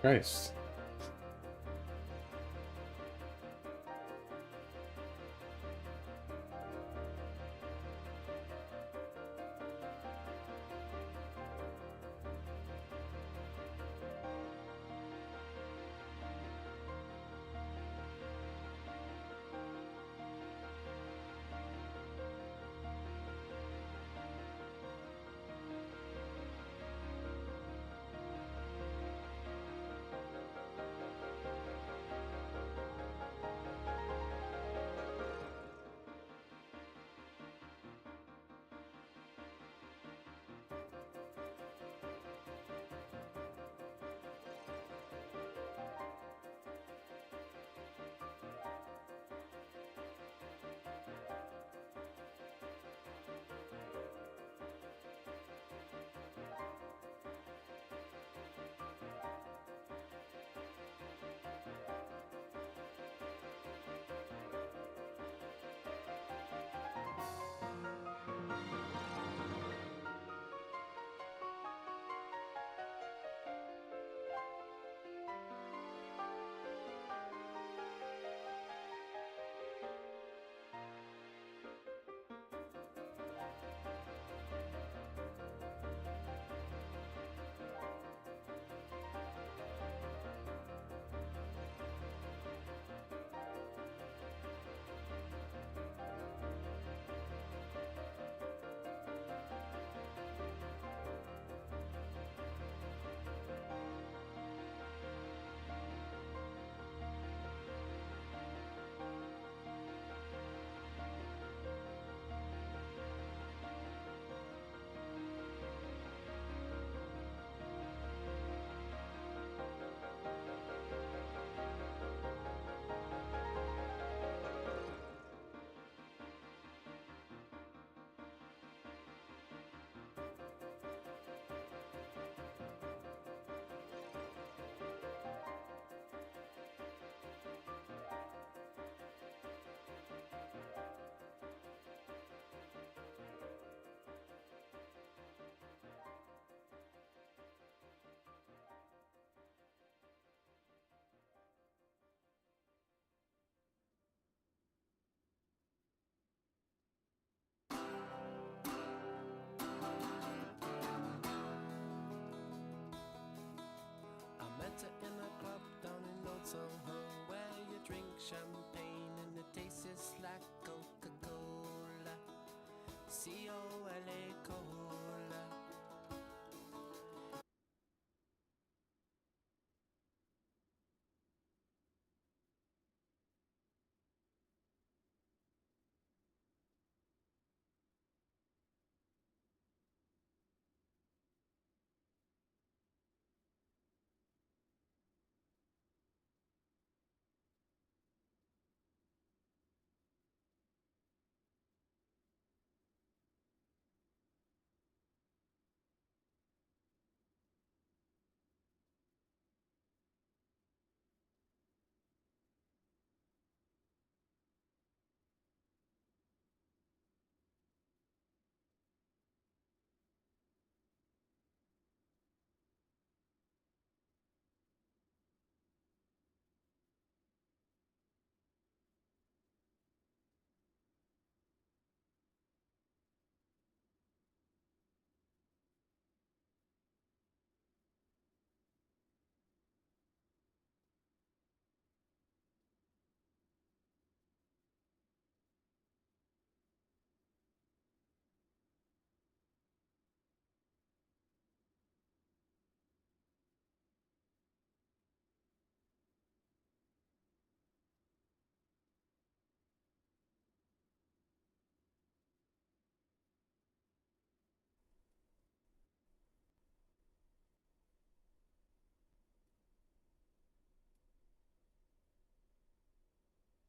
Christ. met her in a club down in Old Soho, where you drink champagne and it tastes like Coca-Cola. C-O-L-A Cola.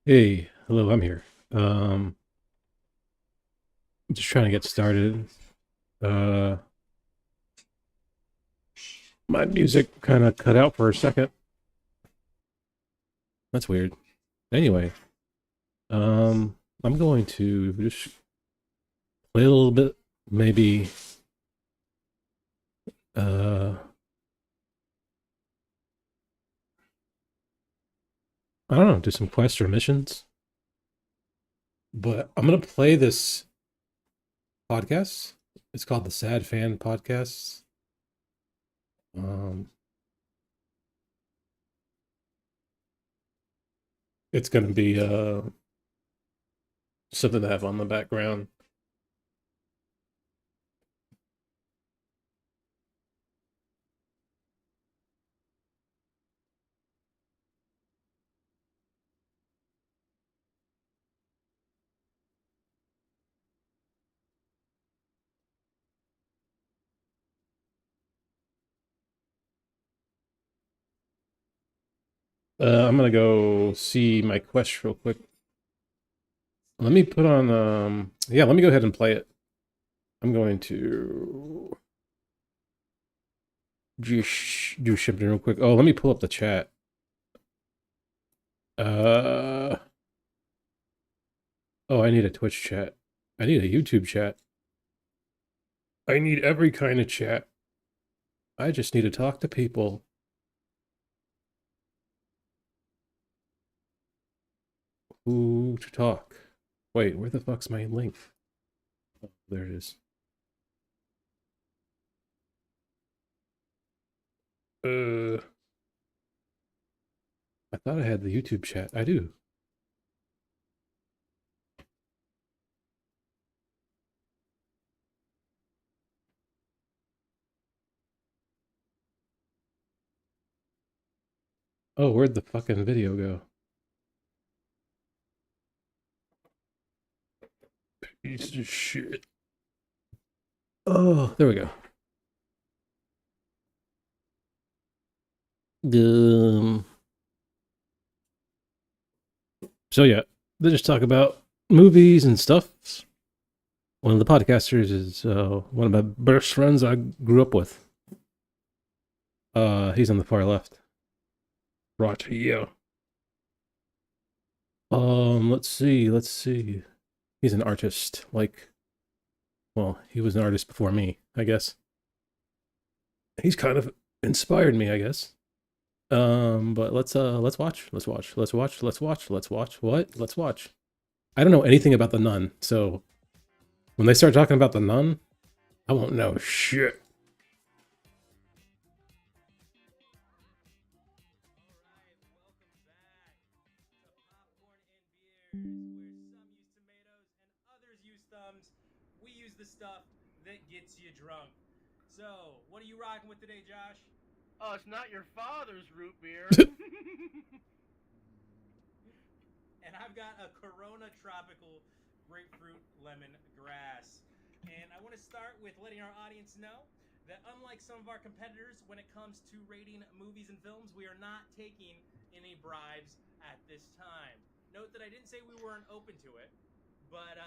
Hey, hello, I'm here. I'm just trying to get started. Uh, my music kind of cut out for a second. That's weird. Anyway, I'm going to just play a little bit, maybe, uh, I don't know, do some quests or missions. But I'm gonna play this podcast. It's called the Sad Fan Podcast. Um, it's gonna be something to have on the background. I'm gonna go see my quest real quick. Let me put on yeah, let me go ahead and play it. I'm going to just do shipping real quick. Oh, let me pull up the chat. Oh, I need a Twitch chat. I need a YouTube chat. I need every kind of chat. I just need to talk to people. Who to talk? Wait, where the fuck's my link? Oh, there it is. I thought I had the YouTube chat. I do. Oh, where'd the fucking video go? Piece of shit. Oh, there we go. So yeah, they just talk about movies and stuff. One of the podcasters is one of my best friends I grew up with. He's on the far left. Right here. Let's see. He's an artist. Well, he was an artist before me, I guess. He's kind of inspired me, I guess. But let's watch. What? Let's watch. I don't know anything about the Nun, so when they start talking about the Nun, I won't know shit. We use the stuff that gets you drunk. So, what are you rocking with today, Josh? Oh, it's not your father's root beer. And I've got a Corona Tropical Grapefruit Lemon Grass. And I want to start with letting our audience know that unlike some of our competitors, when it comes to rating movies and films, we are not taking any bribes at this time. Note that I didn't say we weren't open to it, but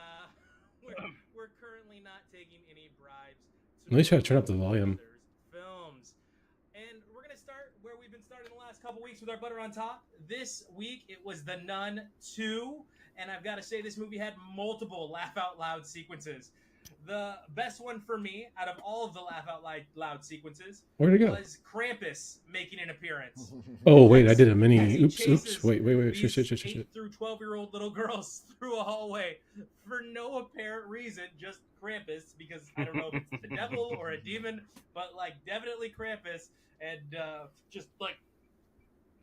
we're currently not taking any bribes. Let me try to turn up the volume. Films. And we're going to start where we've been starting the last couple weeks with our butter on top. This week, it was The Nun 2. And I've got to say, this movie had multiple laugh out loud sequences. The best one for me, out of all of the laugh out loud sequences, Where'd it go? was Krampus making an appearance. Oh, wait, I did a mini. Oops. Wait. Shit. 8 through 12-year-old little girls through a hallway for no apparent reason, just Krampus, because I don't know if it's the devil or a demon, but definitely Krampus, and just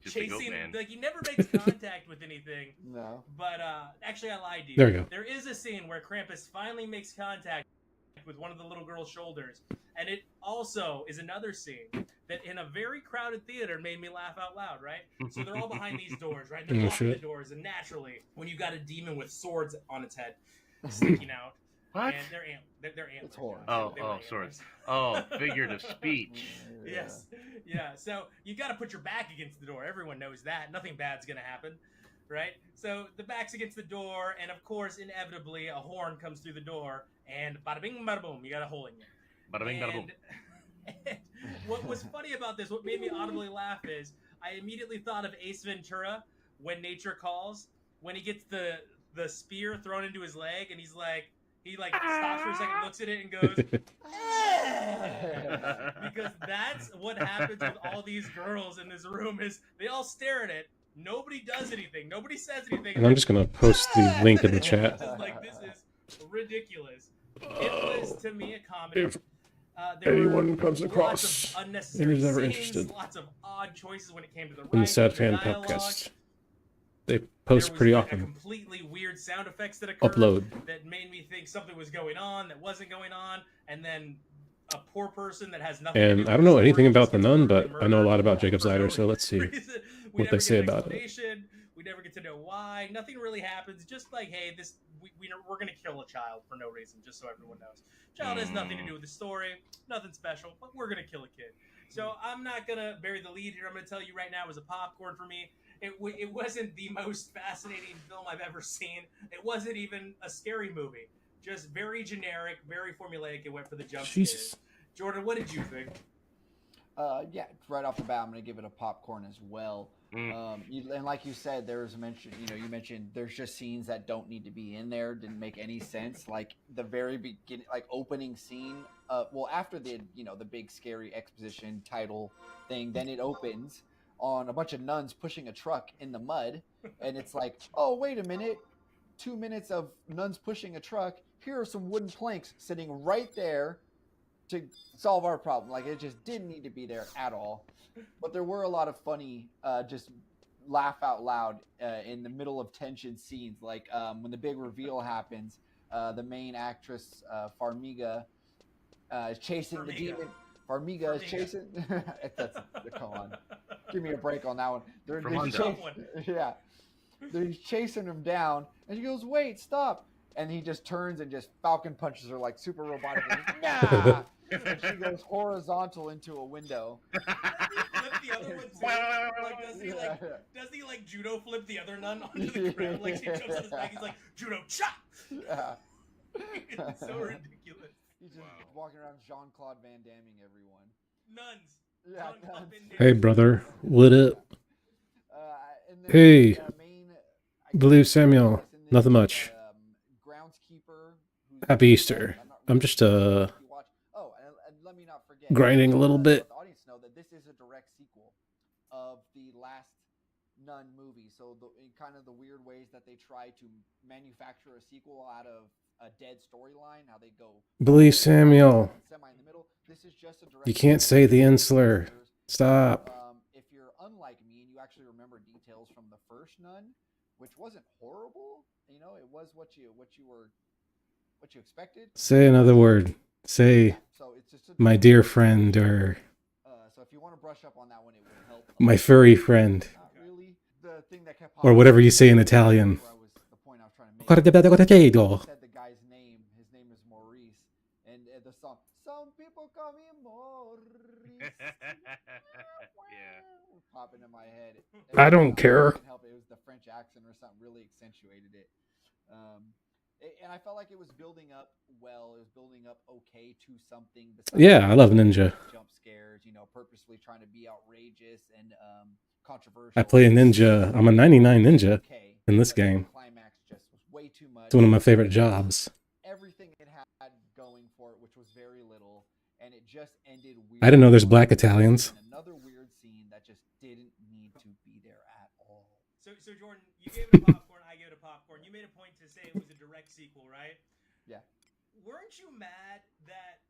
chasing, he never makes contact with anything. No. But actually, I lied to you. There we go. There is a scene where Krampus finally makes contact with one of the little girl's shoulders, and it also is another scene that in a very crowded theater made me laugh out loud, right? So they're all behind these doors, right? And they're locking the doors, and naturally, when you got a demon with swords on its head sticking out, What? and they're antlers. It's horror. Swords. Oh, figurative speech. Yes. Yeah. So you got to put your back against the door. Everyone knows that. Nothing bad's going to happen, right? So the back's against the door, and of course, inevitably, a horn comes through the door, and bada bing, bada boom, you got a hole in you. Bada bing, bada boom. And what was funny about this, what made me audibly laugh is I immediately thought of Ace Ventura, When Nature Calls, when he gets the spear thrown into his leg, and he stops for a second, looks at it, and goes, because that's what happens with all these girls in this room is they all stare at it Nobody does anything. Nobody says anything. And I'm just gonna post the link in the chat. This is ridiculous. It was, to me, a comedy. If There anyone were comes lots across of unnecessary and is ever scenes, interested lots of odd choices when it came to the in writing, the Sad the Fan dialogue. Podcast, they There post was pretty a often. completely weird sound effects that occurred Upload. that made me think something was going on that wasn't going on, and then a poor person that has nothing to do And with I don't know the anything story about just the gets Nun, brutally but I know a murdered lot about Jacob for no Snyder, so let's see reason. We what never they say get an about it. explanation. We never get to know why. Nothing really happens. Just like, hey, we're gonna kill a child for no reason, just so everyone knows. Child has nothing to do with the story, nothing special, but we're gonna kill a kid. So I'm not gonna bury the lead here. I'm gonna tell you right now, it was a popcorn for me. It wasn't the most fascinating film I've ever seen. It wasn't even a scary movie. Just very generic, very formulaic. It went for the jump Jesus. scares. Jordan, what did you think? Yeah, right off the bat, I'm going to give it a popcorn as well. And like you said, there was a mention. You mentioned there's just scenes that don't need to be in there. Didn't make any sense. Like the very beginning, like opening scene. Well, after the the big scary exposition title thing, then it opens on a bunch of nuns pushing a truck in the mud, and it's like, oh wait a minute, 2 minutes of nuns pushing a truck. Here are some wooden planks sitting right there to solve our problem. Like, it just didn't need to be there at all. But there were a lot of funny, just laugh out loud in the middle of tension scenes. Like when the big reveal happens, the main actress, Farmiga, is chasing the demon. Farmiga is chasing. Come on, give me a break on that one. Yeah, they're chasing him down, and she goes, "Wait, stop!" And he just turns and just falcon punches her like super robotic. Nah! And she goes horizontal into a window. Does he flip the other one too? Like, does he like judo flip the other nun onto the ground? Like, she jumps on his back, he's like, judo chop! Yeah. It's so ridiculous. He's just walking around Jean-Claude Van Damming everyone. Nuns. Yeah, Jean-Claude nuns. Van Damme. Hey, brother, what up? And then Hey, the main, Believe Samuel, nothing much. Groundskeeper. Happy Easter. I'm just Oh, and let me not forget. grinding a little bit. Let the audience know that this is a direct sequel of the last Nun movie. So in kind of the weird ways that they try to manufacture a sequel out of a dead storyline, how they go Believe Samuel. semi in the middle. This is just a direct. You can't say the end slur. Stop. If you're unlike me and you actually remember details from the first Nun, which wasn't horrible, it was what you expected. Say another word. Say, So it's just my dear friend, or so if you want to brush up on that one, it will help. my furry friend, Not really. The thing that kept or whatever you say in Italian. The point I was trying to make. Said the guy's name. His name is Maurice, and the song. Some people call me Maurice. Yeah. Popping in my head. I don't care. Couldn't help it. It was the French accent or something really accentuated it. And I felt like it was building up well. It was building up okay to something. Yeah, I love Ninja. Jump scares, purposefully trying to be outrageous and controversial. I play a ninja. I'm a 99 ninja in this game. Climax just was way too much. It's one of my favorite jobs. Everything it had going for it, which was very little, and it just ended weird. I didn't know there's black Italians. Another weird scene that just didn't need to be there at all. So Jordan, you gave it a popcorn, I gave it a popcorn. You made a point to say it was a direct sequel, right? Yeah. Weren't you mad that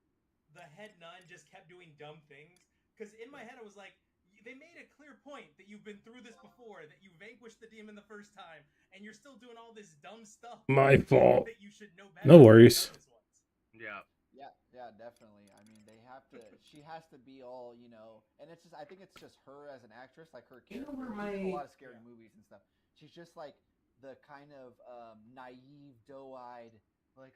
the head nun just kept doing dumb things? Because in my head I was like, they made a clear point that you've been through this before, that you vanquished the demon the first time, and you're still doing all this dumb stuff. My fault. That you should know better. No worries. Yeah. Yeah, definitely. I mean, she has to be all, and it's just, I think it's just her as an actress, like her character. She's in a lot of scary movies and stuff. She's just like the kind of naive, doe-eyed, like,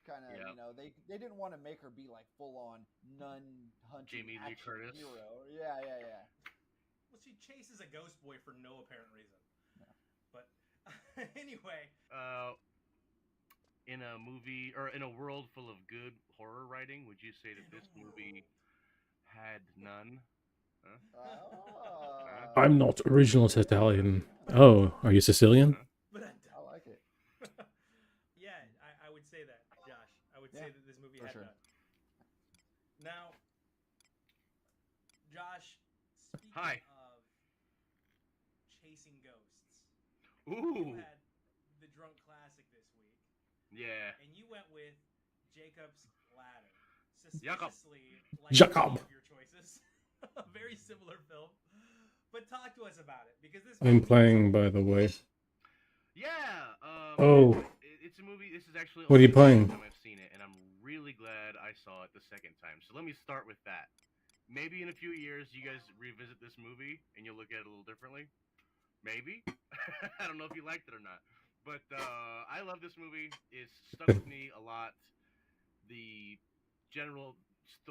kind of, they didn't want to make her be like full-on nun hunting Jamie Lee Curtis hero. Yeah. Well, she chases a ghost boy for no apparent reason. Yeah. But anyway. In a movie or in a world full of good horror writing, would you say that this movie had none? Huh? I'm not original Italian. Oh, are you Sicilian? But I like it. Yeah, I would say that, Josh. I would say that this movie had none. Now, Josh, speaking Hi. of chasing ghosts. Ooh. You had the drunk classic this week, Yeah. and you went with Jacob's Ladder. Jacob. Suspiciously, like Jacob. many of your choices, a very similar film. But talk to us about it because this. I'm movie playing, is- by the way. Yeah. Oh. It's a movie. This is actually What are you only the second playing? time I've seen it, and I'm really glad I saw it the second time. So let me start with that. Maybe in a few years, you guys revisit this movie and you'll look at it a little differently. Maybe. I don't know if you liked it or not. But I love this movie. It's stuck with me a lot. The general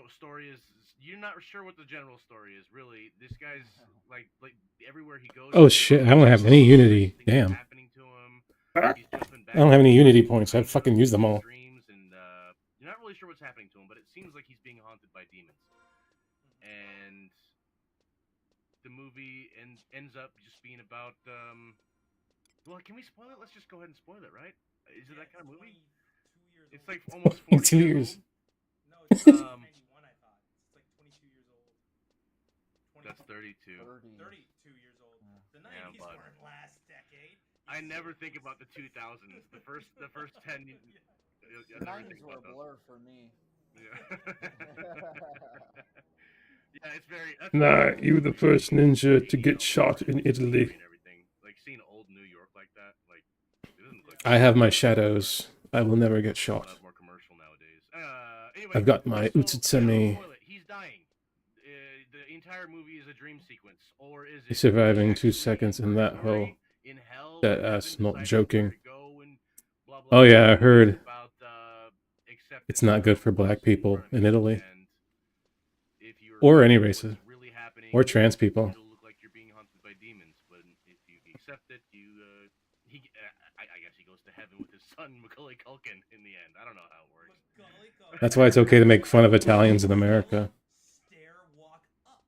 story is you're not sure what the general story is really. This guy's like everywhere he goes. Oh shit! I don't have any Unity. Things are Damn. happening to him. He's jumping back I don't have any and Unity forth, points. I trying to fucking used them all. dreams, and you're not really sure what's happening to him, but it seems like he's being haunted by demons. And the movie ends up just being about. Well, can we spoil it? Let's just go ahead and spoil it, right? Is it that kind of movie? 22 years It's old. like almost 40 2 years. old. No, it's 1991. I thought it's like 22 years old. 20, That's 32. 32 years old. The Yeah, 90s bud. weren't last decade. I never think about the 2000s. The first 10. The 90s were a blur for me. Yeah. Yeah, it's very. That's Nah, very you were cool. the first ninja to You get know, shot in Italy. and everything. Like seeing old New York like that, like it doesn't look. I have my shadows. I will never get a shot. lot more commercial nowadays. Anyway, I've got my so, Utsutsumi. spoil it. He's dying. The entire movie is a dream sequence, or is it He's surviving 2 actually seconds in that purgatory, hole. in hell, That in ass heaven, not deciding joking. where to go and blah, blah, Oh blah. yeah, I It's heard about, acceptance it's not good of for what's black in people front of in you, Italy. and if you're Or any what's races. really happening, Or trans people. it'll look like you're being haunted by demons. But if you accept it, I guess he goes to heaven with his son Macaulay Culkin in the end. I don't know how it works. Macaulay Culkin. That's why it's okay to make fun of Italians in America. Stair walk up.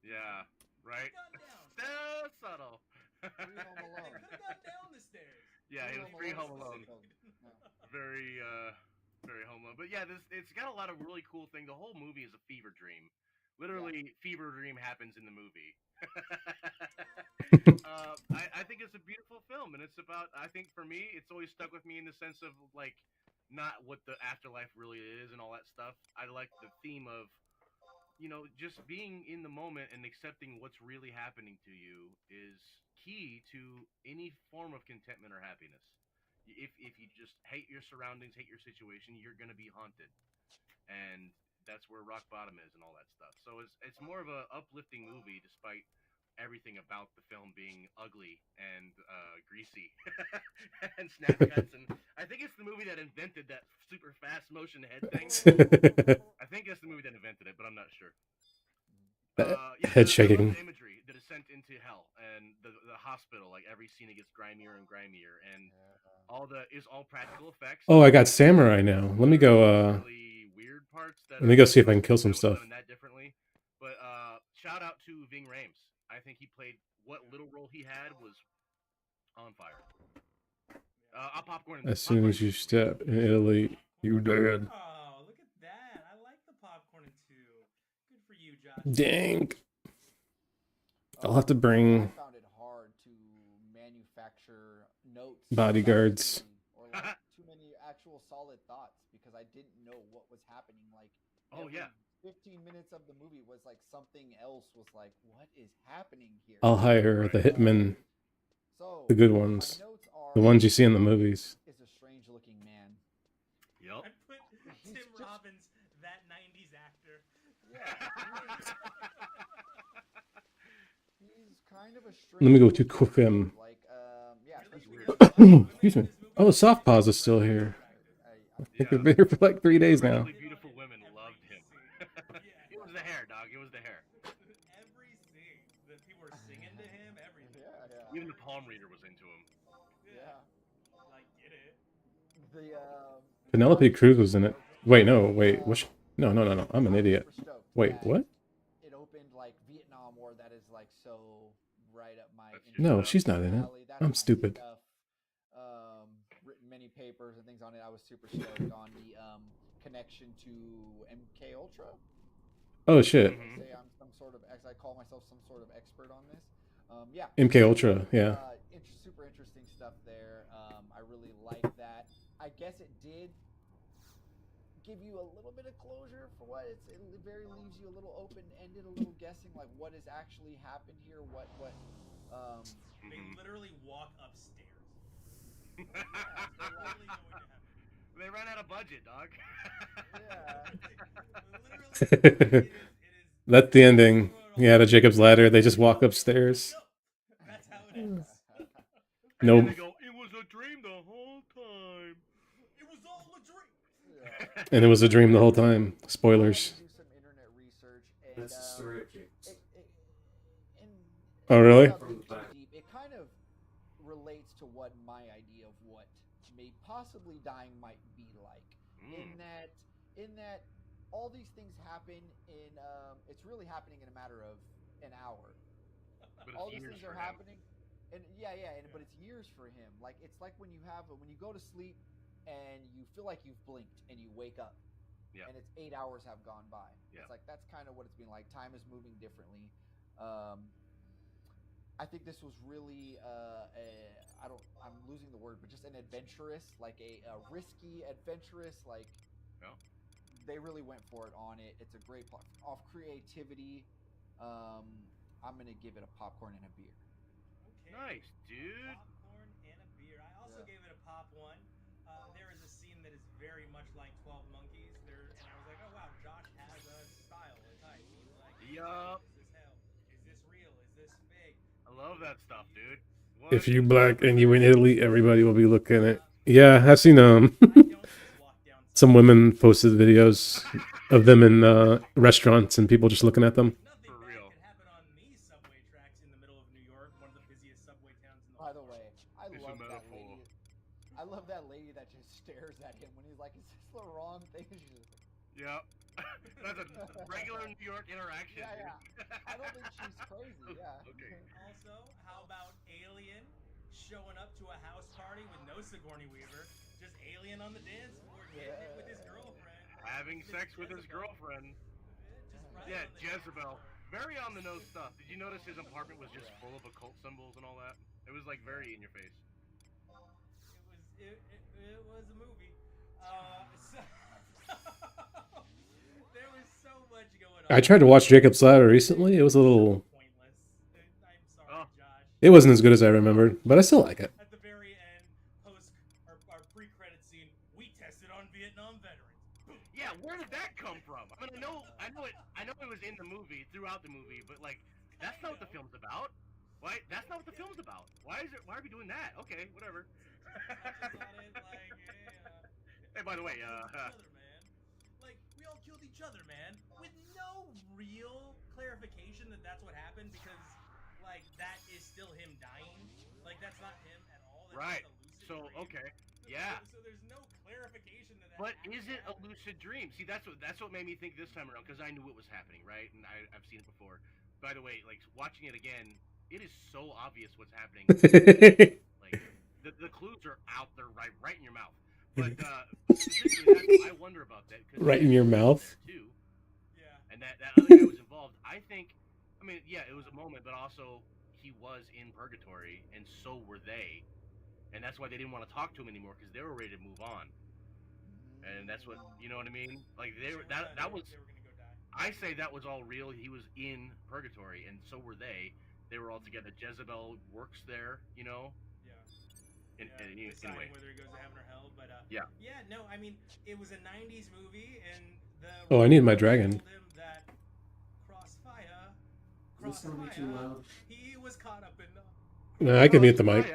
Yeah, right. Got down. So subtle. Free Home They Alone. could have got down the stairs. Yeah, he was free Home Alone. Yeah. Very, very Home Alone. But yeah, it's got a lot of really cool things. The whole movie is a fever dream. Literally, fever dream happens in the movie. I think it's a beautiful film, and it's about. I think for me, it's always stuck with me in the sense of like, not what the afterlife really is and all that stuff. I like the theme of, just being in the moment and accepting what's really happening to you is key to any form of contentment or happiness. If you just hate your surroundings, hate your situation, you're gonna be haunted, and that's where rock bottom is and all that stuff. So it's more of a uplifting movie, despite everything about the film being ugly and greasy and snap cuts. And I think it's the movie that invented that super fast motion head thing. I think that's the movie that invented it, but I'm not sure. Head I shaking. love the imagery, the descent into hell, and the hospital. Like every scene, it gets grimier and grimier, and all practical effects. Oh, I got samurai now. Let me go. Really weird parts. Let me go see if I can kill some I would've stuff. done that differently. But shout out to Ving Rhames. I think he played what little role he had was on fire. Popcorn. As soon as you step in Italy, you dead. Oh, look at that! I like the popcorn too. Good for you, Josh. Dang. I'll have to bring I found it hard to manufacture notes, bodyguards. or like too many actual solid thoughts because I didn't know what was happening. Like, Oh, yeah. 15 minutes of the movie was like something else was like, what is happening here? I'll hire the hitmen, So the good my ones, notes are, the ones you see in the movies. is a strange looking man. Yep. I put Tim just- Robbins, that '90s actor. Yeah, he's kind of a strange. Let me go to looking Kofim. dude. Like, yeah, Really? especially Because with- women Excuse in me. this movie Oh, are Soft very Paws is still attractive. here. I I think I've been here for like 3 days now. Really beautiful women loved him. It was the hair, dog. It was the hair. Every scene, the people were singing to him. Everything. Yeah. Even the palm reader was into him. Yeah. Like, get it? The Penelope Cruz was in it. Wait, no, wait. What? No. I'm an idiot. super stoked Wait, that what? It opened like Vietnam War. That is like so right up my. That's your No, stuff. she's not in it. alley. That's I'm my stupid. stuff. Written many papers and things on it. I was super stoked on the connection to MK Ultra. Oh shit. Mhm. Say I'm some sort of I call myself some sort of expert on this. Yeah. MK Ultra, yeah. Super interesting stuff there. I really like that. I guess it did give you a little bit of closure for what it very leaves you a little open ended, a little guessing like what has actually happened here. Um, They literally walk upstairs. yeah, so like, Literally going to heaven. They ran out of budget, dog. yeah. Literally, it is. That's the ending. Yeah, the Jacob's Ladder. They just walk upstairs. That's how it ends. And No, then they go, "It was a dream the whole time." It was all a dream. Yeah. and it was a dream the whole time. Spoilers. Do some internet research and of James. and Oh, really? without being too deep, it kind of relates to what my idea of what may possibly dying might be like. In that all these things happen in it's really happening in a matter of an hour. But All it's these years things for are him. happening and but it's years for him. Like it's like when you go to sleep and you feel like you've blinked and you wake up. Yeah. And it's 8 hours have gone by. Yeah. It's like that's kind of what it's been like. Time is moving differently. I think this was really I'm losing the word, but just an adventurous, like a risky, adventurous, like Yeah. they really went for it on it. It's a great plot off creativity. I'm gonna give it a popcorn and a beer. Okay. Nice, dude. Popcorn and a beer. I also Yeah. gave it a pop one. There is a scene that is very much like 12 Monkeys. And I was like, oh wow, Josh has a style, a type. He's like, Yup. is this hell? Is this real? Is this fake? I love that stuff, dude. If you 100%. black and you in Italy, everybody will be looking at. Yeah, I've seen I don't just walk down some women posted videos of them in restaurants and people just looking at them. Nothing For bad real. can happen on these subway tracks in the middle of New York, one of the busiest subway towns in the By the world. way, I It's a love that metaphor. lady. I love that lady that just stares at him when he's like, "Is this the wrong thing?" She's just like, Yep. That's a regular New York interaction. Yeah, dude. I don't think she's crazy. Yeah. Okay. Also, how about Alien showing up to a house party with no Sigourney Weaver, just Alien on the dance floor, getting it with his girlfriend, Having Miss sex with his Jezebel. girlfriend. Just right Yeah, on the Jezebel. Very on the nose stuff. Did you notice his apartment was just full of occult symbols and all that? It was like very in your face. It was a movie. So there was so much going on. I tried to watch Jacob's Ladder recently. It was a little. Pointless. I'm sorry, Oh. Josh. It wasn't as good as I remembered, but I still like it. At the very end, post our pre-credit scene, we tested on Vietnam veterans. Boom. Yeah, where did that come from? I mean, I know it was in the movie, throughout the movie, but like, that's not what the film's about. Why? That's not what the film's about. Why are we doing that? Okay, whatever. Touches on it like, Hey, by the way, we all killed each other, man. Like, we all killed each other, man, with no real clarification that that's what happened, because like that is still him dying. Like that's not him at all. That's Right. just a lucid So dream. okay, yeah. So there's no clarification that. But actually is it a happened. lucid dream? See, that's what made me think this time around, because I knew it was happening, right? And I've seen it before. By the way, like watching it again, it is so obvious what's happening. Like the clues are out there, right in your mouth. But specifically, I wonder about that. Right in your mouth? Too, Yeah. and that other guy was involved. I mean, yeah, it was a moment, but also he was in purgatory, and so were they, and that's why they didn't want to talk to him anymore, because they were ready to move on. And that's what, you know what I mean? Like that was. They were gonna go die. I say that was all real. He was in purgatory, and so were they. They were all together. Jezebel works there, you know. Yeah. Deciding Anyway, whether he goes to heaven or hell, but Yeah. Yeah, no, I mean it was a '90s movie, and the. Oh, I need my dragon. Told him that Crossfire. He was caught up in the. No, I can mute the mic.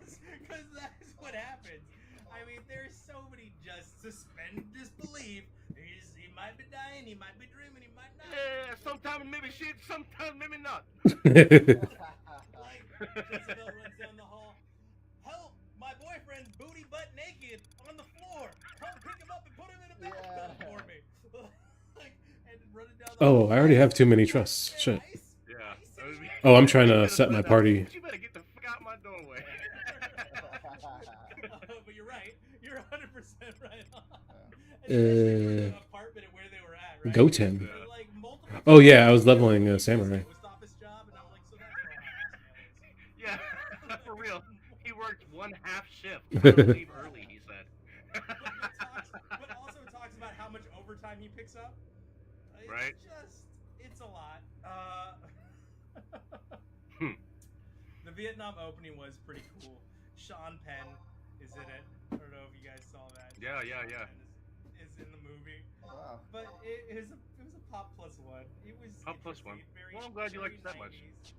Because that's what happens. I mean, there's so many just suspend disbelief. He might be dying, he might be dreaming, he might not. Yeah, sometimes maybe shit, sometimes maybe not. Like, Jezebel runs down the hall. Help! My boyfriend's booty butt naked on the floor. Come pick him up and put him in a bathtub for me. Like, and running down the Oh, hall. I already have too many trusts. Shit. Yeah. Oh, I'm trying to set my party. You better get the fuck out my doorway. But you're right. You're 100% right on. Uh, Especially for the apartment and where they were at, right? Goten. But, like, multiple Oh, yeah, I was leveling times, Samurai. it was Leave early, he said. but also talks about how much overtime he picks up. It's Right. it's a lot. Hmm. The Vietnam opening was pretty cool. Sean Penn is in it. I don't know if you guys saw that. Yeah. Sean Penn is in the movie. Wow. But it was a pop plus one. It was Pop plus one. interesting, Very, Well, I'm glad you very liked it that much. 90s.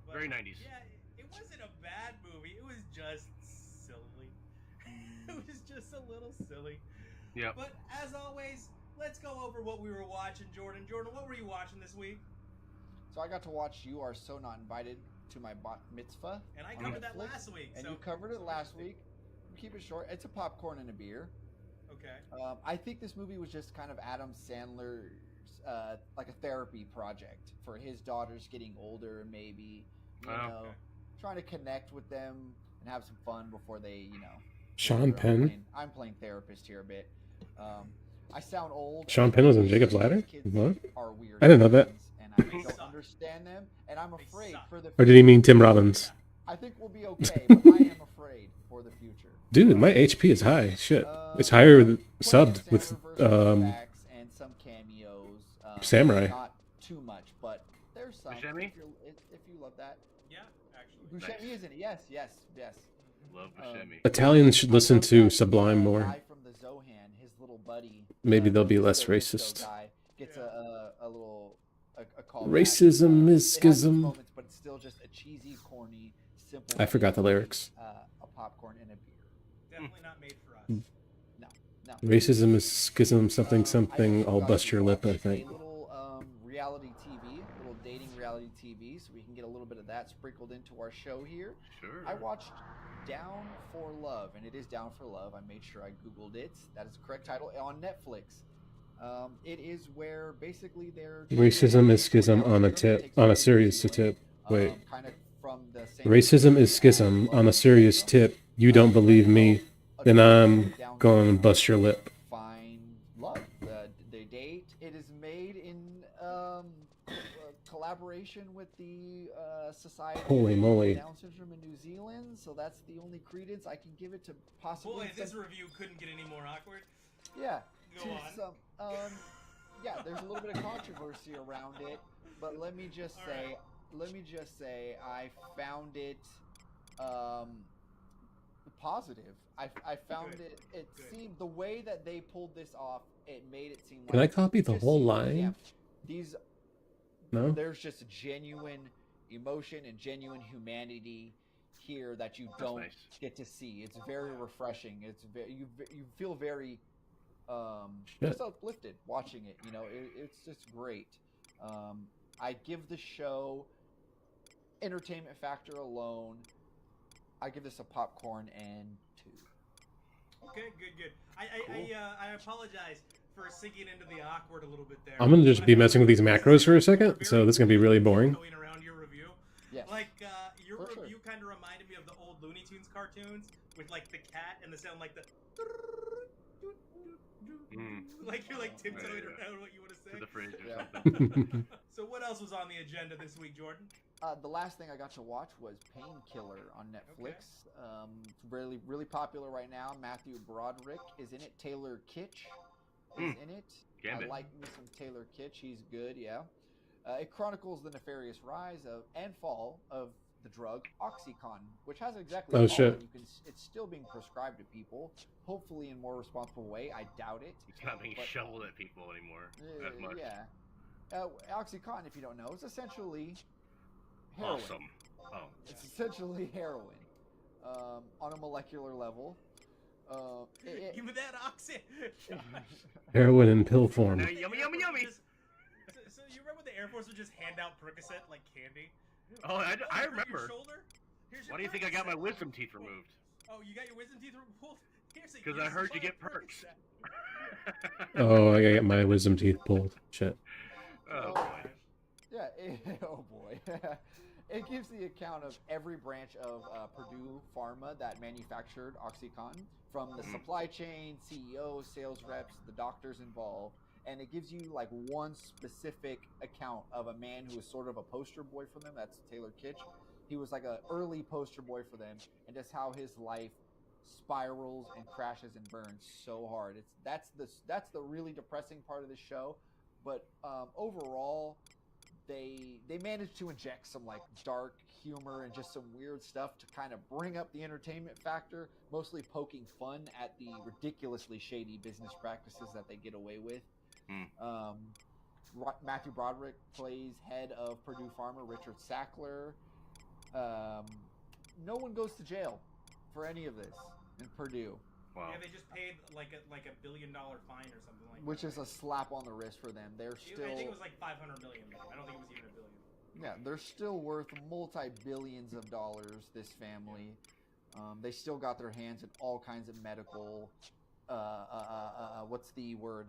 But Very 90s. Yeah, it wasn't a bad movie. It was just silly. It was just a little silly. Yeah. But as always, let's go over what we were watching, Jordan. Jordan, what were you watching this week? So I got to watch You Are So Not Invited to My Bat Mitzvah. And I on covered that Netflix. last week. And so, you covered it so last interesting. week. Keep it short. It's a popcorn and a beer. Okay. I think this movie was just kind of Adam Sandler's like a therapy project for his daughters getting older, maybe, you know, Okay. trying to connect with them and have some fun before they, Sean Penn. I'm playing therapist here a bit. I sound old. Sean Penn was in Jacob's Ladder? Kids What? are weird I didn't know that. things, and I They don't suck. understand them, and I'm afraid suck. for the. Or did he mean Tim Robbins? I think we'll be okay, but I am afraid for the future. Dude, my HP is high. Shit. It's Uh, higher Plenty of subbed with Sandler versus Facts and some cameos. Samurai. Not too much, but there's some. Buscemi? If you love that, Yeah, actually. Buscemi Nice. is in it. Yes. Love Buscemi. Italians should listen I love to that Sublime the more. Guy from the Zohan, his little buddy. Maybe they'll be the less disco racist. Guy gets a little a call. Racism is It has its schism. moments, but it's still just a cheesy, corny, simple. I forgot the movie, lyrics. A popcorn and a beer. Definitely not made for us. No. Racism is schism, something, I something. also I'll got bust to your lip, I watch think. A little reality TV, little dating reality TV, so we can get a little bit of that sprinkled into our show here. Sure. I watched Down for Love, and it is Down for Love. I made sure I Googled it. That is the correct title on Netflix. It is where basically they're Racism is schism on a tip, on a serious tip. Wait. kind of from the same Racism is schism on a serious tip. You don't believe me, then I'm going to bust your lip. Find love. They date. It is made in collaboration with the Society Holy of moly. Down Syndrome in New Zealand. So that's the only credence I can give it to possibly. Boy, this review couldn't get any more awkward. Yeah. Go on. Some, yeah, there's a little bit of controversy around it, but let me just say, I found it positive. I found Good. it Good. seemed the way that they pulled this off. It made it seem. Can I like copy it the just whole seemed like, line? yeah, these No? there's just genuine emotion and genuine humanity here that you don't nice. get to see. It's very refreshing. It's you feel very Shit. just uplifted watching it. You know, it's just great. I give the show entertainment factor alone. I give this a popcorn and 2. Okay, good. I apologize for sinking into the awkward a little bit there. I'm going to just But be I messing with these think macros for a you're second, very so this is going to be really boring. Going around your review. Yes. Like your For sure. review kind of reminded me of the old Looney Tunes cartoons with like the cat and the sound like the like you're like tiptoeing Yeah. around what you want to To say. the fridge or Yeah. something. So what else was on the agenda this week, Jordan? The last thing I got to watch was Painkiller on Netflix. Really popular right now. Matthew Broderick is in it. Taylor Kitsch is in it. Gambit. I like me some Taylor Kitsch. He's good, yeah. It chronicles the nefarious rise of and fall of the drug OxyContin, which has exactly Oh, fallen. shit. It's still being prescribed to people, hopefully in a more responsible way. I doubt it. It's not being But- shoveled at people anymore as much. Yeah. OxyContin, if you don't know, is essentially heroin. Awesome. Oh. It's essentially heroin on a molecular level. Give me that oxy. Heroin in pill form. Now, yummy, yummy, yummy. So you remember the Air Force would just hand out Percocet like candy? Oh, I hurt your remember. shoulder? Here's your Why do you think I got my Percocet. wisdom teeth removed? Oh, you got your wisdom teeth pulled? Because I heard you get perks. Oh, I gotta get my wisdom teeth pulled. Shit. Oh, boy. Yeah. Oh boy. It gives the account of every branch of Purdue Pharma that manufactured OxyContin, from the supply chain, CEOs, sales reps, the doctors involved, and it gives you like one specific account of a man who was sort of a poster boy for them. That's Taylor Kitsch. He was like an early poster boy for them, and just how his life spirals and crashes and burns so hard. That's the really depressing part of the show. But overall, they managed to inject some like dark humor and just some weird stuff to kind of bring up the entertainment factor, mostly poking fun at the ridiculously shady business practices that they get away with. Matthew Broderick plays head of Purdue Pharma, Richard Sackler. No one goes to jail for any of this in Purdue. Wow. Yeah, they just paid like a $1 billion fine or something like Which that. is a slap on the wrist for them. They're still. I think it was like 500 million. I don't think it was even $1 billion. Yeah, they're still worth multi-billions of dollars. This family, they still got their hands in all kinds of medical. What's the word?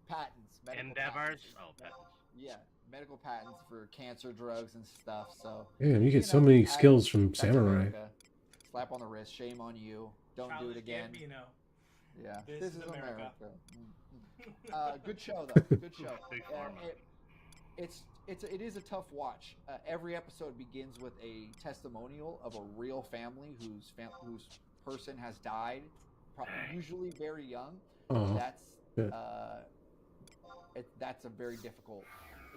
Patents. Medical Endeavors. patents. Oh, patents. Yeah, medical patents for cancer drugs and stuff. So. Damn, you get so many skills from That's Samurai. America. Slap on the wrist. Shame on you. Don't do it again. Gambino. Yeah, This is America. Good show though. Good show. Big pharma. It is a tough watch. Every episode begins with a testimonial of a real family whose person has died, usually very young. Oh, That's shit. that's a very difficult.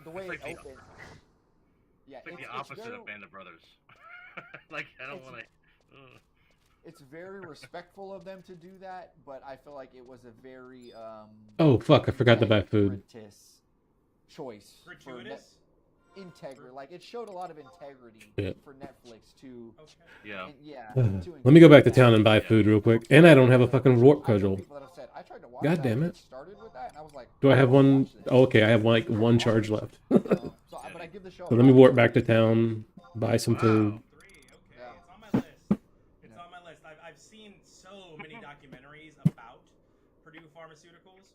The way It's it like opens. Yeah, It's like the opposite of Band of Brothers. Like, I don't want to. It's very respectful of them to do that, but I feel like it was a very Oh, fuck, I forgot to buy food. gratuitous choice Gratuitous? integrity. Like, it showed a lot of integrity Yeah. for Netflix to Okay. Yeah. and, yeah. Let me go back to town and buy food real quick. And I don't have a fucking warp cudgel. People that have said, I tried to watch God that, damn I it. started with that, and I was like, Do I have one? watch this. Oh, okay, I have like one charge left. So But I give the show. let me warp back to town, buy some food. 3, okay. Yeah. It's on my list. It's on my list. I've seen so many documentaries about Purdue Pharmaceuticals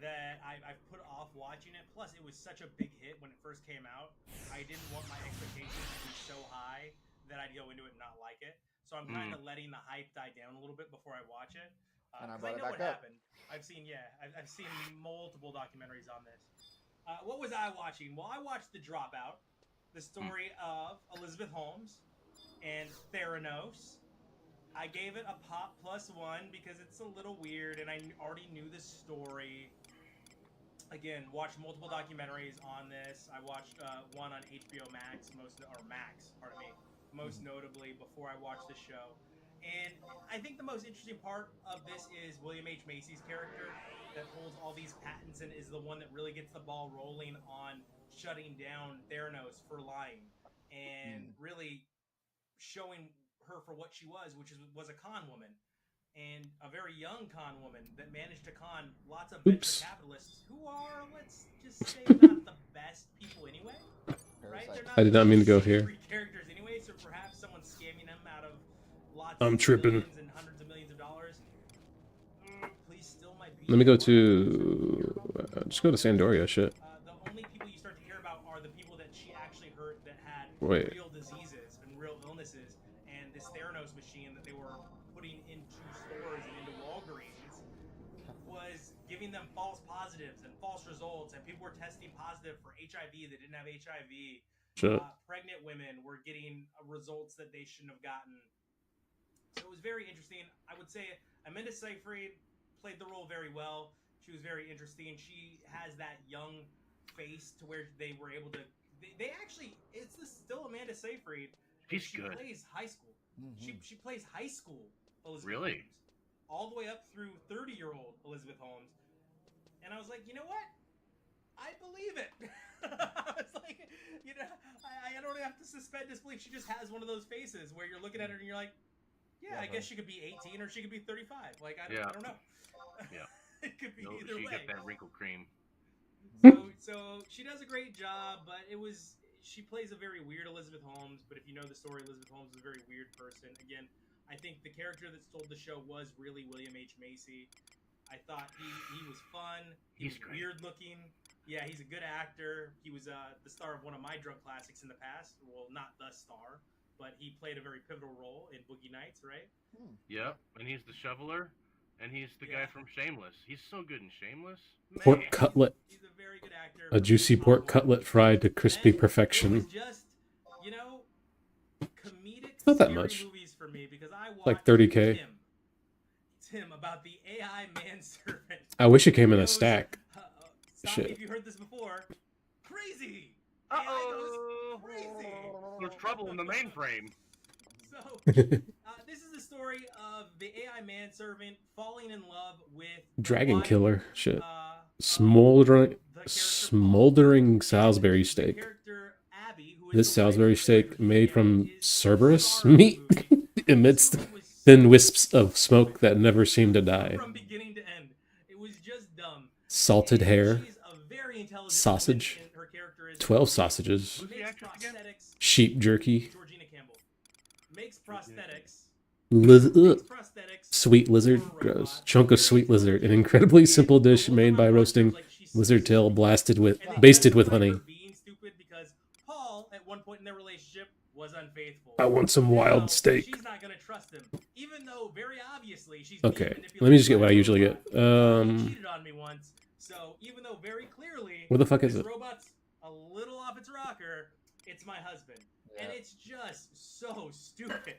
that I've put off watching it. Plus, it was such a big hit when it first came out. I didn't want my expectations to be so high that I'd go into it and not like it. So I'm kind of letting the hype die down a little bit before I watch it. And I Because brought I it know back what up. happened. I've seen multiple documentaries on this. What was I watching? Well, I watched The Dropout, the story of Elizabeth Holmes and Theranos. I gave it a pop +1 because it's a little weird and I already knew the story. Again, watched multiple documentaries on this. I watched one on HBO Max, most notably before I watched the show. And I think the most interesting part of this is William H. Macy's character that holds all these patents and is the one that really gets the ball rolling on shutting down Theranos for lying and really showing her for what she was, which was a con woman. And a very young con woman that managed to con lots of venture capitalists who are, let's just say, not the best people anyway. Right? They're not I did not mean to go here. characters anyway, so perhaps someone's scamming them out of lots I'm of tripping. millions and hundreds of millions of dollars. Please still my beat. Let me go to... just go to Sandoria, shit. The only people you start to hear about are the people that she actually hurt that had Wait. real diseases and real illnesses, and this Theranos machine that they were putting into stores and into Walgreens was giving them false positives and false results, and people were testing positive for HIV that didn't have HIV. Shit. Pregnant women were getting results that they shouldn't have gotten. So it was very interesting. I would say Amanda Seyfried played the role very well. She was very interesting. She has that young face to where they were able to. They actually, still Amanda Seyfried. She's she good. plays high school. She plays high school Elizabeth Really? Holmes, all the way up through 30-year-old Elizabeth Holmes. And I was like, you know what? I believe it. I was like, I don't have to suspend disbelief. She just has one of those faces where you're looking at her and you're like, yeah, I guess she could be 18 or she could be 35. Like, I don't know. Yeah. It could be No, either she way. got that wrinkle cream. So she does a great job, but she plays a very weird Elizabeth Holmes. But if you know the story, Elizabeth Holmes is a very weird person. Again, I think the character that stole the show was really William H. Macy. I thought he was fun. He's was great. weird looking. Yeah, he's a good actor. He was the star of one of my drug classics in the past. Well, not the star, but he played a very pivotal role in Boogie Nights, right? Yep, and he's the shoveler, and he's the guy from Shameless. He's so good in Shameless. Pork Man. cutlet. He's a very good actor. A juicy pork cutlet fried to crispy perfection. It was just, comedic not that scary much. movies for me because I watched Like 30K. him Tim about the AI manservant. I wish it came in a Goes, stack. Stop Shit. me if you heard this before. Crazy. Uh AI oh. goes crazy. There's trouble in the mainframe. So, this is the story of the AI manservant falling in love with the Dragon wife, killer. Shit. the Smoldering character Salisbury the steak. character Abby, who is This the wife Salisbury of steak Edward made from Scissorhands, is the Cerberus star of the meat movie. amidst This movie was thin so wisps of smoke that never seem to die. from beginning to end. It was just dumb. Salted And hair. she's a very intelligent Sausage. woman, and her character is 12 sausages. Who's the makes actress again? prosthetics. Sheep jerky. Georgina Campbell makes prosthetics. Ugh. Makes prosthetics. Sweet lizard. for a Gross. robot. Chunk of sweet lizard. An incredibly simple dish made by roasting lizard tail basted with honey. Being stupid because Paul, at one point in their relationship, was unfaithful. I want some Now, wild steak. She's not gonna trust him, even though very obviously she's Okay, being let me just get what I manipulated usually by get. a robot. He cheated on me once, so even though very clearly Where the fuck is this it? robot's a little off its rocker, it's my husband, and Yeah. it's just so stupid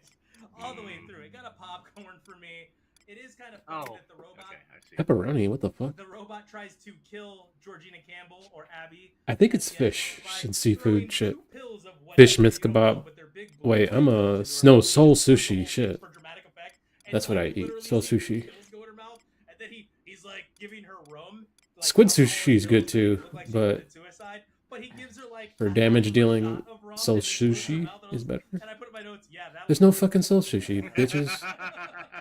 all the way through. It got a popcorn for me. It is kind of funny Oh, that the robot. okay, I see. Pepperoni. What the fuck? The robot tries to kill Georgina Campbell or Abby. I think it's at the end fish by and seafood throwing shit. 2 pills of whatever Fish myth you don't know, kebab. but they're big Wait, bullets I'm that a go into no her soul mouth sushi. Shit. for dramatic effect, and That's what I like, eat. literally Soul these sushi. pills go in her mouth, and then he's like giving her rum. Like, Squid alcohol sushi is and good pills that too, look like she but committed suicide, but he gives her like for a damage half dealing, shot of rum soul and just puts it in her sushi mouth, and I is was- better. And I put in my notes, yeah, that There's was no fucking soul sushi, bitches.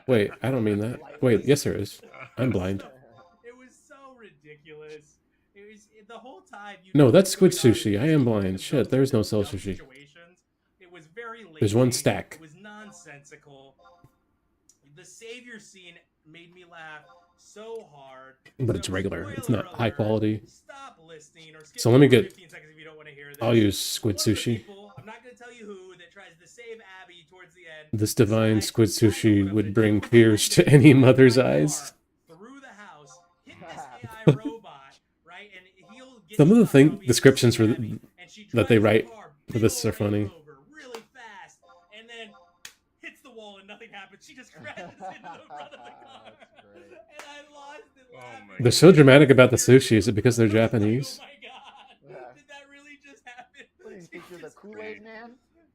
Wait, I don't mean that. Wait, yes there is. I'm blind. It was so ridiculous. It was the whole time. No, that's squid going on, sushi. I am blind. those Shit, there's no soul dumb sushi. situations. It was very lazy. There's one stack. It was nonsensical. The savior scene made me laugh so hard. But it's So, regular. It's spoiler not high alert, quality. Stop listening or skip So let me forward get- 15 seconds if you don't want to hear this. I'll use squid One of the sushi. people, I'm not going to tell you who, that tries to save Abby towards the end. This divine decides squid to sushi open would the bring door tears to behind him, any drive mother's my car eyes. Through the house, hit this AI robot, right? And he'll get Some of the stuck on being descriptions for Abby, and she that they drives the write car, for big this old are funny. Range Rover, really fast, and then hits the wall and nothing happens. She just crashes into the front of the car. That's great. And I lost it laughing. my They're so dramatic about the sushi. Is it because they're I was like, Japanese? oh my god! Yeah. Did that really just happen? What do you She think you're the just Kool-Aid man?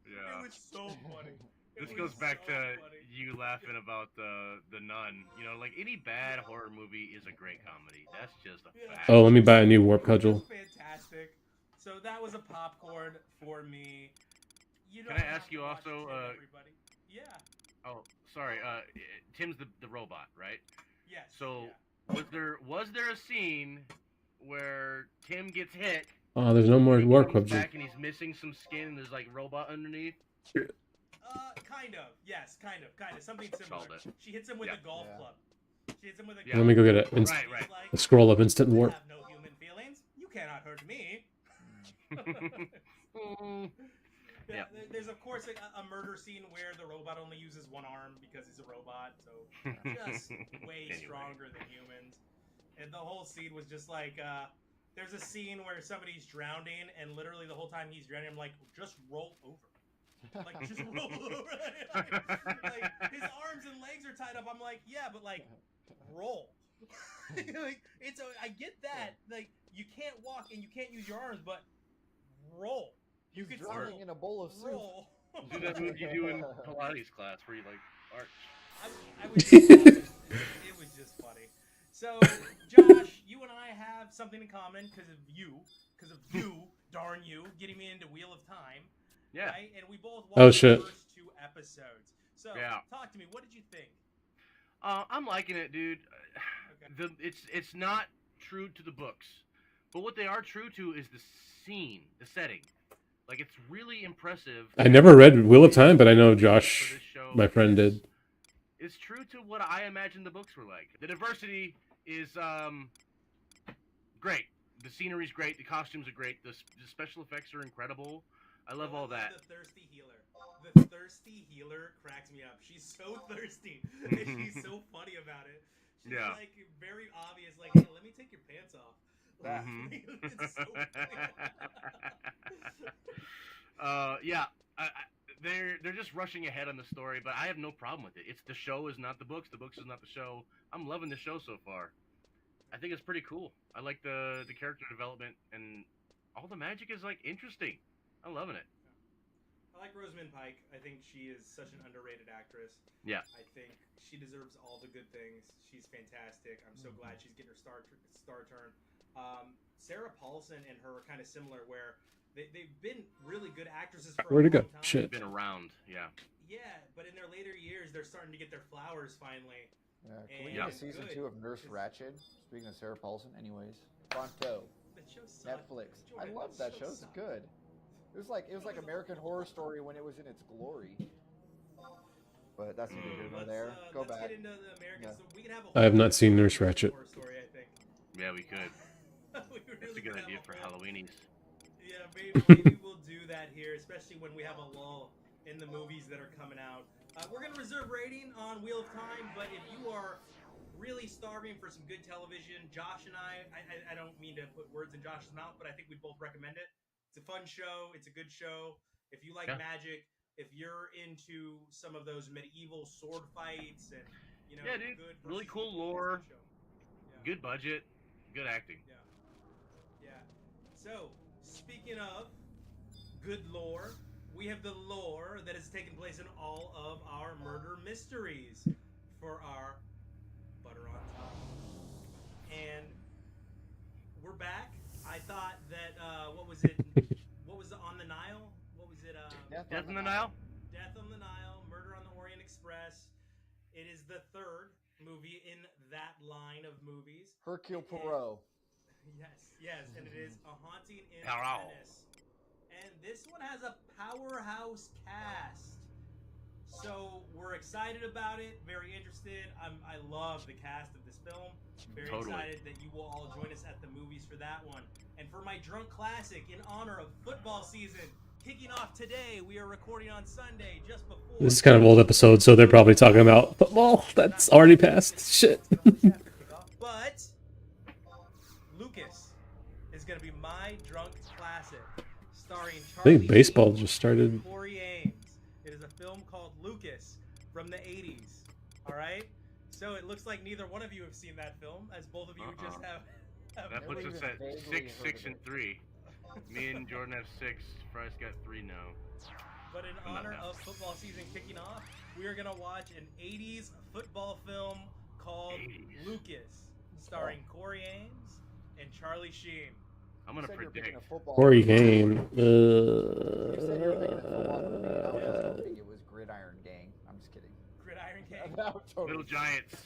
Yeah. It was so funny. It This was goes back so to funny. you laughing about the nun. You know, like any bad horror movie is a great comedy. That's just a Yeah. fact. Oh, let me buy a new warp It was cudgel. fantastic. So that was a popcorn for me. You Can don't I ask have you to watch also, it, everybody. Yeah. Oh, sorry. Tim's the robot, right? Yes. So yeah. was there a scene where Tim gets hit? Oh, there's no more and he warp comes cudgel. back and he's missing some skin and there's like robot underneath? Kind of. Yes, kind of. Something similar. Solved it. She hits him with Yeah. a golf Yeah. club. She hits him with a Yeah. Let me go get a, golf club. Right, He's right. like, a scroll of instant I warp. have no human feelings. You cannot hurt me. Yeah, Yep. there's of course a murder scene where the robot only uses one arm because he's a robot, so just way Anyway. stronger than humans. And the whole scene was just like, there's a scene where somebody's drowning, and literally the whole time he's drowning, I'm like, just roll over. Like, just roll over. like, his arms and legs are tied up. I'm like, yeah, but like, roll. Like, I get that. Like, you can't walk and you can't use your arms, but roll. You He's can drowning still in a bowl of soup. roll. Do that move you do in Pilates class where you like arch. I was just it was just funny. So, Josh, you and I have something in common because of you, darn you, getting me into Wheel of Time, Yeah. right? And we both watched Oh, shit. the first 2 episodes. So, Yeah. talk to me. What did you think? I'm liking it, dude. Okay. It's not true to the books, but what they are true to is the scene, the setting. Like it's really impressive. I never read Wheel of Time, but I know For Josh, this show my friend, is- did. It's true to what I imagined the books were like. The diversity is great. The scenery's great. The costumes are great. The special effects are incredible. I love all that. The thirsty healer. The thirsty healer cracks me up. She's so thirsty, and she's so funny about it. She's Yeah. like very obvious. Like, hey, let me take your pants off. Mhm. It's so funny. Yeah, they're just rushing ahead on the story, but I have no problem with it. It's the show is not the books. The books is not the show. I'm loving the show so far. I think it's pretty cool. I like the character development, and all the magic is like interesting. I'm loving it. I like Rosamund Pike. I think she is such an underrated actress. Yeah. I think she deserves all the good things. She's fantastic. I'm so glad she's getting her star turn. Sarah Paulson and her are kind of similar, where they've been really good actresses for Where'd a it go? long time. Shit. Been around, yeah. Yeah, but in their later years, they're starting to get their flowers finally. Can we And get a season good. 2 of Nurse Ratched? Speaking of Sarah Paulson, anyways. Pronto. That show sucked. Netflix. I Jordan, love that show. It's sucked. good. It was like American Horror Story when it was in its glory. But that's neither here nor there. Go let's back. get into the American. Yeah. So we can have I have not seen Nurse Ratched. Horror story, I think. Yeah, we could. We That's really a good could have idea a for whole- Halloweenies. Yeah, maybe we'll do that here, especially when we have a lull in the movies that are coming out. We're gonna reserve rating on Wheel of Time, but if you are really starving for some good television, Josh and I don't mean to put words in Josh's mouth, but I think we'd both recommend it. It's a fun show. It's a good show. If you like Yeah. magic, if you're into some of those medieval sword fights and Yeah, dude. good Really versus cool evil, lore. it's a good show. Yeah. Good budget, good acting. Yeah. So, speaking of good lore, we have the lore that has taken place in all of our murder mysteries for our butter on top. And we're back. I thought that what was it? What was it on the Nile? What was it? Death in the Nile? Death on the Nile, Murder on the Orient Express. It is the third movie in that line of movies. Hercule Poirot. Yes, and it is A Haunting in Poirot. Venice. And this one has a powerhouse cast. So we're excited about it, very interested. I love the cast of this film. Very Totally. excited that you will all join us at the movies for that one. And for my drunk classic, in honor of football season, kicking off today, we are recording on Sunday, just before... This is kind of old episode, so they're probably talking about football. That's already passed. Shit. But Lucas is going to be my drunk classic, starring I Charlie think baseball Sheen just started. and Corey Ames. It is a film called Lucas from the 80s. All right? So it looks like neither one of you have seen that film, as both of you just have That Never puts us even at vaguely 6, heard 6, of and it. 3. Me and Jordan have 6. Bryce got 3 now. But in I'm not honor down. of football season kicking off, we are going to watch an 80s football film called 80s. Lucas, starring Corey Ames and Charlie Sheen. I'm going to You said you were picking predict. a football Corey movie. Game. You said you were picking a football movie. I was hoping it was Gridiron Gang. I'm just kidding. Gridiron Gang. That was totally Little Giants.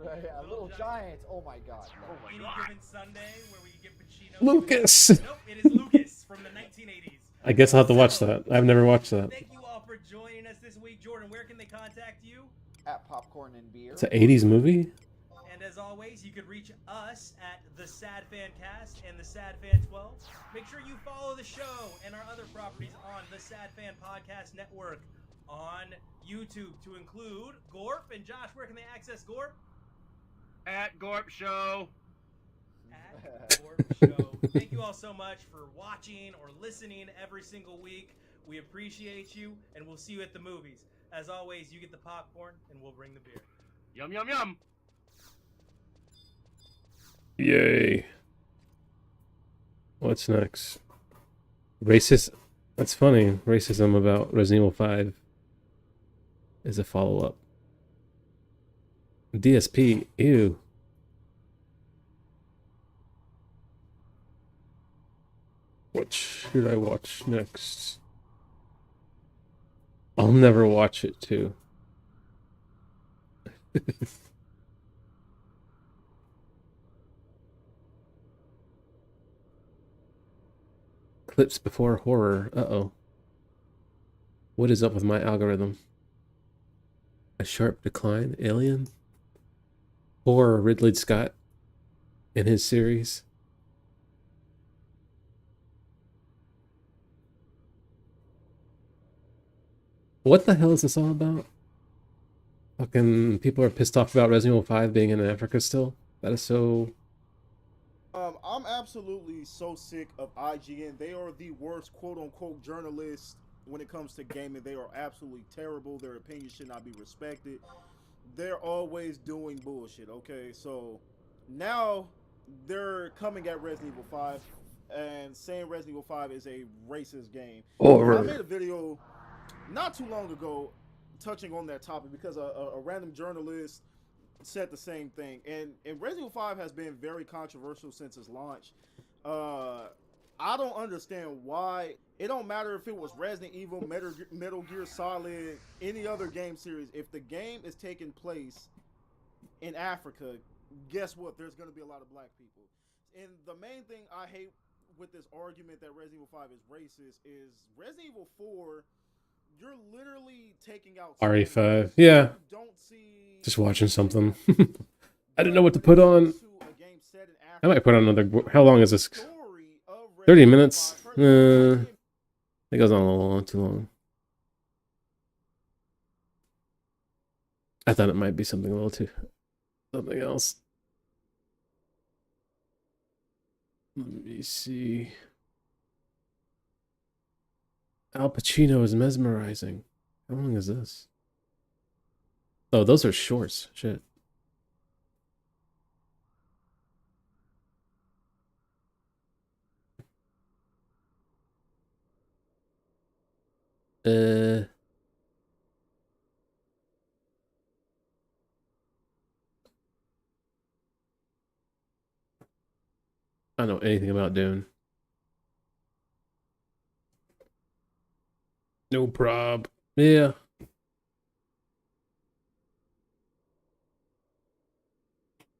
Right, yeah, Little Little Giants. Oh my god. Oh my Any god. Given Sunday, where we get Pacino. Lucas. Nope, it is Lucas from the 1980s. I guess I'll have to watch that. I've never watched that. Thank you all for joining us this week. Jordan, where can they contact you? At Popcorn and Beer. It's an 80s movie? And as always, you could reach us at the SadFan Cast and the SadFan 12. Make sure you follow the show and our other properties on the SadFan Podcast Network on YouTube, to include Gorp. And Josh, where can they access Gorp? At Gorp Show. At Gorp Show. Thank you all so much for watching or listening every single week. We appreciate you, and we'll see you at the movies. As always, you get the popcorn, and we'll bring the beer. Yum, yum, yum. Yay. What's next? Racist. That's funny. Racism about Resident Evil 5 is a follow-up. DSP. Ew. What should I watch next? I'll never watch it too. Clips before horror. Uh-oh. What is up with my algorithm? A sharp decline? Alien? Horror Ridley Scott in his series? What the hell is this all about? Fucking people are pissed off about Resident Evil 5 being in Africa still? That is so... I'm absolutely so sick of IGN. They are the worst quote unquote journalists when it comes to gaming. They are absolutely terrible. Their opinions should not be respected. They're always doing bullshit. Okay, so now they're coming at Resident Evil 5 and saying Resident Evil 5 is a racist game. And I made a video not too long ago touching on that topic because a random journalist said the same thing. And Resident Evil 5 has been very controversial since its launch. I don't understand why. It don't matter if it was Resident Evil, Metal Gear Solid, any other game series. If the game is taking place in Africa, guess what? There's going to be a lot of black people. And the main thing I hate with this argument that Resident Evil 5 is racist is Resident Evil 4, you're literally taking out RE5. Yeah. You don't see Just watching something. I didn't know what to put on. I might put on another. How long is this? 30 minutes? It goes on a little long, too long. I thought it might be something a little too. Something else. Let me see. Al Pacino is mesmerizing. How long is this? Oh, those are shorts. Shit. I don't know anything about Dune. No prob. Yeah.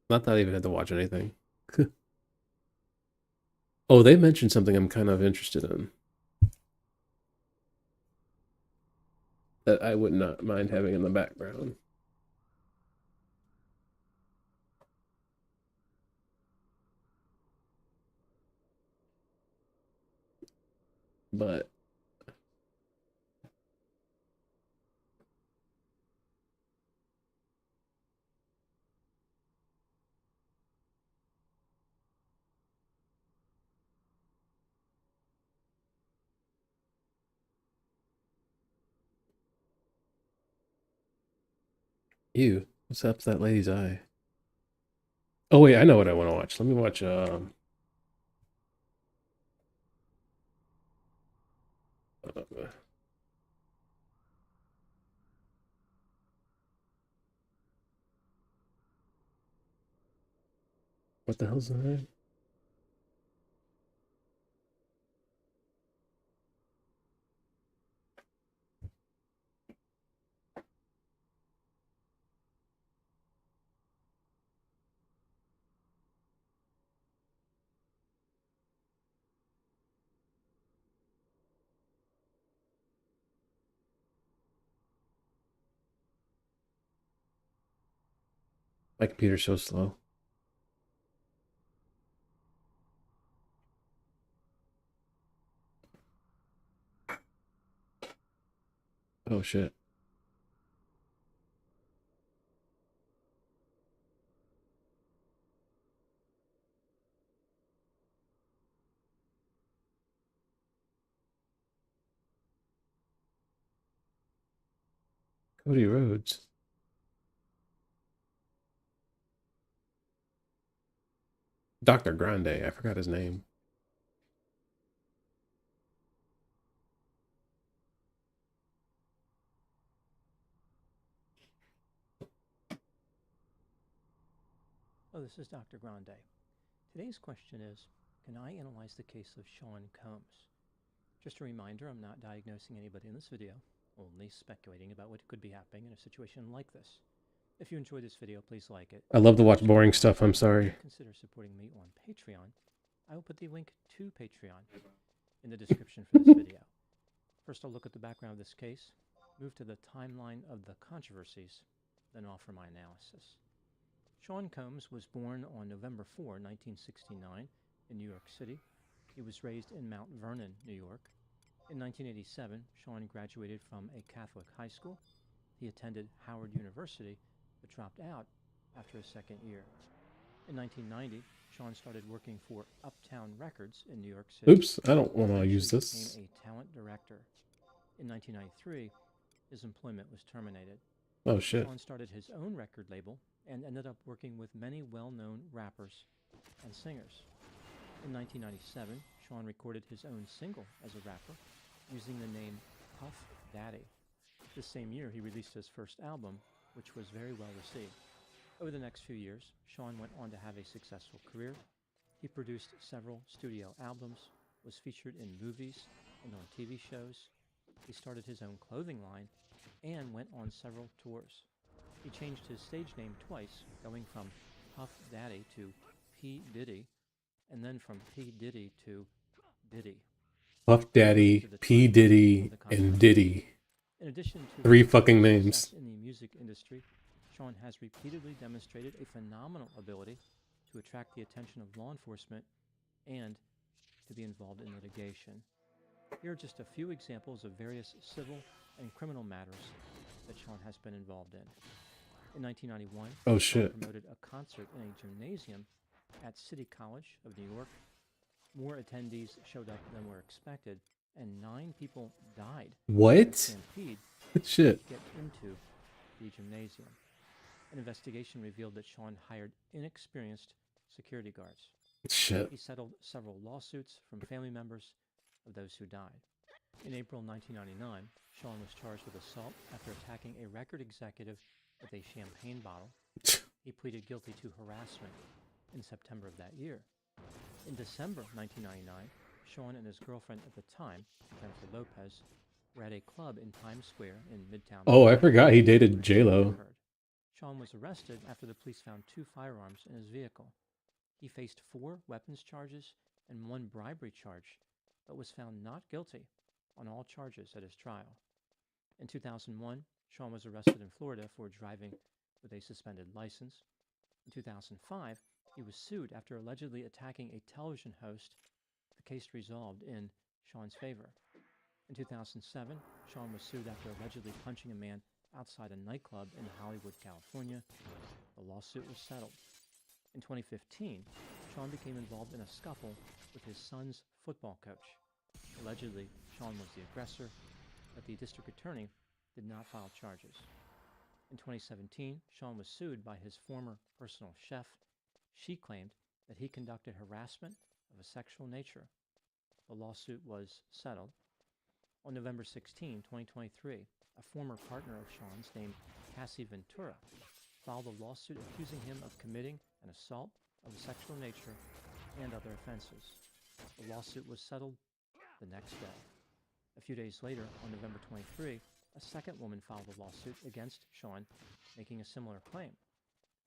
Not that I even had to watch anything. Oh, they mentioned something I'm kind of interested in. That I would not mind having in the background. But ew, what's up with that lady's eye? Oh wait, I know what I want to watch. Let me watch what the hell's the name? My computer's so slow. Oh shit. Cody Rhodes. Dr. Grande, I forgot his name. Hello, this is Dr. Grande. Today's question is, can I analyze the case of Sean Combs? Just a reminder, I'm not diagnosing anybody in this video, only speculating about what could be happening in a situation like this. If you enjoyed this video, please like it. I love to watch boring stuff, I'm sorry. Consider supporting me on Patreon. I will put the link to Patreon in the description for this video. First, I'll look at the background of this case, move to the timeline of the controversies, then offer my analysis. Sean Combs was born on November 4, 1969, in New York City. He was raised in Mount Vernon, New York. In 1987, Sean graduated from a Catholic high school. He attended Howard University, but dropped out after his second year. In 1990, Sean started working for Uptown Records in New York City. Oops, I don't want to use this. He became a talent director. In 1993, his employment was terminated. Oh shit. Sean started his own record label and ended up working with many well-known rappers and singers. In 1997, Sean recorded his own single as a rapper using the name Puff Daddy. This same year, he released his first album, which was very well received. Over the next few years, Sean went on to have a successful career. He produced several studio albums, was featured in movies and on TV shows. He started his own clothing line and went on several tours. He changed his stage name twice, going from Puff Daddy to P. Diddy, and then from P. Diddy to Diddy. Puff Daddy, P. Diddy, and Diddy. In addition to 3 his fucking success names. in the music industry, Sean has repeatedly demonstrated a phenomenal ability to attract the attention of law enforcement and to be involved in litigation. Here are just a few examples of various civil and criminal matters that Sean has been involved in. In 1991, Oh, Sean shit. promoted a concert in a gymnasium at City College of New York. More attendees showed up than were expected, and 9 people died in a What? stampede Shit. to get into the gymnasium. An investigation revealed that Sean hired inexperienced security guards. Shit. He settled several lawsuits from family members of those who died. In April 1999, Sean was charged with assault after attacking a record executive with a champagne bottle. He pleaded guilty to harassment in September of that year. In December 1999, Sean and his girlfriend at the time, Jennifer Lopez, were at a club in Times Square in Midtown. Oh, I Manhattan forgot he when dated the incident J-Lo. occurred. Sean was arrested after the police found 2 firearms in his vehicle. He faced 4 weapons charges and 1 bribery charge, but was found not guilty on all charges at his trial. In 2001, Sean was arrested in Florida for driving with a suspended license. In 2005, he was sued after allegedly attacking a television host. The case resolved in Sean's favor. In 2007, Sean was sued after allegedly punching a man outside a nightclub in Hollywood, California. The lawsuit was settled. In 2015, Sean became involved in a scuffle with his son's football coach. Allegedly, Sean was the aggressor, but the district attorney did not file charges. In 2017, Sean was sued by his former personal chef. She claimed that he conducted harassment of a sexual nature. The lawsuit was settled. On November 16, 2023, a former partner of Sean's named Cassie Ventura filed a lawsuit accusing him of committing an assault of a sexual nature and other offenses. The lawsuit was settled the next day. A few days later, on November 23, a second woman filed a lawsuit against Sean, making a similar claim.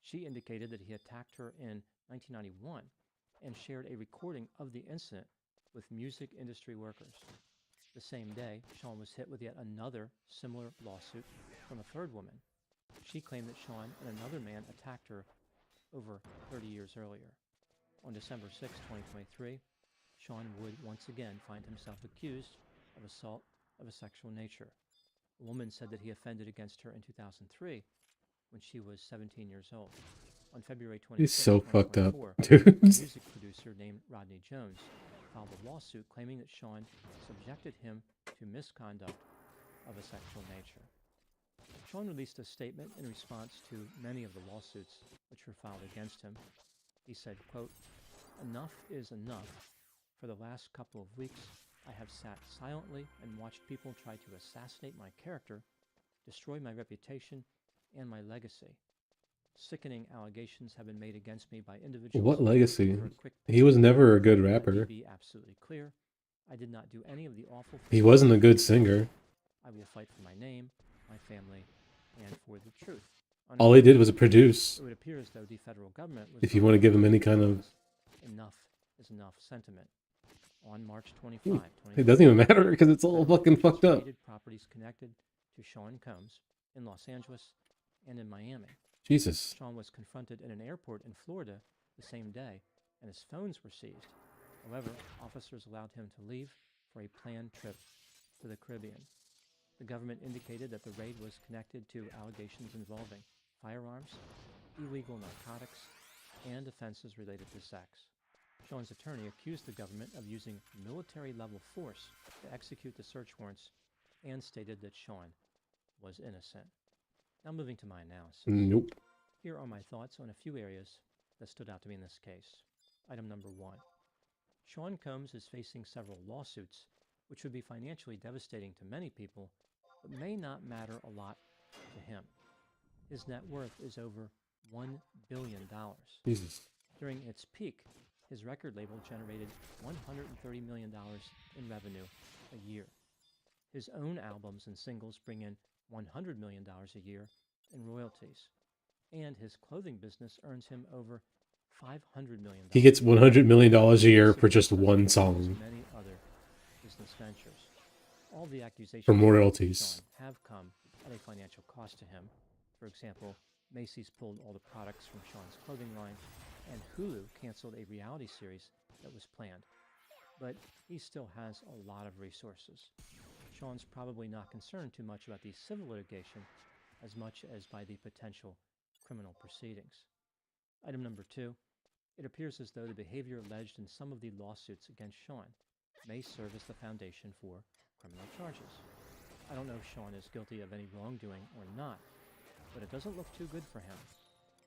She indicated that he attacked her in 1991 and shared a recording of the incident with music industry workers. The same day, Sean was hit with yet another similar lawsuit from a third woman. She claimed that Sean and another man attacked her over 30 years earlier. On December 6, 2023, Sean would once again find himself accused of assault of a sexual nature. A woman said that he offended against her in 2003 when she was 17 years old. On February 26, He's so fucked up, 2024, dude. a music producer named Rodney Jones filed a lawsuit claiming that Sean subjected him to misconduct of a sexual nature. Sean released a statement in response to many of the lawsuits which were filed against him. He said, quote, "Enough is enough. For the last couple of weeks, I have sat silently and watched people try to assassinate my character, destroy my reputation, and my legacy. Sickening allegations have been made against me by individuals." What legacy? For a quick He was never a good let me rapper. be absolutely clear. I did not do any of the awful He things. wasn't a good singer. I will fight for my name, my family, and for the truth. All he did was produce. It would appear as though the federal government was If you want to give him any kind of... enough is enough sentiment. On March 25, Hmm. It doesn't even matter because it's all fucking fucked up. Properties connected to Sean Combs in Los Angeles and in Miami. Jesus. Sean was confronted in an airport in Florida the same day, and his phones were seized. However, officers allowed him to leave for a planned trip to the Caribbean. The government indicated that the raid was connected to allegations involving firearms, illegal narcotics, and offenses related to sex. Sean's attorney accused the government of using military-level force to execute the search warrants and stated that Sean was innocent. Now moving to my analysis. Nope. Here are my thoughts on a few areas that stood out to me in this case. Item number 1. Sean Combs is facing several lawsuits, which would be financially devastating to many people, but may not matter a lot to him. His net worth is over $1 billion. Jesus. During its peak, his record label generated $130 million in revenue a year. His own albums and singles bring in $100 million a year in royalties, and his clothing business earns him over $500 million. He gets $100 million a year for just one song. Many other business ventures. All the accusations From against royalties. Sean have come at a financial cost to him. For example, Macy's pulled all the products from Sean's clothing line, and Hulu canceled a reality series that was planned. But he still has a lot of resources. Sean's probably not concerned too much about the civil litigation as much as by the potential criminal proceedings. Item number 2. It appears as though the behavior alleged in some of the lawsuits against Sean may serve as the foundation for criminal charges. I don't know if Sean is guilty of any wrongdoing or not, but it doesn't look too good for him.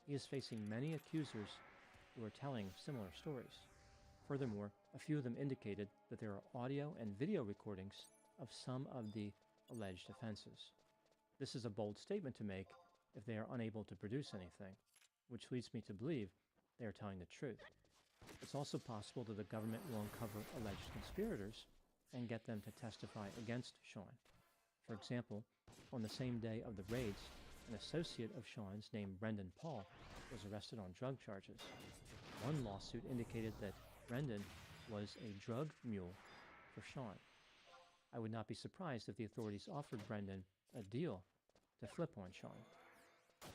He is facing many accusers who are telling similar stories. Furthermore, a few of them indicated that there are audio and video recordings of some of the alleged offenses. This is a bold statement to make if they are unable to produce anything, which leads me to believe they are telling the truth. It's also possible that the government will uncover alleged conspirators and get them to testify against Sean. For example, on the same day of the raids, an associate of Sean's named Brendan Paul was arrested on drug charges. One lawsuit indicated that Brendan was a drug mule for Sean. I would not be surprised if the authorities offered Brendan a deal to flip on Sean.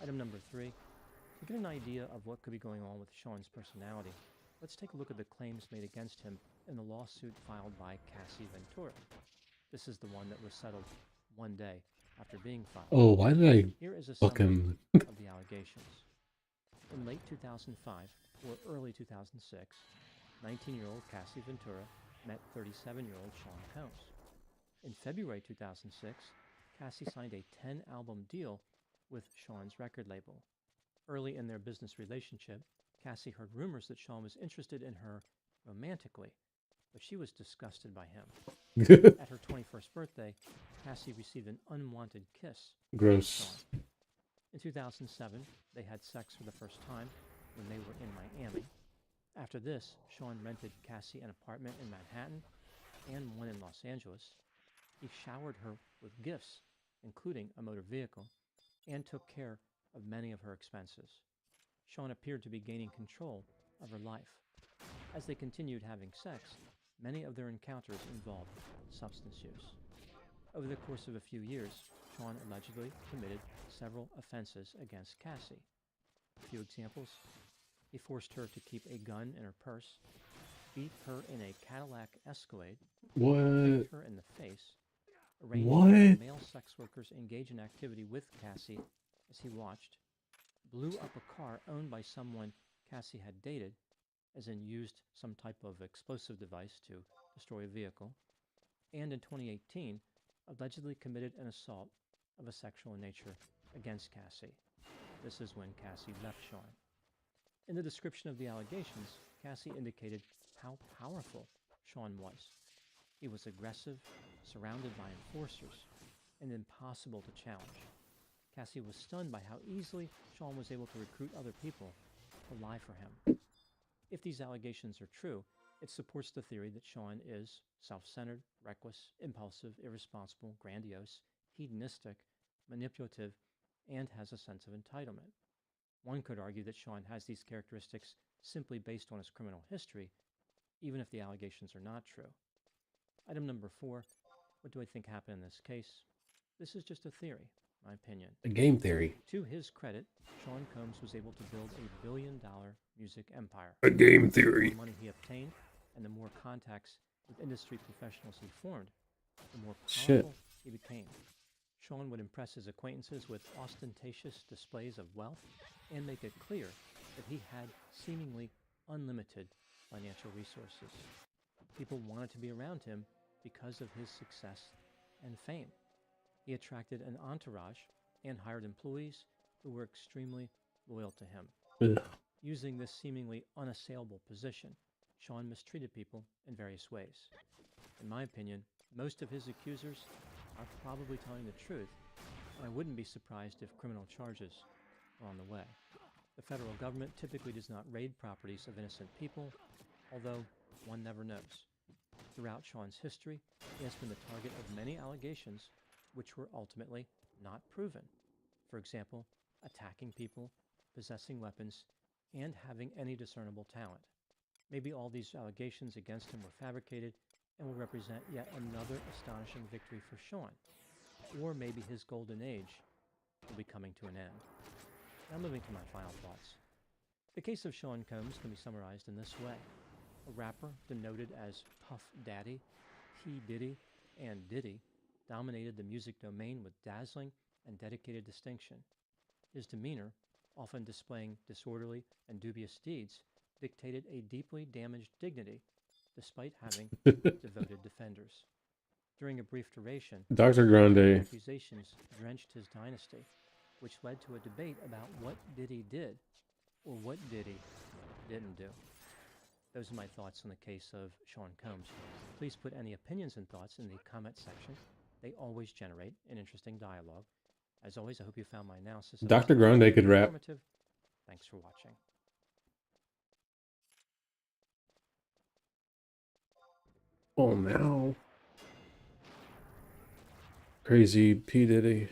Item number 3. To get an idea of what could be going on with Sean's personality, let's take a look at the claims made against him in the lawsuit filed by Cassie Ventura. This is the one that was settled one day after being filed. Oh, why did I Here is a fuck summary him? of the allegations. In late 2005 or early 2006, 19-year-old Cassie Ventura met 37-year-old Sean Combs. In February 2006, Cassie signed a 10-album deal with Sean's record label. Early in their business relationship, Cassie heard rumors that Sean was interested in her romantically, but she was disgusted by him. At her 21st birthday, Cassie received an unwanted kiss from Gross. Sean. In 2007, they had sex for the first time when they were in Miami. After this, Sean rented Cassie an apartment in Manhattan and one in Los Angeles. He showered her with gifts, including a motor vehicle, and took care of many of her expenses. Sean appeared to be gaining control of her life. As they continued having sex, many of their encounters involved substance use. Over the course of a few years, Sean allegedly committed several offenses against Cassie. A few examples: he forced her to keep a gun in her purse, beat her in a Cadillac Escalade, What? kicked her in the face, arranged What? that male sex workers engage in activity with Cassie as he watched, blew up a car owned by someone Cassie had dated, as in used some type of explosive device to destroy a vehicle, and in 2018, allegedly committed an assault of a sexual nature against Cassie. This is when Cassie left Sean. In the description of the allegations, Cassie indicated how powerful Sean was. He was aggressive, surrounded by enforcers, and impossible to challenge. Cassie was stunned by how easily Sean was able to recruit other people to lie for him. If these allegations are true, it supports the theory that Sean is self-centered, reckless, impulsive, irresponsible, grandiose, hedonistic, manipulative, and has a sense of entitlement. One could argue that Sean has these characteristics simply based on his criminal history, even if the allegations are not true. Item number 4, what do I think happened in this case? This is just a theory, my opinion. A game theory. To his credit, Sean Combs was able to build a billion-dollar music empire. A game The theory. more money he obtained and the more contacts with industry professionals he formed, the more Shit. powerful he became. Sean would impress his acquaintances with ostentatious displays of wealth and make it clear that he had seemingly unlimited financial resources. People wanted to be around him because of his success and fame. he attracted an entourage and hired employees who were extremely loyal to him. Ugh. Using this seemingly unassailable position, Sean mistreated people in various ways. In my opinion, most of his accusers are probably telling the truth, and I wouldn't be surprised if criminal charges are on the way. The federal government typically does not raid properties of innocent people, although one never knows. Throughout Sean's history, he has been the target of many allegations which were ultimately not proven. For example, attacking people, possessing weapons, and having any discernible talent. Maybe all these allegations against him were fabricated and will represent yet another astonishing victory for Sean. Or maybe his golden age will be coming to an end. Now moving to my final thoughts. The case of Sean Combs can be summarized in this way. A rapper denoted as Puff Daddy, P. Diddy, and Diddy dominated the music domain with dazzling and dedicated distinction. His demeanor, often displaying disorderly and dubious deeds, dictated a deeply damaged dignity, despite having devoted defenders. During a brief duration, Dr. Grande. accusations drenched his dynasty, which led to a debate about what Diddy did or what Diddy didn't do. Those are my thoughts on the case of Sean Combs. Please put any opinions and thoughts in the comment section. They always generate an interesting dialogue. As always, I hope you found my analysis of Dr. this Grande could rap. informative. Thanks for watching. Oh, now. Crazy P. Diddy.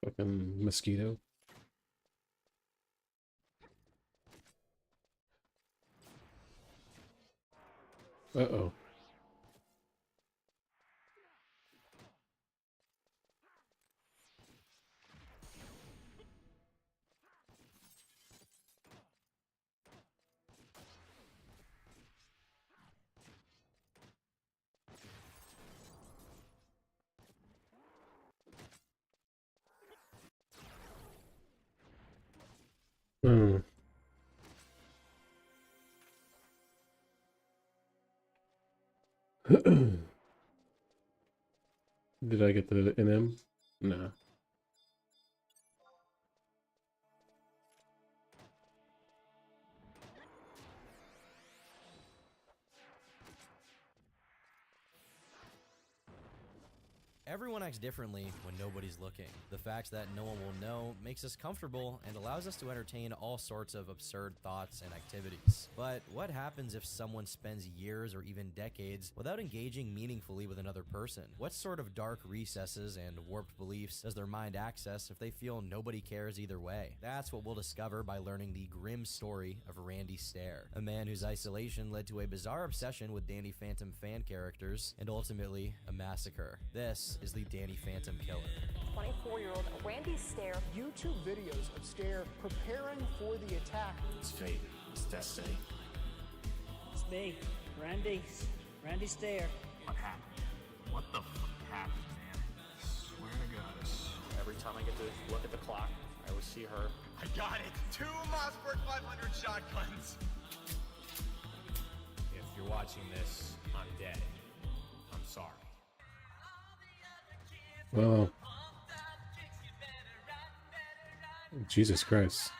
Fucking mosquito. Uh-oh. Hmm. Did I get the NM? No. Everyone acts differently when nobody's looking. The fact that no one will know makes us comfortable and allows us to entertain all sorts of absurd thoughts and activities. But what happens if someone spends years or even decades without engaging meaningfully with another person? What sort of dark recesses and warped beliefs does their mind access if they feel nobody cares either way? That's what we'll discover by learning the grim story of Randy Stair, a man whose isolation led to a bizarre obsession with Danny Phantom fan characters and ultimately a massacre. This is the Danny Phantom Killer. 24-year-old Randy Stair. YouTube videos of Stair preparing for the attack. It's fate. It's destiny. It's me, Randy. Randy Stair. What happened? What the fuck happened, man? Swear to God. Every time I get to look at the clock, I always see her. I got it! 2 Mossberg 500 shotguns! If you're watching this, I'm dead. I'm sorry. Well, Jesus Christ.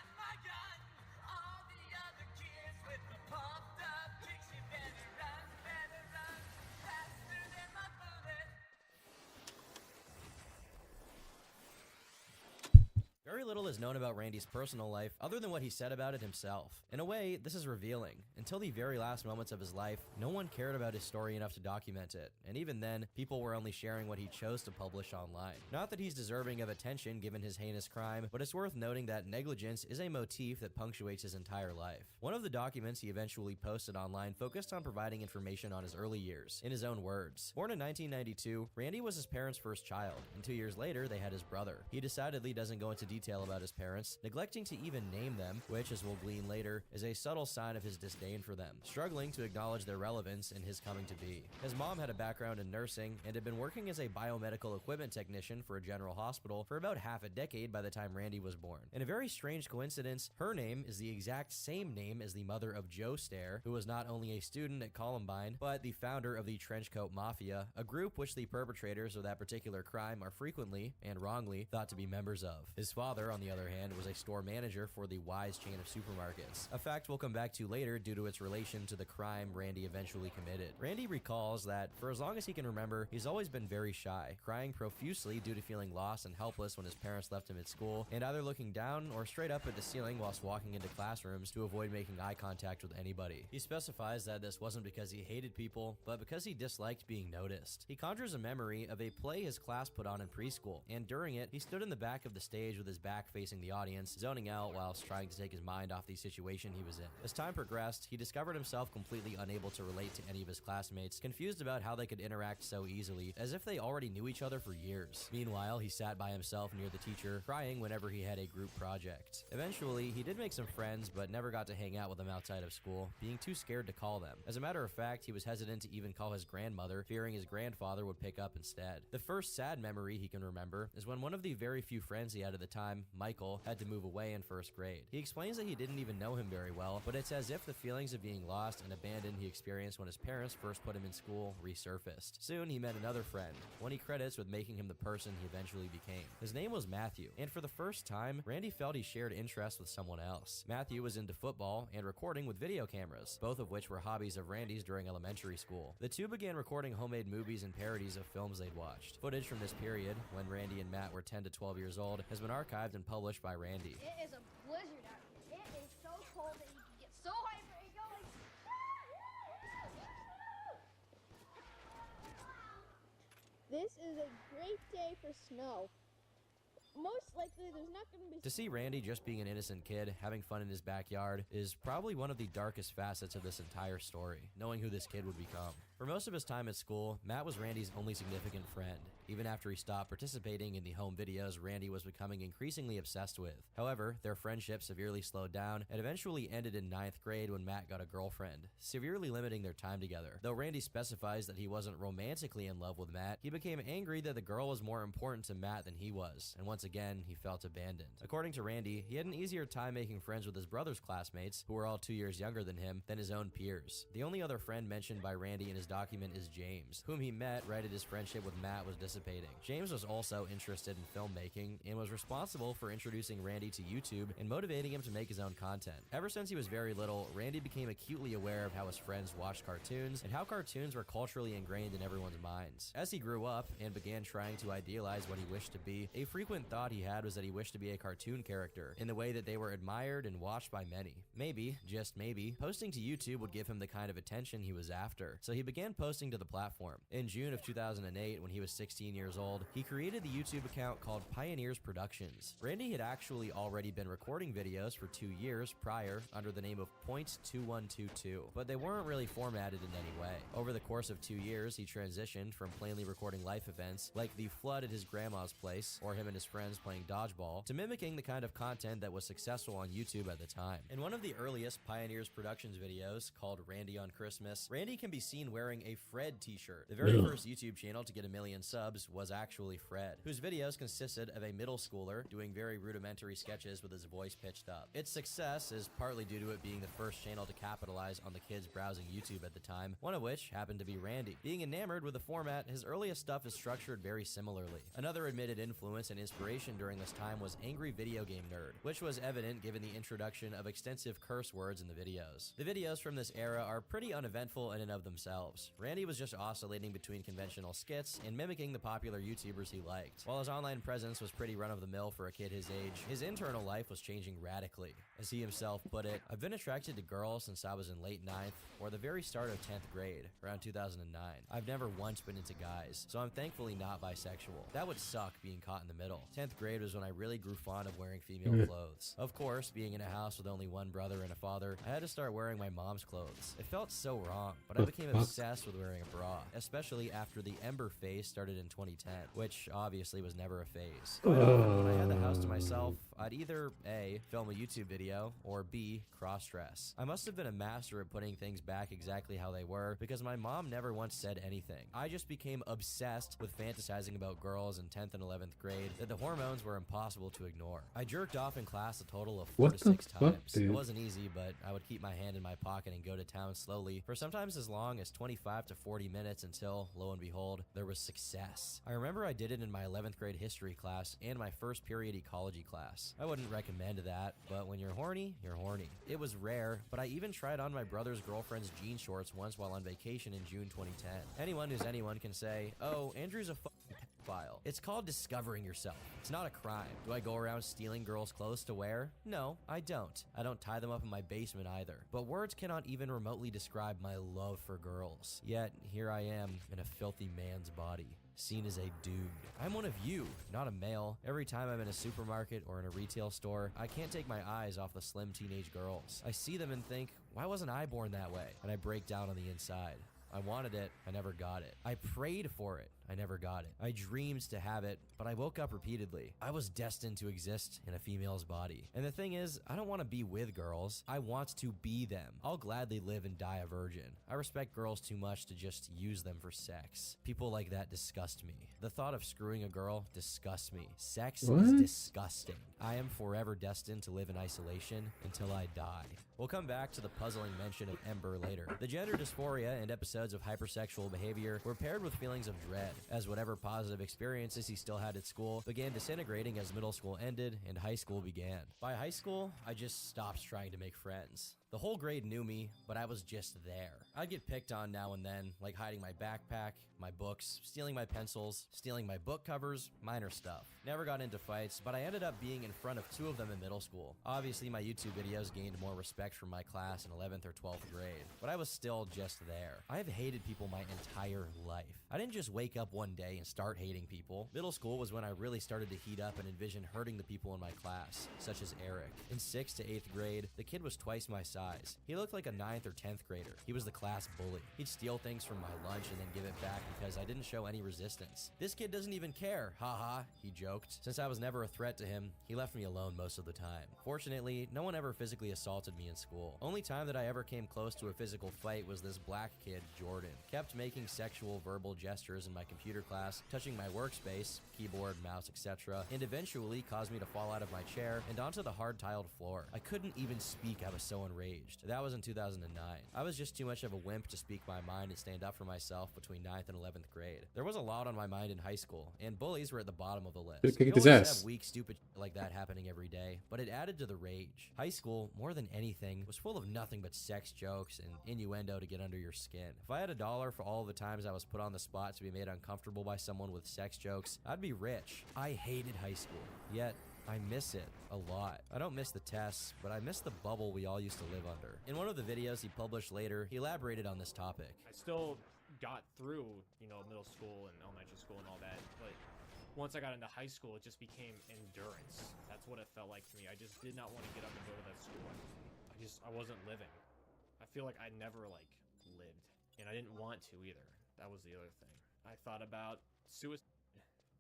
Very little is known about Randy's personal life other than what he said about it himself. In a way, this is revealing. Until the very last moments of his life, no one cared about his story enough to document it, and even then, people were only sharing what he chose to publish online. Not that he's deserving of attention given his heinous crime, but it's worth noting that negligence is a motif that punctuates his entire life. One of the documents he eventually posted online focused on providing information on his early years, in his own words. Born in 1992, Randy was his parents' first child, and 2 years later, they had his brother. He decidedly doesn't go into detail about his parents, neglecting to even name them, which, as we'll glean later, is a subtle sign of his disdain for them, struggling to acknowledge their relevance in his coming to be. His mom had a background in nursing and had been working as a biomedical equipment technician for a general hospital for about half a decade by the time Randy was born. In a very strange coincidence, her name is the exact same name as the mother of Joe Stair, who was not only a student at Columbine, but the founder of the Trenchcoat Mafia, a group which the perpetrators of that particular crime are frequently, and wrongly, thought to be members of. His father, on the other hand, was a store manager for the Wise chain of supermarkets, a fact we'll come back to later due to its relation to the crime Randy eventually committed. Randy recalls that, for as long as he can remember, he's always been very shy, crying profusely due to feeling lost and helpless when his parents left him at school, and either looking down or straight up at the ceiling whilst walking into classrooms to avoid making eye contact with anybody. He specifies that this wasn't because he hated people, but because he disliked being noticed. He conjures a memory of a play his class put on in preschool, and during it, he stood in the back of the stage with his back facing the audience, zoning out whilst trying to take his mind off the situation he was in. As time progressed, he discovered himself completely unable to relate to any of his classmates, confused about how they could interact so easily, as if they already knew each other for years. Meanwhile, he sat by himself near the teacher, crying whenever he had a group project. Eventually, he did make some friends, but never got to hang out with them outside of school, being too scared to call them. As a matter of fact, he was hesitant to even call his grandmother, fearing his grandfather would pick up instead. The first sad memory he can remember is when one of the very few friends he had at the time, Michael, had to move away in first grade. He explains that he didn't even know him very well, but it's as if the feelings of being lost and abandoned he experienced when his parents first put him in school resurfaced. Soon he met another friend, one he credits with making him the person he eventually became. His name was Matthew, and for the first time, Randy felt he shared interests with someone else. Matthew was into football and recording with video cameras, both of which were hobbies of Randy's during elementary school. The two began recording homemade movies and parodies of films they'd watched. Footage from this period, when Randy and Matt were 10 to 12 years old, has been archived and published by Randy. It is a blizzard out here. It is so cold that you can get so hyper and go like. This is a great day for snow. Most likely there's not going to be... To see Randy just being an innocent kid, having fun in his backyard, is probably one of the darkest facets of this entire story, knowing who this kid would become. For most of his time at school, Matt was Randy's only significant friend, even after he stopped participating in the home videos Randy was becoming increasingly obsessed with. However, their friendship severely slowed down and eventually ended in 9th grade when Matt got a girlfriend, severely limiting their time together. Though Randy specifies that he wasn't romantically in love with Matt, he became angry that the girl was more important to Matt than he was, and once again, he felt abandoned. According to Randy, he had an easier time making friends with his brother's classmates, who were all 2 years younger than him, than his own peers. The only other friend mentioned by Randy in his document is James, whom he met right as his friendship with Matt was dissipating. James was also interested in filmmaking and was responsible for introducing Randy to YouTube and motivating him to make his own content. Ever since he was very little, Randy became acutely aware of how his friends watched cartoons and how cartoons were culturally ingrained in everyone's minds. As he grew up and began trying to idealize what he wished to be, a frequent thought he had was that he wished to be a cartoon character in the way that they were admired and watched by many. Maybe, just maybe, posting to YouTube would give him the kind of attention he was after. So he began began posting to the platform. In June of 2008, when he was 16 years old, he created the YouTube account called Pioneers Productions. Randy had actually already been recording videos for 2 years prior under the name of Point2122, but they weren't really formatted in any way. Over the course of 2 years, he transitioned from plainly recording life events like the flood at his grandma's place or him and his friends playing dodgeball to mimicking the kind of content that was successful on YouTube at the time. In one of the earliest Pioneers Productions videos, called Randy on Christmas, Randy can be seen wearing a Fred t-shirt. The very first YouTube channel to get 1 million subs was actually Fred, whose videos consisted of a middle schooler doing very rudimentary sketches with his voice pitched up. Its success is partly due to it being the first channel to capitalize on the kids browsing YouTube at the time, one of which happened to be Randy. Being enamored with the format, his earliest stuff is structured very similarly. Another admitted influence and inspiration during this time was Angry Video Game Nerd, which was evident given the introduction of extensive curse words in the videos. The videos from this era are pretty uneventful in and of themselves. Randy was just oscillating between conventional skits and mimicking the popular YouTubers he liked. While his online presence was pretty run-of-the-mill for a kid his age, his internal life was changing radically. As he himself put it, "I've been attracted to girls since I was in late 9th or the very start of 10th grade, around 2009. I've never once been into guys, so I'm thankfully not bisexual. That would suck being caught in the middle. 10th grade was when I really grew fond of wearing female clothes. Of course, being in a house with only one brother and a father, I had to start wearing my mom's clothes. It felt so wrong, but I became obsessed with wearing a bra, especially after the Ember phase started in 2010, which obviously was never a phase. Quite often, when I had the house to myself, I'd either A, film a YouTube video, or B, cross-dress. I must have been a master at putting things back exactly how they were, because my mom never once said anything. I just became obsessed with fantasizing about girls in 10th and 11th grade that the hormones were impossible to ignore. I jerked off in class a total of 4 to 6 times. It wasn't easy, but I would keep my hand in my pocket and go to town slowly for sometimes as long as 25 to 40 minutes until, lo and behold, there was success. I remember I did it in my 11th grade history class and my first period ecology class. I wouldn't recommend that, but when you're horny, you're horny. It was rare, but I even tried on my brother's girlfriend's jean shorts once while on vacation in June 2010. Anyone who's anyone can say, "Oh, Andrew's a pedophile." It's called discovering yourself. It's not a crime. Do I go around stealing girls' clothes to wear? No, I don't. I don't tie them up in my basement either. But words cannot even remotely describe my love for girls. Yet, here I am in a filthy man's body, seen as a dude. I'm one of you, not a male. Every time I'm in a supermarket or in a retail store, I can't take my eyes off the slim teenage girls. I see them and think, why wasn't I born that way? And I break down on the inside. I wanted it, I never got it. I prayed for it, I never got it. I dreamed to have it, but I woke up repeatedly. I was destined to exist in a female's body. And the thing is, I don't want to be with girls. I want to be them. I'll gladly live and die a virgin. I respect girls too much to just use them for sex. People like that disgust me. The thought of screwing a girl disgusts me. Sex is disgusting. I am forever destined to live in isolation until I die. We'll come back to the puzzling mention of Ember later. The gender dysphoria and episodes of hypersexual behavior were paired with feelings of dread, as whatever positive experiences he still had at school began disintegrating as middle school ended and high school began. By high school, I just stopped trying to make friends. The whole grade knew me, but I was just there. I'd get picked on now and then, like hiding my backpack, my books, stealing my pencils, stealing my book covers, minor stuff. Never got into fights, but I ended up being in front of 2 of them in middle school. Obviously, my YouTube videos gained more respect from my class in 11th or 12th grade, but I was still just there. I have hated people my entire life. I didn't just wake up one day and start hating people. Middle school was when I really started to heat up and envision hurting the people in my class, such as Eric. In 6th to 8th grade, the kid was twice my size. He looked like a 9th or 10th grader. He was the class bully. He'd steal things from my lunch and then give it back because I didn't show any resistance. "This kid doesn't even care, haha," he joked. Since I was never a threat to him, he left me alone most of the time. Fortunately, no one ever physically assaulted me in school. Only time that I ever came close to a physical fight was this black kid, Jordan. Kept making sexual verbal gestures in my computer class, touching my workspace, keyboard, mouse, etc., and eventually caused me to fall out of my chair and onto the hard-tiled floor. I couldn't even speak, I was so enraged. That was in 2009. I was just too much of a wimp to speak my mind and stand up for myself between 9th and 11th grade. There was a lot on my mind in high school, and bullies were at the bottom of the list. Kick his ass. Have weak, stupid shit like that happening every day, but it added to the rage. High school, more than anything, was full of nothing but sex jokes and innuendo to get under your skin. If I had $1 for all of the times I was put on the spot to be made uncomfortable by someone with sex jokes, I'd be rich. I hated high school, yet I miss it a lot. I don't miss the tests, but I miss the bubble we all used to live under. In one of the videos he published later, he elaborated on this topic. I still got through, you know, middle school and elementary school and all that. But once I got into high school, it just became endurance. That's what it felt like to me. I just did not want to get up and go to that school. I wasn't living. I feel like I never like lived, and I didn't want to either. That was the other thing. I thought about suicide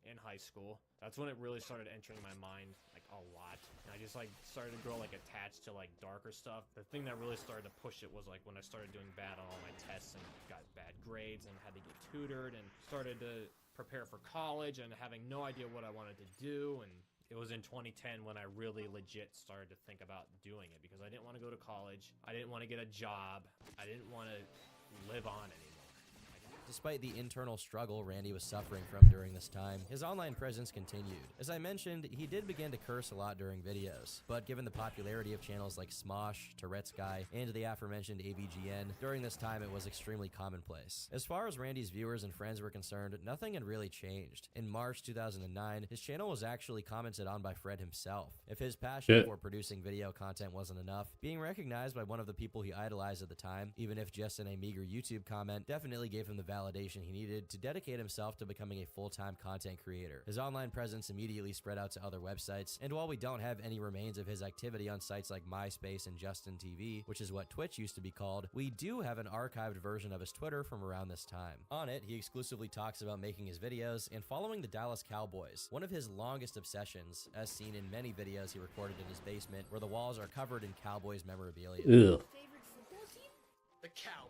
in high school. That's when it really started entering my mind like a lot. And I just like started to grow like attached to like darker stuff. The thing that really started to push it was like when I started doing bad on all my tests and got bad grades and had to get tutored and started to prepare for college and having no idea what I wanted to do. And it was in 2010 when I really legit started to think about doing it, because I didn't want to go to college. I didn't want to get a job. I didn't want to live on anymore. Despite the internal struggle Randy was suffering from during this time, his online presence continued. As I mentioned, he did begin to curse a lot during videos, but given the popularity of channels like Smosh, Tourette's Guy, and the aforementioned AVGN, during this time it was extremely commonplace. As far as Randy's viewers and friends were concerned, nothing had really changed. In March 2009, his channel was actually commented on by Fred himself. If his passion for producing video content wasn't enough, being recognized by one of the people he idolized at the time, even if just in a meager YouTube comment, definitely gave him the validation he needed to dedicate himself to becoming a full-time content creator. His online presence immediately spread out to other websites, and while we don't have any remains of his activity on sites like MySpace and Justin TV, which is what Twitch used to be called, we do have an archived version of his Twitter from around this time. On it, he exclusively talks about making his videos and following the Dallas Cowboys, one of his longest obsessions, as seen in many videos he recorded in his basement, where the walls are covered in Cowboys memorabilia. Ugh. The Cowboys.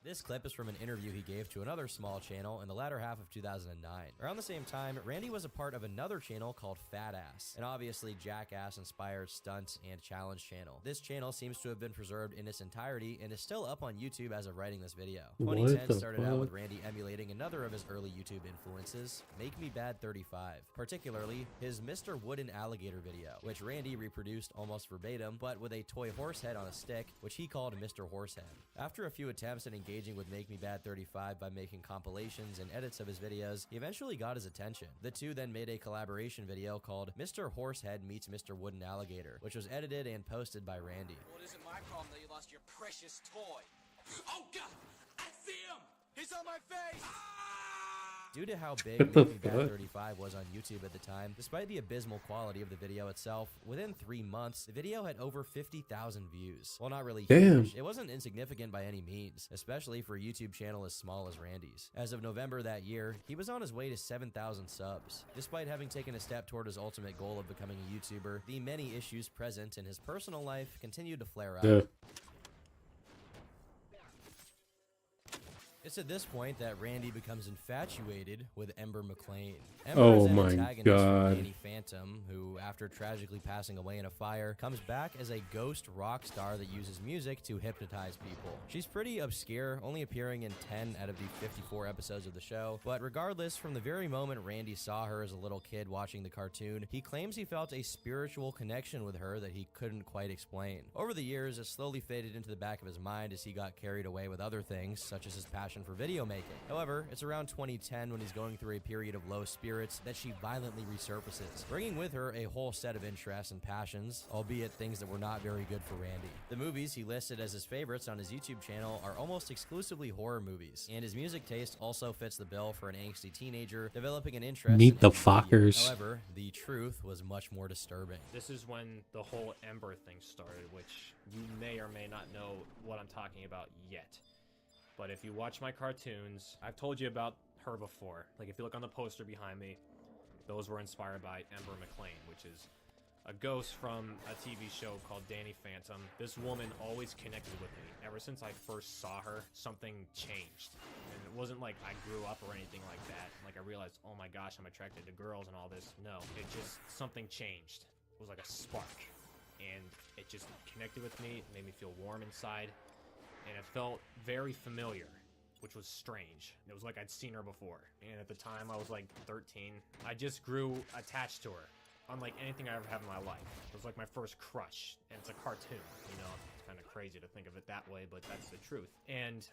This clip is from an interview he gave to another small channel in the latter half of 2009. Around the same time, Randy was a part of another channel called Fat Ass, an obviously Jackass-inspired stunt and challenge channel. This channel seems to have been preserved in its entirety and is still up on YouTube as of writing this video. 2010 started out with Randy emulating another of his early YouTube influences, Make Me Bad 35, particularly his Mr. Wooden Alligator video, which Randy reproduced almost verbatim, but with a toy horse head on a stick, which he called Mr. Horsehead. After a few attempts at engaging with Make Me Bad 35 by making compilations and edits of his videos, he eventually got his attention. The two then made a collaboration video called Mr. Horsehead Meets Mr. Wooden Alligator, which was edited and posted by Randy. Well, it isn't my problem that you lost your precious toy. Oh God, I see him! He's on my face! Due to how big Make Me Bad 35 was on YouTube at the time, despite the abysmal quality of the video itself, within 3 months, the video had over 50,000 views. While not really huge, it wasn't insignificant by any means, especially for a YouTube channel as small as Randy's. As of November that year, he was on his way to 7,000 subs. Despite having taken a step toward his ultimate goal of becoming a YouTuber, the many issues present in his personal life continued to flare up. It's at this point that Randy becomes infatuated with Ember McLean. Ember is an antagonist for Danny Phantom, who, after tragically passing away in a fire, comes back as a ghost rock star that uses music to hypnotize people. She's pretty obscure, only appearing in 10 out of the 54 episodes of the show, but regardless, from the very moment Randy saw her as a little kid watching the cartoon, he claims he felt a spiritual connection with her that he couldn't quite explain. Over the years, it slowly faded into the back of his mind as he got carried away with other things, such as his passion for video making. However, it's around 2010 when he's going through a period of low spirits that she violently resurfaces, bringing with her a whole set of interests and passions, albeit things that were not very good for Randy. The movies he listed as his favorites on his YouTube channel are almost exclusively horror movies, and his music taste also fits the bill for an angsty teenager developing an interest Meet in the MMorpg. Fockers. However, the truth was much more disturbing. This is when the whole Ember thing started, which you may or may not know what I'm talking about yet. But if you watch my cartoons, I've told you about her before. Like, if you look on the poster behind me, those were inspired by Ember McLean, which is a ghost from a TV show called Danny Phantom. This woman always connected with me. Ever since I first saw her, something changed. And it wasn't like I grew up or anything like that. Like, I realized, oh my gosh, I'm attracted to girls and all this. No, it just, something changed. It was like a spark. And it just connected with me, it made me feel warm inside. And it felt very familiar, which was strange. It was like I'd seen her before. And at the time, I was like 13. I just grew attached to her, unlike anything I ever had in my life. It was like my first crush, and it's a cartoon, you know? It's kind of crazy to think of it that way, but that's the truth. And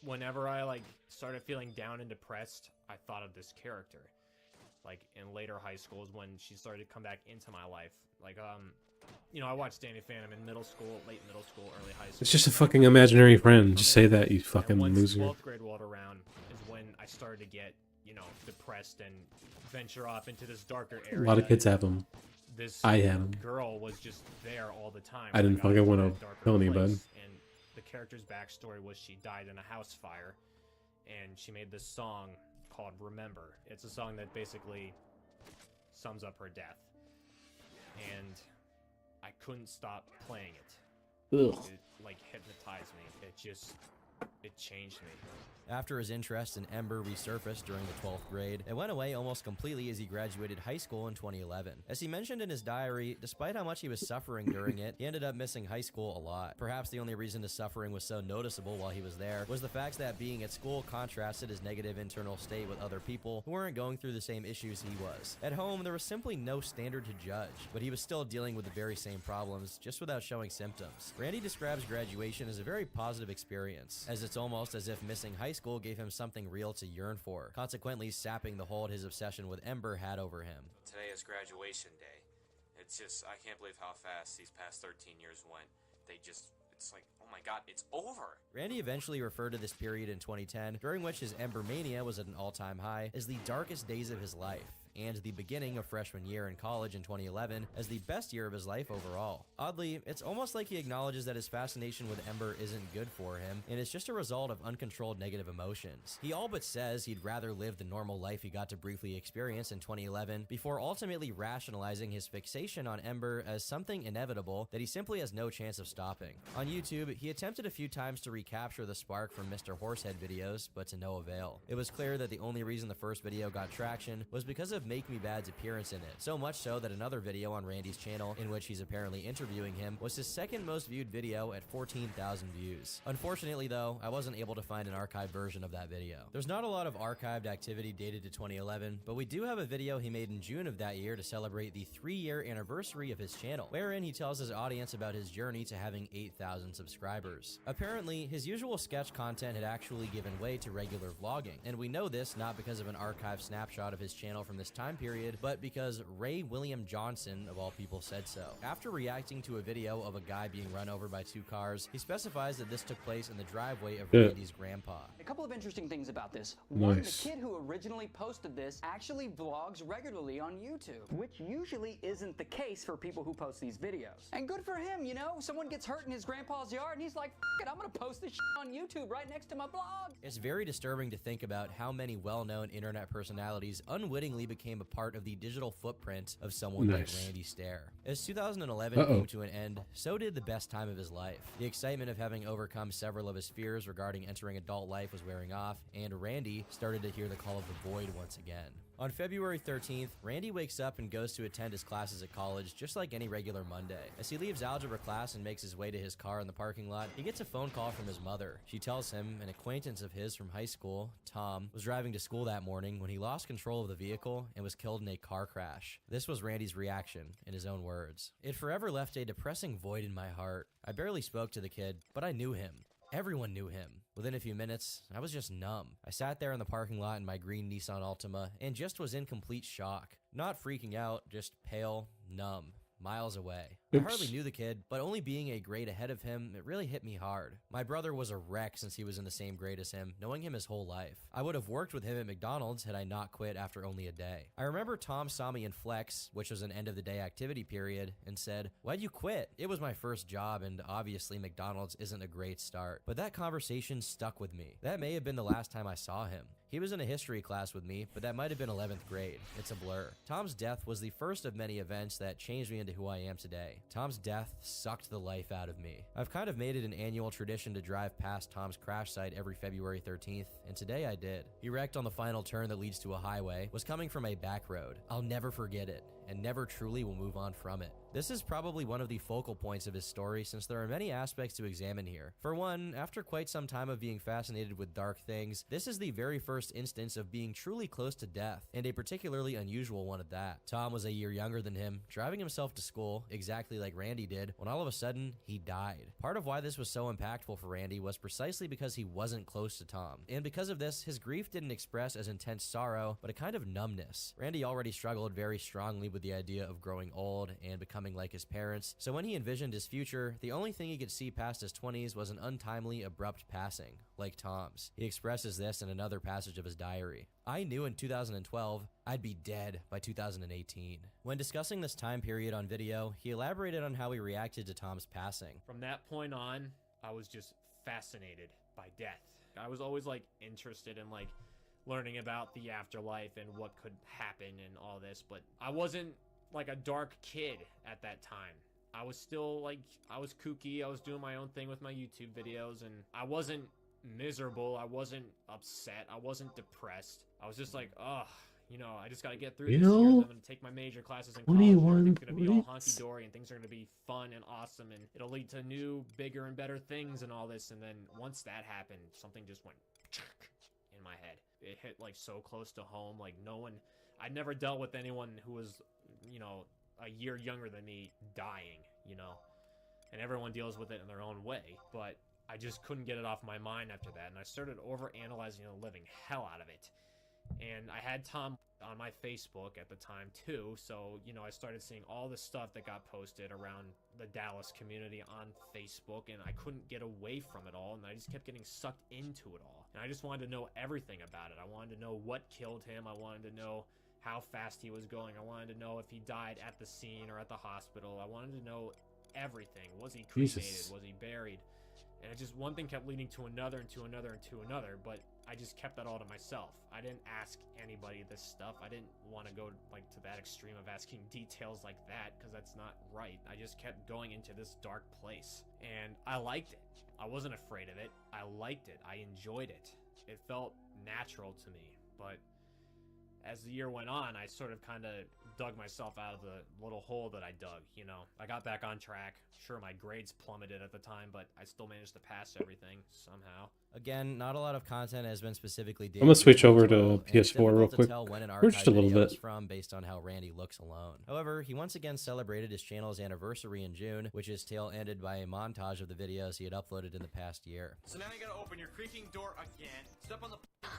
whenever I, like, started feeling down and depressed, I thought of this character. Like, in later high school is when she started to come back into my life. Like, I watched Danny Phantom in middle school, late middle school, early high school. It's just a fucking imaginary friend. Just say that, you fucking and once loser. 12th grade rolled around is when I started to get, depressed and venture off into this darker A area. lot of kids have them. I had them. Girl was just there all the time. I didn't fucking want to kill anybody. And the character's backstory was she died in a house fire, and she made this song called Remember. It's a song that basically sums up her death. And I couldn't stop playing it. Ugh. It hypnotized me. It changed me. After his interest in Ember resurfaced during the 12th grade, it went away almost completely as he graduated high school in 2011. As he mentioned in his diary, despite how much he was suffering during it, he ended up missing high school a lot. Perhaps the only reason his suffering was so noticeable while he was there was the fact that being at school contrasted his negative internal state with other people who weren't going through the same issues he was. At home, there was simply no standard to judge, but he was still dealing with the very same problems, just without showing symptoms. Randy describes graduation as a very positive experience, as it's almost as if missing high school gave him something real to yearn for, consequently sapping the hold his obsession with Ember had over him. Today is graduation day. It's just, I can't believe how fast these past 13 years went. It's like, oh my god, it's over. Randy eventually referred to this period in 2010, during which his Ember mania was at an all-time high, as the darkest days of his life, and the beginning of freshman year in college in 2011 as the best year of his life overall. Oddly, it's almost like he acknowledges that his fascination with Ember isn't good for him, and it's just a result of uncontrolled negative emotions. He all but says he'd rather live the normal life he got to briefly experience in 2011 before ultimately rationalizing his fixation on Ember as something inevitable that he simply has no chance of stopping. On YouTube, he attempted a few times to recapture the spark from Mr. Horsehead videos, but to no avail. It was clear that the only reason the first video got traction was because of Make Me Bad's appearance in it, so much so that another video on Randy's channel, in which he's apparently interviewing him, was his second most viewed video at 14,000 views. Unfortunately though, I wasn't able to find an archived version of that video. There's not a lot of archived activity dated to 2011, but we do have a video he made in June of that year to celebrate the 3-year anniversary of his channel, wherein he tells his audience about his journey to having 8,000 subscribers. Apparently, his usual sketch content had actually given way to regular vlogging, and we know this not because of an archived snapshot of his channel from this time period, but because Ray William Johnson, of all people, said so. After reacting to a video of a guy being run over by 2 cars, he specifies that this took place in the driveway of Randy's grandpa. A couple of interesting things about this. One, the Nice. kid who originally posted this actually vlogs regularly on YouTube, which usually isn't the case for people who post these videos. And good for him, someone gets hurt in his grandpa's yard and he's like, F it, I'm gonna post this shit on YouTube right next to my blog. It's very disturbing to think about how many well-known internet personalities unwittingly became a part of the digital footprint of someone like Nice. Randy Stair. As 2011 came to an end, so did the best time of his life. The excitement of having overcome several of his fears regarding entering adult life was wearing off, and Randy started to hear the call of the void once again. On February 13th, Randy wakes up and goes to attend his classes at college just like any regular Monday. As he leaves algebra class and makes his way to his car in the parking lot, he gets a phone call from his mother. She tells him an acquaintance of his from high school, Tom, was driving to school that morning when he lost control of the vehicle and was killed in a car crash. This was Randy's reaction, in his own words. It forever left a depressing void in my heart. I barely spoke to the kid, but I knew him. Everyone knew him. Within a few minutes, I was just numb. I sat there in the parking lot in my green Nissan Altima and just was in complete shock. Not freaking out, just pale, numb, miles away. I hardly knew the kid, but only being a grade ahead of him, it really hit me hard. My brother was a wreck since he was in the same grade as him, knowing him his whole life. I would have worked with him at McDonald's had I not quit after only a day. I remember Tom saw me in Flex, which was an end-of-the-day activity period, and said, "Why'd you quit?" It was my first job, and obviously McDonald's isn't a great start. But that conversation stuck with me. That may have been the last time I saw him. He was in a history class with me, but that might have been 11th grade. It's a blur. Tom's death was the first of many events that changed me into who I am today. Tom's death sucked the life out of me. I've kind of made it an annual tradition to drive past Tom's crash site every February 13th, and today I did. He wrecked on the final turn that leads to a highway, was coming from a back road. I'll never forget it, and never truly will move on from it. This is probably one of the focal points of his story, since there are many aspects to examine here. For one, after quite some time of being fascinated with dark things, this is the very first instance of being truly close to death, and a particularly unusual one at that. Tom was a year younger than him, driving himself to school, exactly like Randy did, when all of a sudden, he died. Part of why this was so impactful for Randy was precisely because he wasn't close to Tom, and because of this, his grief didn't express as intense sorrow, but a kind of numbness. Randy already struggled very strongly with the idea of growing old and becoming becoming like his parents, so when he envisioned his future, the only thing he could see past his 20s was an untimely, abrupt passing, like Tom's. He expresses this in another passage of his diary. I knew in 2012 I'd be dead by 2018. When discussing this time period on video, he elaborated on how he reacted to Tom's passing. From that point on, I was just fascinated by death. I was always like interested in like learning about the afterlife and what could happen and all this, but I wasn't like a dark kid at that time. I was still like, I was kooky, I was doing my own thing with my YouTube videos, and I wasn't miserable, I wasn't upset, I wasn't depressed. I was just like, ugh, you know, I just gotta get through this year. I'm gonna take my major classes in college, and everything's gonna be all hunky-dory, and things are gonna be fun and awesome, and it'll lead to new, bigger, and better things and all this. And then once that happened, something just went in my head. It hit like so close to home. Like I'd never dealt with anyone who was, you know, a year younger than me dying, you know, and everyone deals with it in their own way, but I just couldn't get it off my mind after that, and I started overanalyzing the living hell out of it. And I had Tom on my Facebook at the time too, so, you know, I started seeing all the stuff that got posted around the Dallas community on Facebook, and I couldn't get away from it all, and I just kept getting sucked into it all. And I just wanted to know everything about it. I wanted to know what killed him. I wanted to know how fast he was going. I wanted to know if he died at the scene or at the hospital. I wanted to know everything. Was he cremated? Jesus. Was he buried? And it just, one thing kept leading to another and to another and to another, but I just kept that all to myself. I didn't ask anybody this stuff. I didn't want to go like to that extreme of asking details like that, because that's not right. I just kept going into this dark place, and I liked it. I wasn't afraid of it. I liked it. I enjoyed it. It felt natural to me. But as the year went on, I sort of kind of dug myself out of the little hole that I dug, you know. I got back on track. Sure, my grades plummeted at the time, but I still managed to pass everything somehow. Again, not a lot of content has been specifically I'm gonna switch over to and it's PS4 real difficult to quick. tell when an Or just a archive little video bit. is from based on how Randy looks alone. However, he once again celebrated his channel's anniversary in June, which is tail-ended by a montage of the videos he had uploaded in the past year. So now you gotta open your creaking door again, step on the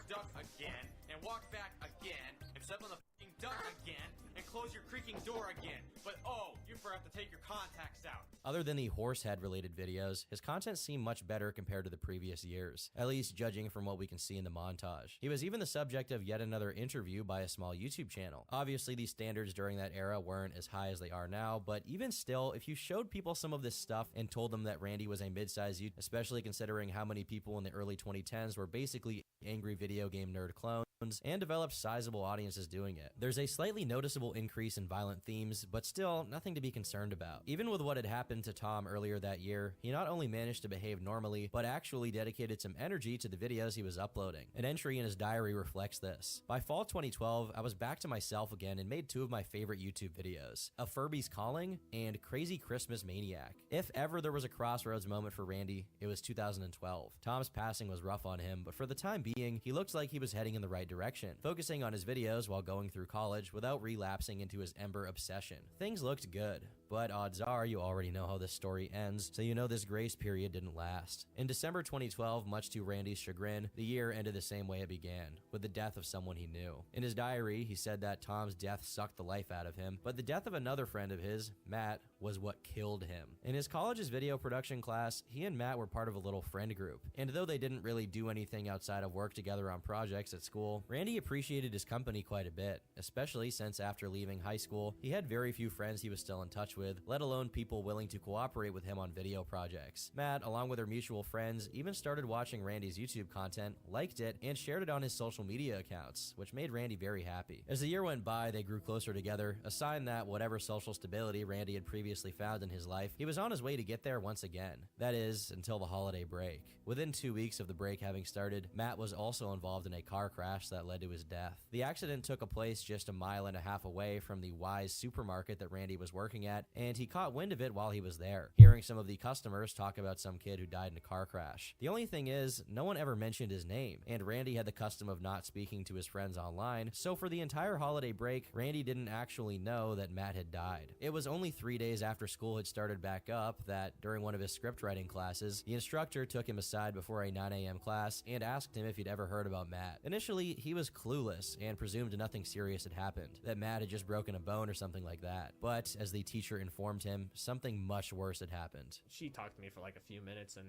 duck again, and walk back again, and step on the duck again, and close your creaking door again. But oh, you forgot to take your contacts out. Other than the horsehead-related videos, his content seemed much better compared to the previous years, at least judging from what we can see in the montage. He was even the subject of yet another interview by a small YouTube channel. Obviously, these standards during that era weren't as high as they are now, but even still, if you showed people some of this stuff and told them that Randy was a mid-sized YouTuber, especially considering how many people in the early 2010s were basically angry video game nerd clones, and developed sizable audiences doing it. There's a slightly noticeable increase in violent themes, but still nothing to be concerned about. Even with what had happened to Tom earlier that year, he not only managed to behave normally, but actually dedicated some energy to the videos he was uploading. An entry in his diary reflects this. By fall 2012, I was back to myself again and made two of my favorite YouTube videos, A Furby's Calling and Crazy Christmas Maniac. If ever there was a crossroads moment for Randy, it was 2012. Tom's passing was rough on him, but for the time being, he looks like he was heading in the right direction, focusing on his videos while going through college without relapsing into his Ember obsession. Things looked good, but odds are you already know how this story ends, so you know this grace period didn't last. In December 2012, much to Randy's chagrin, the year ended the same way it began, with the death of someone he knew. In his diary, he said that Tom's death sucked the life out of him, but the death of another friend of his, Matt, was what killed him. In his college's video production class, he and Matt were part of a little friend group, and though they didn't really do anything outside of work together on projects at school, Randy appreciated his company quite a bit, especially since after leaving high school, he had very few friends he was still in touch with, let alone people willing to cooperate with him on video projects. Matt, along with their mutual friends, even started watching Randy's YouTube content, liked it, and shared it on his social media accounts, which made Randy very happy. As the year went by, they grew closer together, a sign that whatever social stability Randy had previously found in his life, he was on his way to get there once again. That is, until the holiday break. Within 2 weeks of the break having started, Matt was also involved in a car crash that led to his death. The accident took place just 1.5 miles away from the Wise supermarket that Randy was working at, and he caught wind of it while he was there, hearing some of the customers talk about some kid who died in a car crash. The only thing is, no one ever mentioned his name, and Randy had the custom of not speaking to his friends online, so for the entire holiday break, Randy didn't actually know that Matt had died. It was only 3 days after school had started back up that, during one of his script writing classes, the instructor took him aside before a 9 a.m. class and asked him if he'd ever heard about Matt. Initially, he was clueless and presumed nothing serious had happened, that Matt had just broken a bone or something like that. But as the teacher doctor informed him something much worse had happened. She talked to me for like a few minutes, and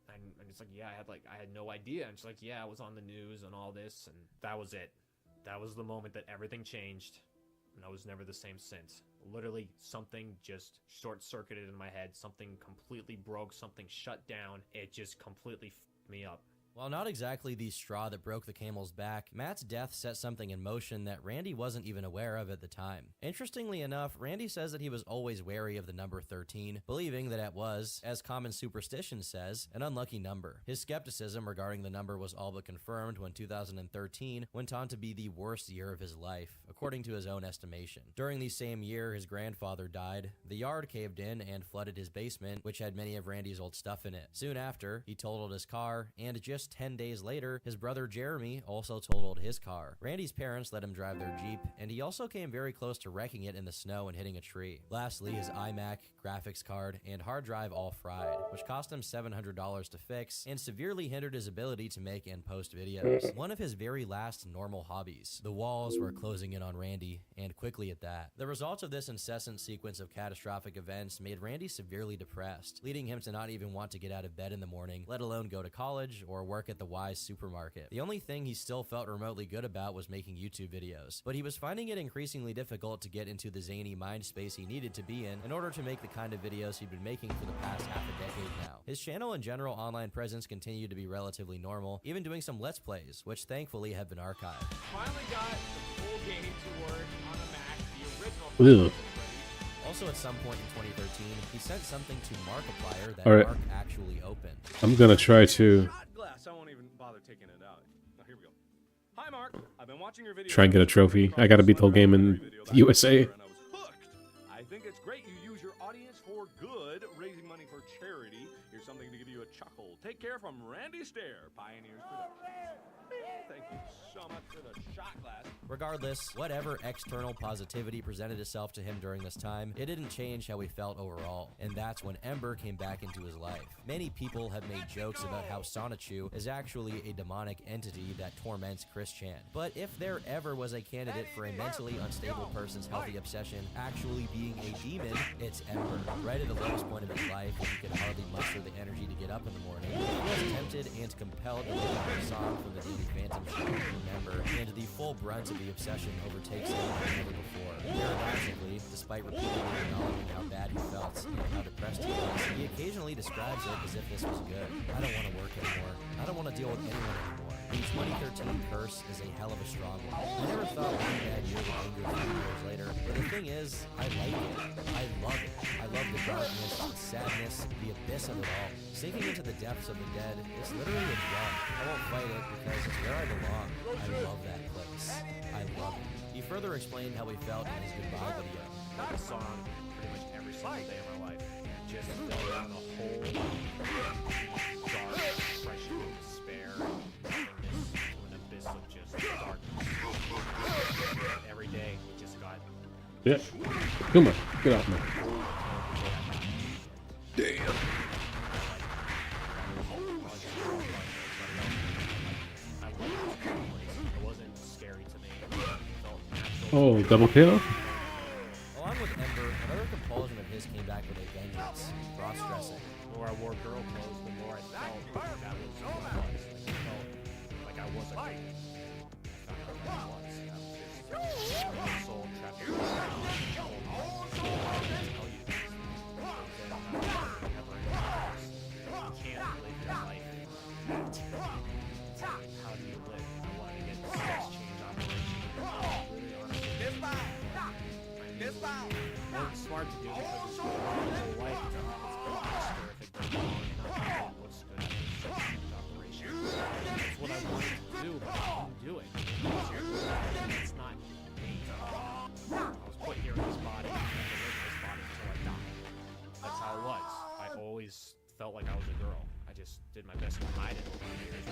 I'm just like, yeah, I had no idea. And she's like, yeah, I was on the news and all this, and that was it. That was the moment that everything changed, and I was never the same since. Literally, something just short-circuited in my head. Something completely broke. Something shut down. It just completely f***ed me up. While not exactly the straw that broke the camel's back, Matt's death set something in motion that Randy wasn't even aware of at the time. Interestingly enough, Randy says that he was always wary of the number 13, believing that it was, as common superstition says, an unlucky number. His skepticism regarding the number was all but confirmed when 2013 went on to be the worst year of his life, according to his own estimation. During the same year, his grandfather died, the yard caved in and flooded his basement, which had many of Randy's old stuff in it. Soon after, he totaled his car, and just 10 days later, his brother Jeremy also totaled his car. Randy's parents let him drive their Jeep, and he also came very close to wrecking it in the snow and hitting a tree. Lastly, his iMac, graphics card, and hard drive all fried, which cost him $700 to fix and severely hindered his ability to make and post videos. One of his very last normal hobbies. The walls were closing in on Randy, and quickly at that. The result of this incessant sequence of catastrophic events made Randy severely depressed, leading him to not even want to get out of bed in the morning, let alone go to college or work at the Wise supermarket. The only thing he still felt remotely good about was making YouTube videos, but he was finding it increasingly difficult to get into the zany mind space he needed to be in order to make the kind of videos he'd been making for the past half a decade now. His channel and general online presence continued to be relatively normal, even doing some Let's Plays, which thankfully have been archived. Finally got the full game to work on a Mac, the original. Ugh. Also, at some point in 2013, he sent something to Markiplier that All right. Mark actually opened. I'm gonna try to Glass. I won't even bother taking it out. Now, here we go. Hi, Mark. I've been watching your video. try and get a trophy. I gotta beat the whole game in the USA. And I was hooked. I think it's great you use your audience for good, raising money for charity. Here's something to give you a chuckle. Take care from Randy Stair, Pioneers Production. Thank you so much for the shot glass. Regardless, whatever external positivity presented itself to him during this time, it didn't change how he felt overall. And that's when Ember came back into his life. Many people have made jokes about how Sonichu is actually a demonic entity that torments Chris Chan. But if there ever was a candidate for a mentally unstable person's healthy obsession actually being a demon, it's Ember. Right at the lowest point of his life, when he could hardly muster the energy to get up in the morning, he was tempted and compelled to look up a song from the Daily Phantom show, Remember, and the full brunt of the obsession overtakes him like never before. Paradoxically, despite repeatedly acknowledging how bad he felt and how depressed he was, he occasionally describes it as if this was good. I don't want to work anymore. I don't want to deal with anyone anymore. The 2013 curse is a hell of a strong one. I never thought one bad year would linger a few years later, but the thing is, I like it. I love it. I love the darkness, the sadness, the abyss of it all. Sinking into the depths of the dead is literally a drug. I won't fight it because it's where I belong. I love that place. I love it. He further explained how he felt in his goodbye video. That song pretty much every single day of my life. Just fell down a whole dark depression, despair, nothingness, to an abyss of just darkness. Every day, it just got... Yeah. Come on, get off me. Damn. It wasn't scary to me. It felt natural. Oh, double kill? Along with Ember, another compulsion of his came back with a vengeance, cross-dressing. The more I wore girl clothes, the more I felt like that was who I was. Like, I felt like I was a guy. I found out who I was. I was just soul trapped in my tell you this. You can't live your life. How do you live? I want to get sex change operation. It's smart to do because it's your whole life. It's been terrific. What's good at this sex change operation? That's what I wanted to do, but I didn't do it. It's not me. I was put here in this body. I have to live in this body until I die. That's how it was. I always felt like I was a girl. I just did my best to hide it over the years.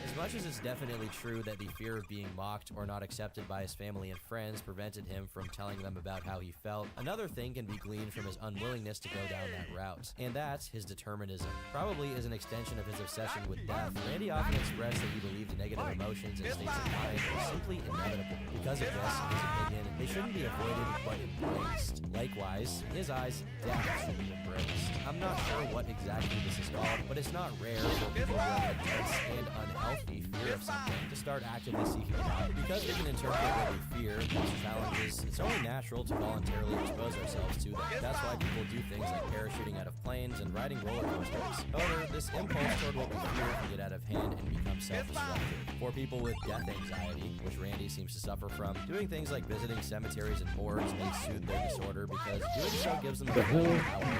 As much as it's definitely true that the fear of being mocked or not accepted by his family and friends prevented him from telling them about how he felt, another thing can be gleaned from his unwillingness to go down that route, and that's his determinism. Probably as an extension of his obsession with death, Randy often expressed that he believed negative emotions and states of mind were simply inevitable. Because of this, in his opinion, they shouldn't be avoided but embraced. Likewise, in his eyes, death should be embraced. I'm not sure what exactly this is called, but it's not rare for people who have intense and unhealthy fear of something to start actively seeking it out. Because we can interpret what we fear as challenges, it's only natural to voluntarily expose ourselves to them. That's why people do things like parachuting out of planes and riding roller coasters. However, this impulse toward what we fear can get out of hand and become self-destructive. For people with death anxiety, which Randy seems to suffer from, doing things like visiting cemeteries and morgues may soothe their disorder because doing so gives them the power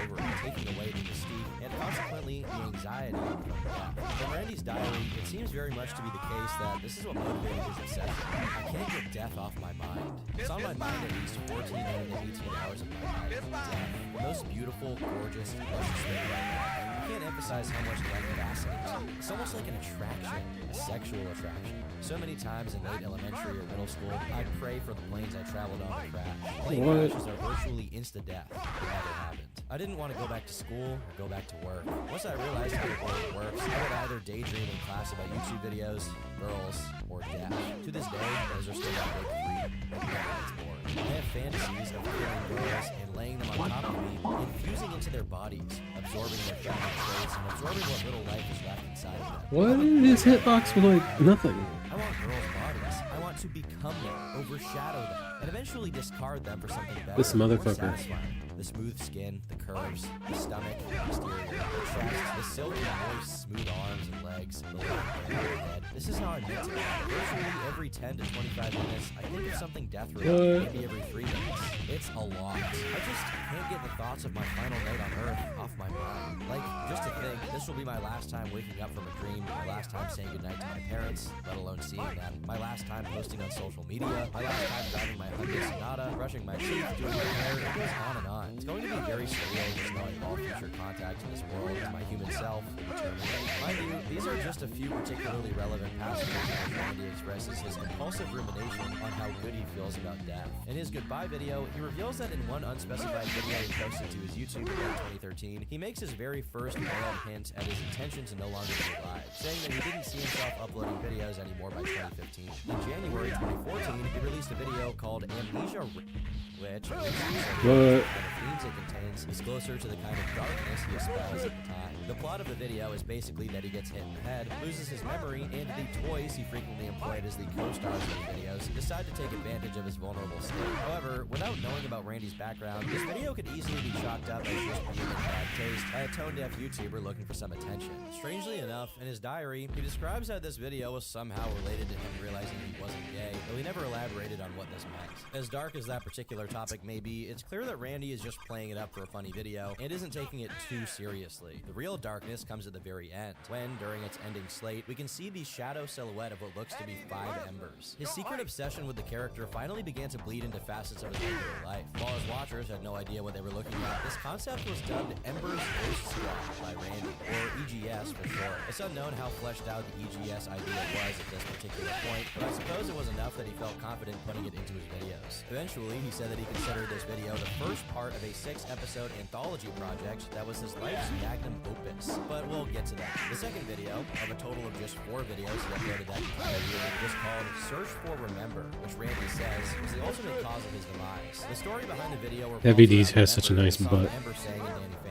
over it, taking away the mystique and consequently the anxiety from death. From Randy's diary, it seems very much to be the case that this is what motivated his obsession. I can't get death off my mind. It's on my mind at least 14 out of the 18 hours of my life. Death, the most beautiful, gorgeous, luscious thing right now. You can't emphasize how much death fascinates you. It's almost like an attraction, a sexual attraction. So many times in late elementary or middle school, I'd pray for the planes I traveled on to crash. Plane crashes are virtually insta-death. It never happened. I didn't want to go back to school or go back to work. Once I realized how the world works, I would either daydream in class about YouTube videos, girls, or death. To this day, those are still my big three, but never gets bored. I have fantasies of killing girls and laying them on top of me, infusing into their bodies, absorbing their feminine traits, and absorbing what little life is left inside of them. What is his hitbox with like nothing? I want girls' bodies. I want to become them, overshadow them, and eventually discard them for something better. This motherfucker. More satisfying. The smooth skin, the curves, the stomach, the exterior, the chest, the silky, moist, smooth arms and legs, the little hair on the head. This is how I'm meant to be. Virtually every 10 to 25 minutes, I think of something death-related, maybe every 3 minutes. It's a lot. I just can't get the thoughts of my final night on Earth off my mind. Like, just to think, this will be my last time waking up from a dream, my last time saying goodnight to my parents, let alone seeing them, my last time posting on social media, my last time driving my Hyundai Sonata, brushing my teeth, doing my hair, it goes on and on. It's going to be very surreal just knowing all future contact in this world with my human self will be terminated. Mind you, these are just a few particularly relevant passages in which Randy expresses his impulsive rumination on how good he feels about death. In his goodbye video, he reveals that in one unspecified video he posted to his YouTube in 2013, he makes his very first veiled hint at his intention to no longer be alive, saying that he didn't see himself uploading videos anymore by 2015. In January 2014, he released a video called Amnesia, which the themes it contains is closer to the kind of darkness he espoused at the time. The plot of the video is basically that he gets hit in the head, loses his memory, and the toys he frequently employed as the co-stars of the videos decide to take advantage of his vulnerable state. However, without knowing about Randy's background, this video could easily be chalked up as just being in bad taste by a tone-deaf YouTuber looking for some attention. Strangely enough, in his diary, he describes how this video was somehow related to him realizing he wasn't gay, though he never elaborated on what this meant. As dark as that particular topic may be, it's clear that Randy is just playing it up for a funny video and isn't taking it too seriously. The real darkness comes at the very end, when, during its ending slate, we can see the shadow silhouette of what looks to be 5 embers. His secret obsession with the character finally began to bleed into facets of his regular life. While his watchers had no idea what they were looking at, this concept was dubbed Ember's Ghost Squad by Randy, or EGS for short. It's unknown how fleshed out the EGS idea was at this particular point, but I suppose it was enough that he felt confident putting it into his videos. Eventually, he said that he considered this video the first part of a 6-episode anthology project that was his life's magnum opus. But we'll get to that. The second video, of a total of just 4 videos he uploaded that entire year, was called Search for Remember, which Randy says was the ultimate cause of his demise. The story behind the video were Heavy D's has such a nice butt.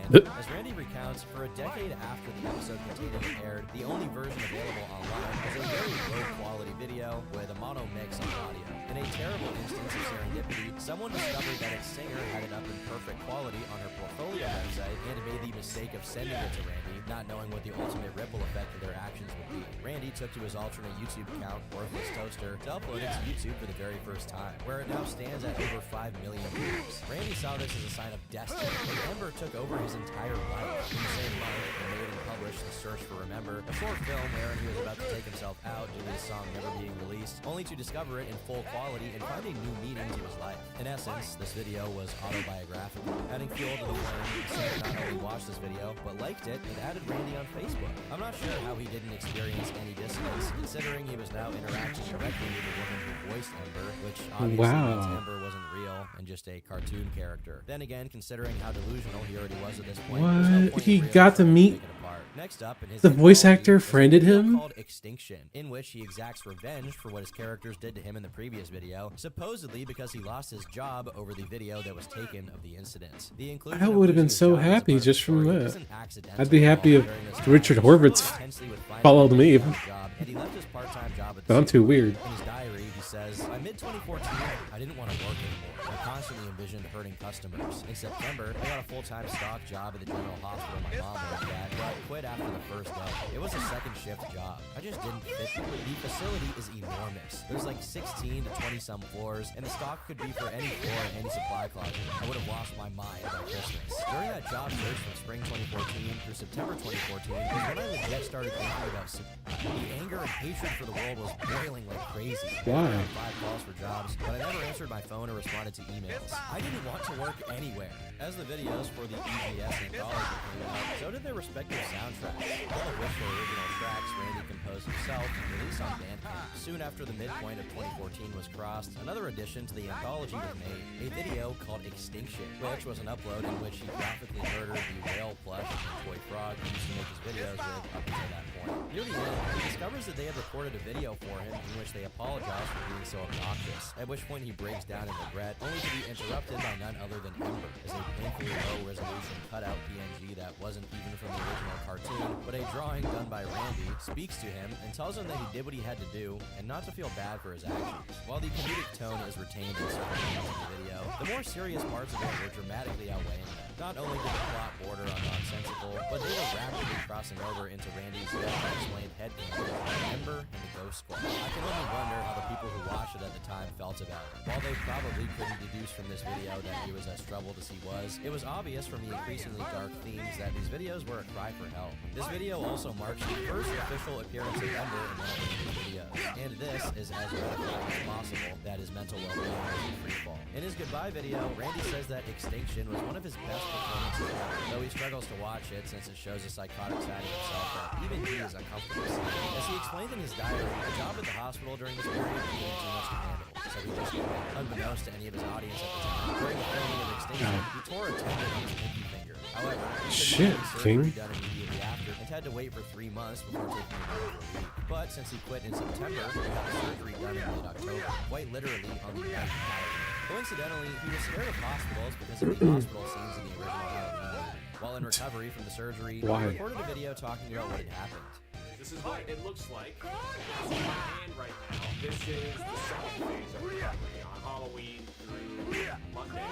As Randy recounts, for a decade after the episode containing it aired, the only version available online was a very low-quality video with a mono mix on audio. In a terrible instance of serendipity, someone discovered that its singer had it up in perfect quality on her portfolio website and made the mistake of sending it to Randy, not knowing what the ultimate ripple effect of their actions would be. Randy took to his alternate YouTube account, Worthless Toaster, to upload it to YouTube for the very first time, where it now stands at over 5 million views. Randy saw this as a sign of destiny, and Ember took over his entire life. In the same month, he made and published The Search for Remember, a short film wherein he was about to take himself out due to his song never being released, only to discover it in full quality and find a new meaning to his life. In essence, this video was autobiographical, adding fuel to the flame, not only watched this video, but liked it and added Randy on Facebook. I'm not sure how he didn't experience any dissonance, considering he was now interacting directly with the woman who voiced Ember, which obviously means Ember wasn't real and just a cartoon character. Then again, considering how delusional he already was at this point, there's no point He in really got to trying meet make it apart. Next up, in his the voice anthology actor is a friended video him? called Extinction, in which he exacts revenge for what his characters did to him in the previous video, supposedly because he lost his job over the video that was taken of the incident. The inclusion I of would have been losing his so job as a happy part of just the from story that. isn't accidental I'd be at happy all. if During this Richard time, Horvitz he intensely would find followed a me. job, and he left his part-time job at the But I'm too weird. In his diary, he says, "By mid-2014, I didn't want to work anymore. I constantly envisioned hurting customers. In September, I got a full-time stock job at the general hospital my mom worked at, but I quit after the first day. It was a second shift job. I just didn't fit there. The facility is enormous. There's like 16 to 20-some floors, and the stock could be for any floor in any supply closet. I would have lost my mind by Christmas." During that job search from spring 2014 through September 2014 was when I legit started thinking about the anger and hatred for the world was boiling like crazy. Why? I had 5 calls for jobs, but I never answered my phone or responded to emails. I didn't want to work anywhere. As the videos for the EGS anthology came out, so did their respective soundtracks, all of which were original tracks Randy composed himself and released on Bandcamp. Soon after the midpoint of 2014 was crossed, another addition to the anthology was made, a video called Extinction, which was an upload in which he graphically murdered the whale plush and toy frog he used to make his videos with up until that point. Near the end, he discovers that they had recorded a video for him in which they apologize for being so obnoxious, at which point he breaks down in regret, only to be interrupted by none other than Ember, as a painfully low-resolution cutout PNG that wasn't even from the original cartoon, but a drawing done by Randy, speaks to him and tells him that he did what he had to do and not to feel bad for his actions. While the comedic tone is retained in certain parts of the video, the more serious parts of it were dramatically outweighing that. Not only did the plot border on nonsensical, but they were rapidly crossing over into Randy's yet-unexplained headcanon, Ember and the Ghost Squad. I can only wonder how the people who watched it at the time felt about it. While they probably couldn't deduce from this video that he was as troubled as he was, it was obvious from the increasingly dark themes that these videos were a cry for help. This video also marks the first official appearance of Ember in one of Randy's videos, and this is as gratifying as possible that his mental well-being was in freefall. In his goodbye video, Randy says that Extinction was one of his best performances ever, though he struggles to watch it since it shows a psychotic side of himself that even he is uncomfortable seeing. As he explained in his diary, the job at the hospital during this period became too much to handle, so he just quit. Unbeknownst to any of his audience at the time, during the filming of Extinction, he tore a tendon on his pinky finger. However, he Shit, couldn't get King. surgery done immediately after and had to wait for 3 months before taking a medical leave. But since he quit in September, he got the surgery done in mid-October, quite literally on the night of Halloween. Coincidentally, he was scared of hospitals because of the hospital scenes in the original Halloween. While in recovery from the surgery, Why? he recorded a video talking about what had happened. This is what it looks like on my hand right now. This is the second phase of recovery on Halloween through Monday.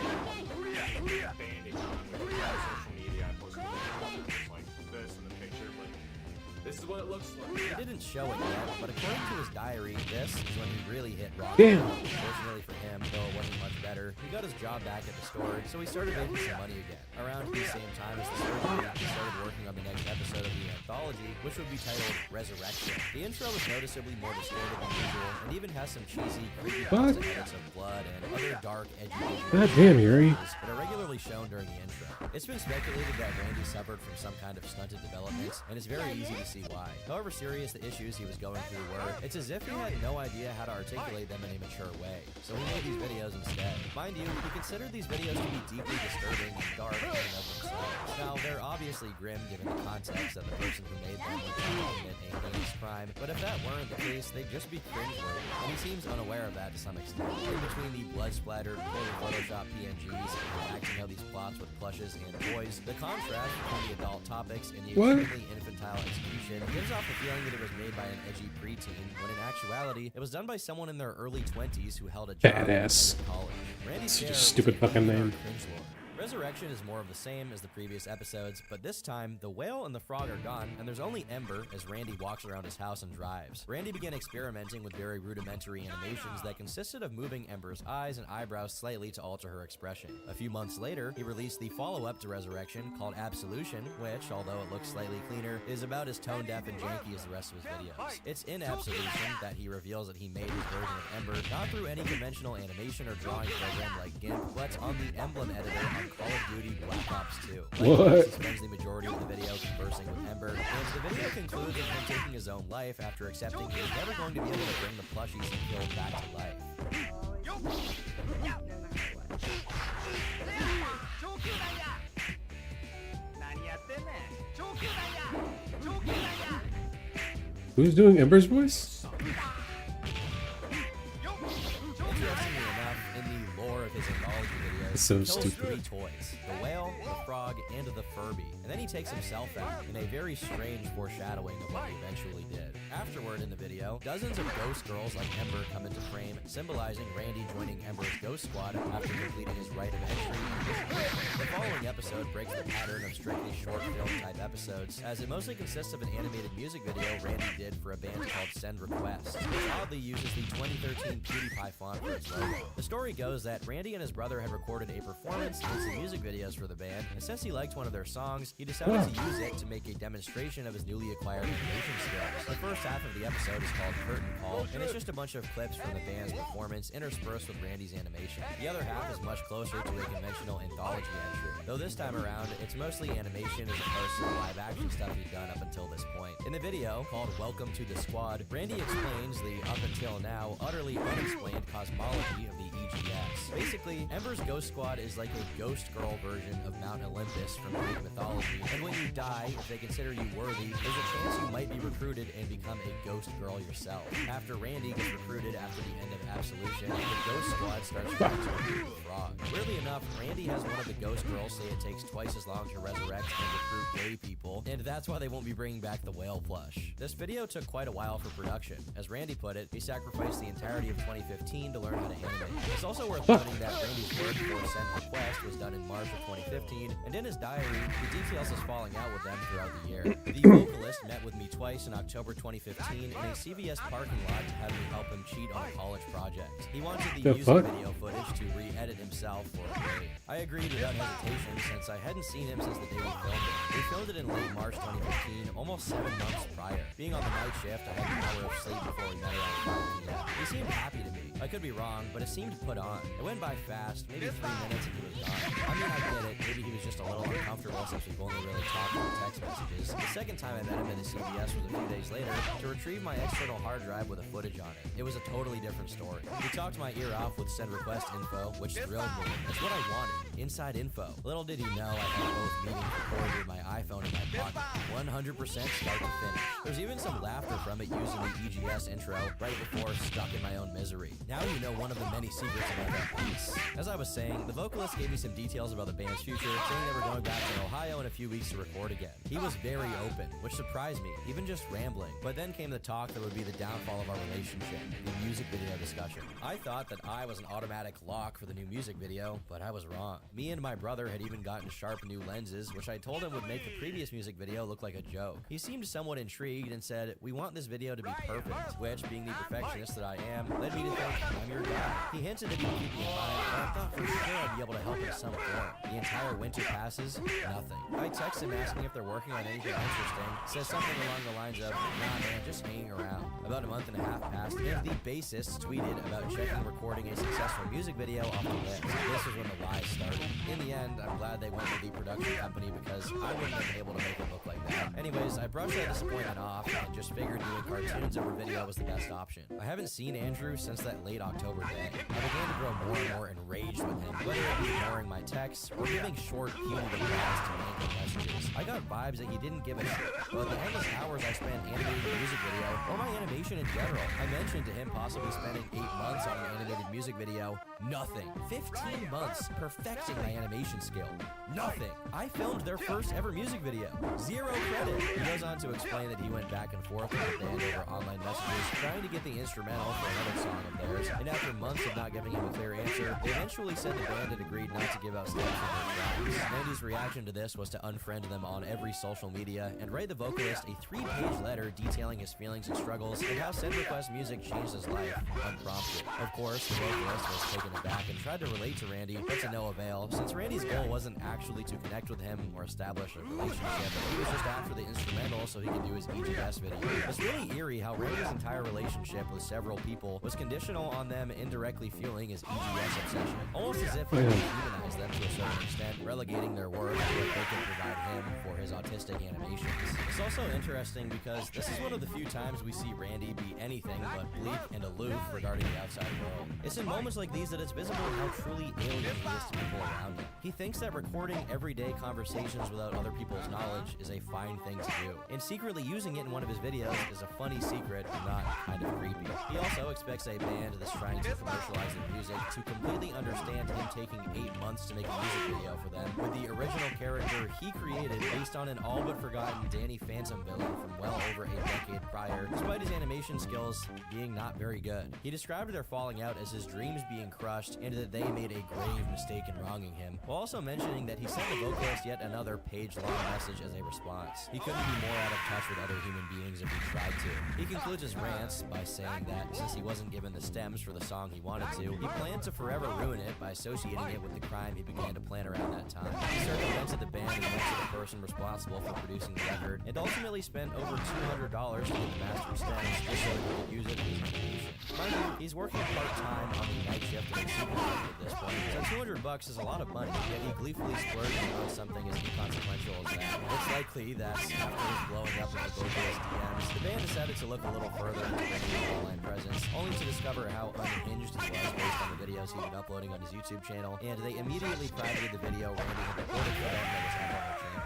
Bandage on with social media. I posted pictures like this in the picture, but this is what it looks like. He didn't show it yet, but according to his diary, this is when he really hit rock Damn. bottom. Fortunately for him, though it wasn't much better, he got his job back at the store, so he started making some money again. Around the same time as the surgery, he started working on the next episode of the anthology, which would be titled Resurrection. The intro was noticeably more distorted than usual, and even has some cheesy, creepypasta edits of blood and other dark, edgy God damn, Yuri. that are regularly shown during the intro. It's been speculated that Randy suffered from some kind of stunted development, and it's very easy to see why. However serious the issues he was going through were, it's as if he had no idea how to articulate them in a mature way. So he made these videos instead. Mind you, he considered these videos to be deeply disturbing and dark in and of themselves. Now, they're obviously grim given the context that the person who made them would commit a heinous crime, but if that weren't the case, they'd just be cringeworthy, and he seems unaware of that to some extent. In between the blood-splattered, poorly photoshopped PNGs and acting out these plots with plushes and toys, the contrast between the adult topics and the What? extremely infantile execution gives off the feeling that it was made by an edgy preteen, when in actuality, it was done by someone in their early 20s who held a job Badass. in college. Randy Such a Sarah stupid was a fucking leader name. of cringelord. Resurrection is more of the same as the previous episodes, but this time, the whale and the frog are gone, and there's only Ember as Randy walks around his house and drives. Randy began experimenting with very rudimentary animations that consisted of moving Ember's eyes and eyebrows slightly to alter her expression. A few months later, he released the follow-up to Resurrection called Absolution, which, although it looks slightly cleaner, is about as tone-deaf and janky as the rest of his videos. It's in Absolution that he reveals that he made his version of Ember not through any conventional animation or drawing program like GIMP, but on the emblem editor on in Call of Duty Black Ops 2. What? He spends the majority of the video conversing with Ember, and the video concludes with him taking his own life after accepting he was never going to be able to bring the plushies he killed back to life. Who's doing Ember's voice? Interestingly enough, in the lore of his anthology videos, It's so he kills stupid. 3 toys: the whale, the frog, and the Furby. And then he takes himself out in a very strange foreshadowing of what he eventually did. Afterward in the video, dozens of ghost girls like Ember come into frame, symbolizing Randy joining Ember's ghost squad after completing his rite of entry. The following episode breaks the pattern of strictly short film type episodes, as it mostly consists of an animated music video Randy did for a band called Send Request, which oddly uses the 2013 PewDiePie font for its logo. The story goes that Randy and his brother had recorded a performance and some music videos for the band, and since he liked one of their songs, he decided to use it to make a demonstration of his newly acquired animation skills. The first half of the episode is called Curtain Call, and it's just a bunch of clips from the band's performance interspersed with Randy's animation. The other half is much closer to a conventional anthology entry, though this time around, it's mostly animation as opposed to the live action stuff he'd done up until this point. In the video, called Welcome to the Squad, Randy explains the up until now utterly unexplained cosmology of the EGS. Basically, Ember's Ghost Squad is like a ghost girl version of Mount Olympus from Greek mythology, and when you die, if they consider you worthy, there's a chance you might be recruited and become a ghost girl yourself. After Randy gets recruited after the end of Absolution, the Ghost Squad starts trying to recruit the frog. Weirdly enough, Randy has one of the ghost girls say it takes twice as long to resurrect and recruit gay people, and that's why they won't be bringing back the whale plush. This video took quite a while for production. As Randy put it, he sacrificed the entirety of 2015 to learn how to animate. It's also worth noting that Randy's work for Send Request was done in March of 2015, and in his diary, he details his falling out with them throughout the year. The vocalist met with me twice in October 2015 in a CVS parking lot to have me help him cheat on a college project. He wanted the music video footage to re-edit himself for a grade. I agreed without hesitation since I hadn't seen him since the day we filmed it. We filmed it in late March 2015, almost 7 months prior. Being on the night shift, I had an hour of sleep before we met around 5 p.m. He seemed happy to me. I could be wrong, but it seemed put on. It went by fast, maybe 3 minutes and he was gone. I mean, I get it. Maybe he was just a little uncomfortable since we've only really talked on text messages. The second time I met him at a CVS was a few days later to retrieve my external hard drive with a footage on it. It was a totally different story. He talked my ear off with Send Request info, which thrilled me. It's what I wanted. Inside info. Little did he know I had both meetings recorded with my iPhone in my pocket. 100% start to finish. There's even some laughter from it using the EGS intro right before Stuck in My Own Misery. Now you know one of the many secrets about that piece. As I was saying, the vocalist gave me some details about the band's future, saying they were going back to Ohio in a few weeks to record again. He was very open, which surprised me, even just rambling. But then came the talk that would be the downfall of our relationship, the music video discussion. I thought that I was an automatic lock for the new music video, but I was wrong. Me and my brother had even gotten sharp new lenses, which I told him would make the previous music video look like a joke. He seemed somewhat intrigued and said, "We want this video to be perfect," which, being the perfectionist that I am, led me to think, I'm your guy. He hinted that he would keep me in mind, but I thought for sure I'd be able to help in some form. The entire winter passes, nothing. I text him asking if they're working on anything interesting, says something along the lines of, "Nah man, just hanging around." About a month and a half passed, and the bassist tweeted about checking recording a successful music video off the list. This was when the lies started. In the end, I'm glad they went with the production company because I wouldn't have been able to make it look like that. Anyways, I brushed that disappointment off and just figured doing cartoons over video was the best option. I haven't seen Andrew since that late October day. I began to grow more and more enraged with him, whether it be ignoring my texts or giving short, punitive replies to random messages. I got vibes that he didn't give a shit, but the endless hours I spent animating the music video, or my animation in general. I mentioned to him possibly spending 8 months on an animated music video. Nothing. 15 months perfecting my animation skill. Nothing. I filmed their first ever music video. 0 credit. He goes on to explain that he went back and forth with the band over online messages, trying to get the instrumental for another song of theirs, and after months of not giving him a clear answer, they eventually said the band had agreed not to give out steps for their tracks. Randy's reaction to this was to unfriend them on every social media and write the vocalist a 3-page letter detailing his feelings and struggles and how Send Request music changed his life unprompted. Of course, the vocalist was taken aback and tried to relate to Randy, but to no avail, since Randy's goal wasn't actually to connect with him or establish a relationship. He was just after the instrumental so he could do his EGS video. It's really eerie how Randy's entire relationship with several people was conditional on them indirectly fueling his EGS obsession, almost as if he demonized them to a certain extent, relegating their work to what they could provide him for his autistic animations. It's also interesting because this is one of the few times we see Randy be anything but bleak and aloof regarding the outside world. It's in moments like these that it's visible how truly alien he is to people around him. He thinks that recording everyday conversations without other people's knowledge is a fine thing to do, and secretly using it in one of his videos is a funny secret and not kind of creepy. He also expects a band that's trying to commercialize their music to completely understand him taking 8 months to make a music video for them, with the original character he created based on an all but forgotten Danny Phantom villain from well over a decade prior, despite his animation skills being not very good. He described their falling out as his dreams being crushed and that they made a grave mistake in wronging him, while also mentioning that he sent the vocalist yet another page-long message as a response. He couldn't be more out of touch with other human beings if he tried to. He concludes his rants by saying that since he wasn't given the stems for the song he wanted to, he planned to forever ruin it by associating it with the crime he began to plan around that time. He circumvented the band and went to the person responsible for producing the record, and ultimately spent over $200 to get the master stems just so he could use it in his animation. Mind you, he's working part-time on the night shift at a supermarket at this point, so $200 is a lot of money, yet he gleefully splurged on something as inconsequential as that. It's likely that after his blowing up of the vocalist DMs, the band decided to look a little further into Randy's online presence, only to discover how unhinged he was based on the videos he'd been uploading on his YouTube channel, and they immediately privated the video Randy had recorded for them that was up on their channel.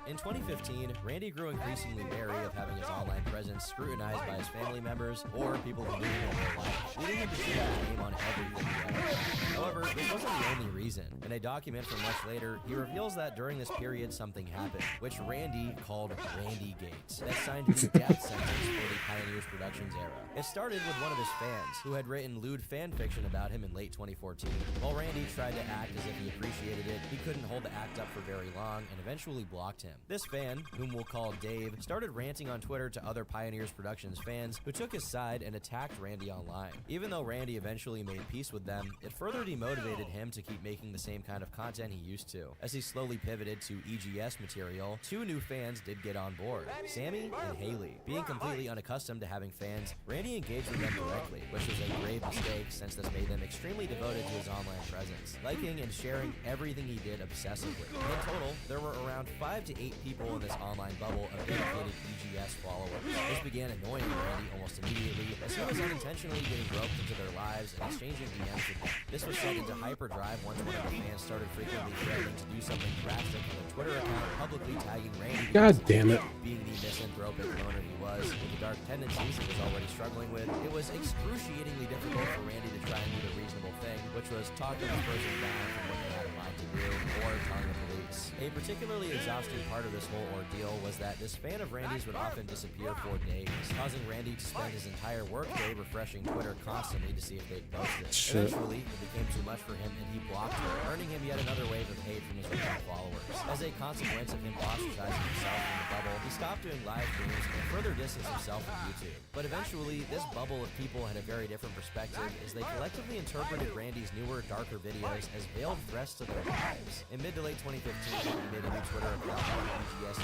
In 2015, Randy grew increasingly wary of having his online presence scrutinized by his family members or people who knew him in real life, leading him to share his name on every video. However, this wasn't the only reason. In a document from much later, he reveals that during this period something happened, which Randy called Randy Gates, that signed the death sentence for the Pioneers Productions era. It started with one of his fans, who had written lewd fan fiction about him in late 2014. While Randy tried to act as if he appreciated it, he couldn't hold the act up for very long and eventually blocked him. This fan, whom we'll call Dave, started ranting on Twitter to other Pioneers Productions fans who took his side and attacked Randy online. Even though Randy eventually made peace with them, it further demotivated him to keep making the same kind of content he used to. As he slowly pivoted to EGS material, 2 new fans did get on board, Sammy and Haley. Being completely unaccustomed to having fans, Randy engaged with them directly, which was a grave mistake since this made them extremely devoted to his online presence, liking and sharing everything he did obsessively. In total, there were around 5 to 8 people in this online bubble of dedicated EGS followers. This began annoying Randy almost immediately, as he was unintentionally getting roped into their lives and exchanging DMs with them. This was set into hyperdrive once one of the fans started frequently threatening to do something drastic on their Twitter account, publicly tagging Randy. God damn it. Being the misanthropic loner he was, with the dark tendencies he was already struggling with, it was excruciatingly difficult for Randy to try and do the reasonable thing, which was talking this person down from what they had in mind to do, or telling the police. A particularly exhausting part of this whole ordeal was that this fan of Randy's would often disappear for days, causing Randy to spend his entire workday refreshing Twitter constantly to see if they'd posted. Eventually, it became too much for him and he blocked her, earning him yet another wave of hate from his original followers. As a consequence of him ostracizing himself from the bubble, he stopped doing live streams and further distanced himself from YouTube. But eventually, this bubble of people had a very different perspective as they collectively interpreted Randy's newer, darker videos as veiled threats to their lives. In mid to late 2015, he made a new Twitter account called EGS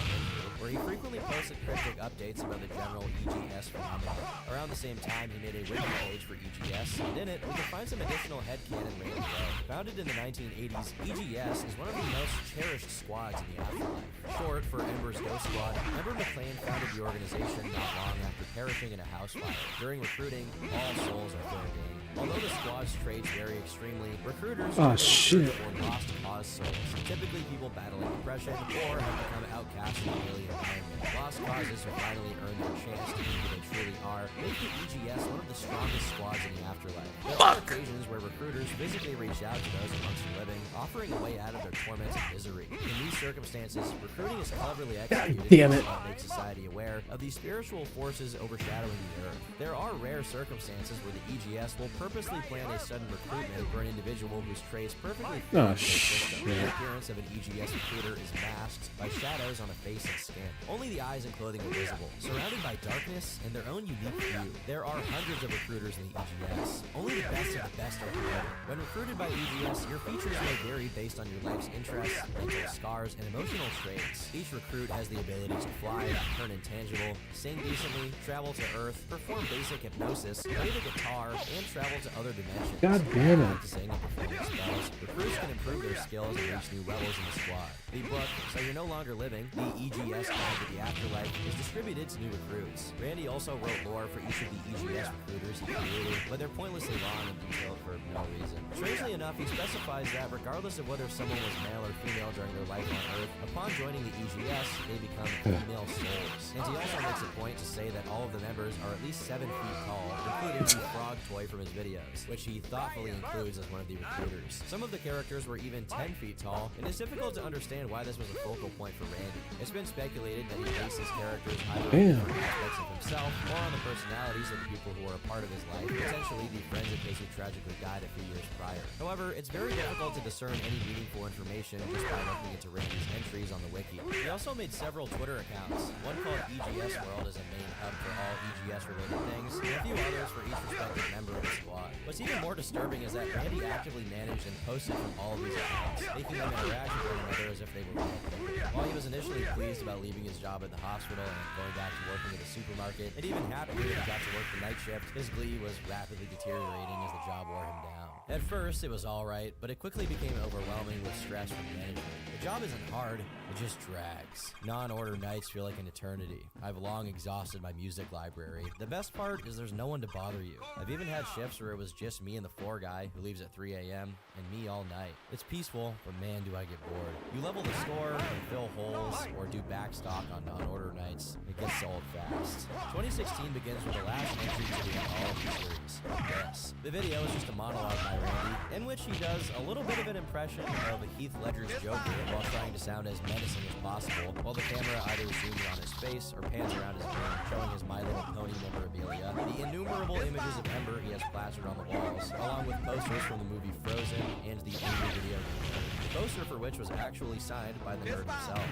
where he frequently posted cryptic updates about the general EGS phenomenon. Around the same time, he made a wiki page for EGS, and in it, we can find some additional headcanon Randy wrote. Founded in the 1980s, EGS is one of the most cherished squads in the afterlife. Short for Ember's Ghost Squad, Ember McLean founded the organization not long after perishing in a house fire. During recruiting, all souls are fair game. Although the squad's traits vary extremely, recruiters for lost cause souls, typically people battling depression or have become outcast in the daily environment. Lost causes who finally earn their chance to be who they truly are, making EGS one of the strongest squads in the afterlife. There are occasions where recruiters physically reach out to those amongst the living, offering a way out of their torment and misery. In these circumstances, recruiting is cleverly executed damn to it. help make society aware of the spiritual forces overshadowing the earth. There are rare circumstances where the EGS will purposely plan a sudden recruitment for an individual whose traits perfectly fit Oh, into their system. shit. The appearance of an EGS recruiter is masked by shadows on a face and skin. Only the eyes and clothing are visible, surrounded by darkness and their own unique view. There are hundreds of recruiters in the EGS. Only the best of the best are promoted. When recruited by EGS, your features may vary based on your life's interests, mental scars, and emotional traits. Each recruit has the abilities to fly, turn intangible, sing decently, travel to Earth, perform basic hypnosis, play the guitar, and travel to other dimensions. God damn it. Practicing and performing spells, recruits can improve their skills and reach new levels in the squad. The book, So You're No Longer Living, the EGS Guide to the Afterlife, is distributed to new recruits. Randy also wrote lore for each of the EGS recruiters he created, but they're pointlessly long and detailed for no reason. Strangely enough, he specifies that regardless of whether someone was male or female during their life on Earth, upon joining the EGS, they become female souls. And he also makes a point to say that all of the members are at least 7 feet tall, including the frog toy from his videos, which he thoughtfully includes as one of the recruiters. Some of the characters were even 10 feet tall, and it's difficult to understand why this was a focal point for Randy. It's been speculated that he bases characters either on Damn. different aspects of himself or on the personalities of the people who are a part of his life, potentially the friends of his who tragically died a few years prior. However, it's very difficult to discern any meaningful information just by looking into Randy's entries on the wiki. He also made several Twitter accounts, one called EGS World as a main hub for all EGS related things, and a few others for each respective member of the squad. What's even more disturbing is that Randy actively managed and posted from all of these accounts, making them interact with one another as if they were real. While he was initially pleased about leaving his job at the hospital and going back to working at a supermarket, and even happy that he got to work the night shift, his glee was rapidly deteriorating as the job wore him down. At first, it was alright, but it quickly became overwhelming with stress from management. The job isn't hard, it just drags. Non-order nights feel like an eternity. I've long exhausted my music library. The best part is there's no one to bother you. I've even had shifts where it was just me and the floor guy who leaves at 3 a.m. and me all night. It's peaceful, but man do I get bored. You level the score and fill holes or do backstock on non-order nights. It gets old fast. 2016 begins with the last entry to the anthology series, this. The video is just a monologue by Randy, in which he does a little bit of an impression of Heath Ledger's Joker while trying to sound as menacing as possible, while the camera either zooms in on his face or pans around his room, showing his My Little Pony memorabilia, the innumerable images of Ember he has plastered on the walls, along with posters from the movie Frozen and the angry video game Nerd, the poster for which was actually signed by the nerd himself.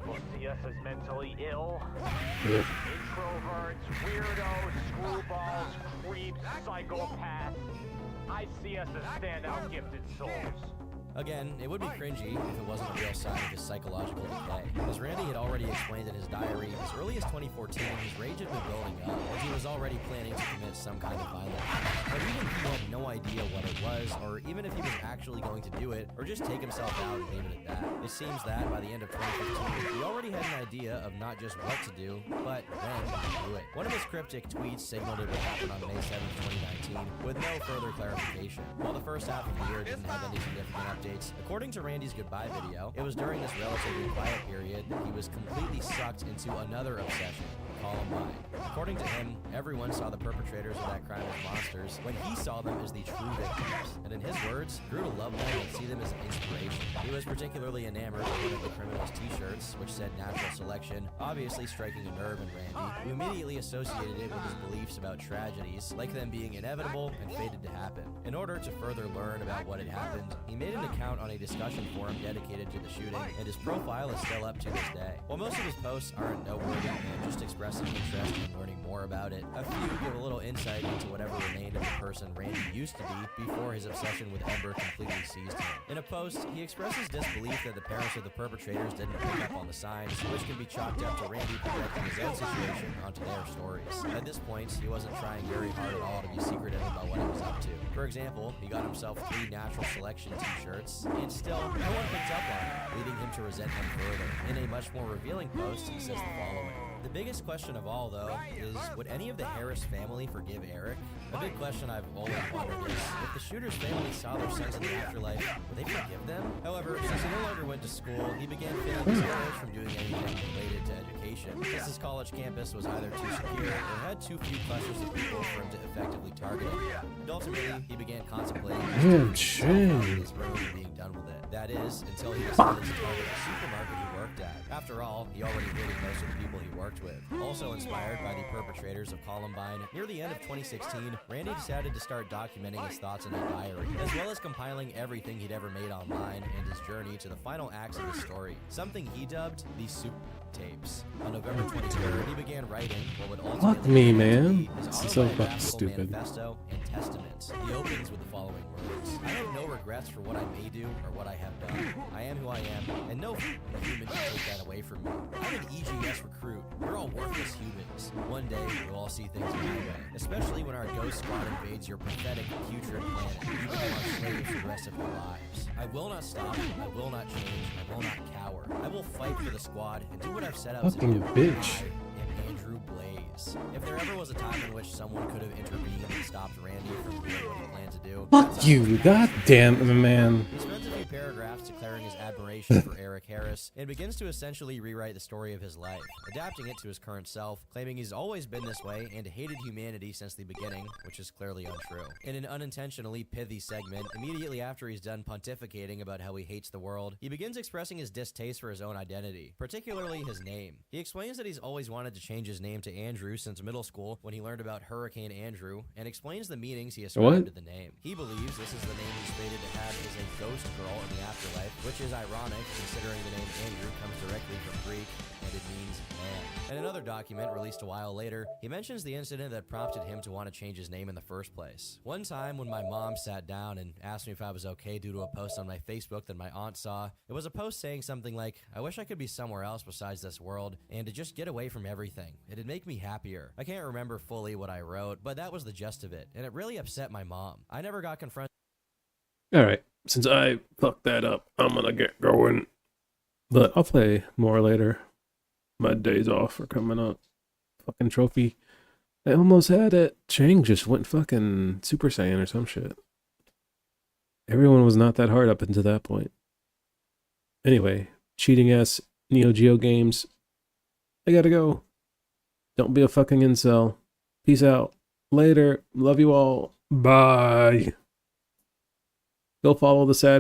Will see us as mentally ill, introverts, weirdos, screwballs, creeps, psychopaths. I see us as standout gifted souls. Again, it would be cringy if it wasn't a real sign of his psychological decay. As Randy had already explained in his diary, as early as 2014, his rage had been building up, and he was already planning to commit some kind of violence. But even he had no idea what it was, or even if he was actually going to do it, or just take himself out and leave it at that. It seems that by the end of 2015, he already had an idea of not just what to do, but when to do it. One of his cryptic tweets signaled it would happen on May 7th, 2019, with no further clarification. While the first half of the year didn't have any significant updates, according to Randy's goodbye video, it was during this relatively quiet period that he was completely sucked into another obsession, Columbine. According to him, everyone saw the perpetrators of that crime as monsters when he saw them as the true victims. And in his words, grew to love them and see them as an inspiration. He was particularly enamored with one of the criminals' t-shirts, which said natural selection, obviously striking a nerve in Randy, who immediately associated it with his beliefs about tragedies, like them being inevitable and fated to happen. In order to further learn about what had happened, he made an account on a discussion forum dedicated to the shooting, and his profile is still up to this day. While most of his posts aren't noteworthy and just expressing interest in learning more about it, a few give a little insight into whatever remained of the person Randy used to be before his obsession with Ember completely seized him. In a post, he expresses disbelief that the parents of the perpetrators didn't pick up on the signs, which can be chalked up to Randy projecting his own situation onto their stories. At this point, he wasn't trying very hard at all to be secretive about what he was up to. For example, he got himself 3 natural selection t-shirts, and still, no one picked up on it, leading him to resent him further. In a much more revealing post, he says the following. The biggest question of all, though, is would any of the Harris family forgive Eric? A big question I've always wondered is, if the shooter's family saw their sons in the afterlife, would they forgive them? However, since he no longer went to school, he began feeling discouraged from doing anything related to education, since his college campus was either too secure or had too few clusters of people for him to effectively target him. And ultimately, he began contemplating his room and being done with it. That is, until he decided to target the supermarket he worked at. After all, he already hated most of the people he worked with. Also inspired by the perpetrators of Columbine, near the end of 2016, Randy decided to start documenting his thoughts in a diary, as well as compiling everything he'd ever made online and his journey to the final acts of his story, something he dubbed the Soup Tapes. On November 23rd, he began writing what would ultimately Fuck me, man. be his This is so fucking autobiographical stupid. manifesto and testament. He opens with the following words: I have no regrets for what I may do or what I have done. I am who I am, and no human can take that away from me. I'm an EGS recruit. We're all worthless humans. One day, we'll all see things my way, especially when our ghost squad invades your pathetic, putrid planet. You become our slaves for the rest of your lives. I will not stop. I will not change. I will not cower. I will fight for the squad and do what I've set out Fucking to do. bitch. I am Andrew Blaze. If there ever was a time in which someone could have intervened and stopped Randy from doing what he planned to do, Fuck you, god damn it, man. he spends a few paragraphs declaring his admiration for Eric Harris and begins to essentially rewrite the story of his life, adapting it to his current self, claiming he's always been this way and hated humanity since the beginning, which is clearly untrue. In an unintentionally pithy segment, immediately after he's done pontificating about how he hates the world, he begins expressing his distaste for his own identity, particularly his name. He explains that he's always wanted to change his name to Andrew since middle school when he learned about Hurricane Andrew, and explains the meanings he ascribed to the name. He believes this is the name he's fated to have as a ghost girl in the afterlife, which is ironic considering the name Andrew comes directly from Greek and it means man. In another document released a while later, he mentions the incident that prompted him to want to change his name in the first place. One time when my mom sat down and asked me if I was okay due to a post on my Facebook that my aunt saw, it was a post saying something like, I wish I could be somewhere else besides this world and to just get away from everything. It'd make me happier. I can't remember fully what I wrote, but that was the gist of it, and it really upset my mom. I never got confronted. Alright, since I fucked that up, I'm gonna get going. But I'll play more later. My days off are coming up. Fucking trophy. I almost had it. Chang just went fucking Super Saiyan or some shit. Everyone was not that hard up until that point. Anyway, cheating ass Neo Geo games. I gotta go. Don't be a fucking incel. Peace out. Later. Love you all. Bye. Go follow the sad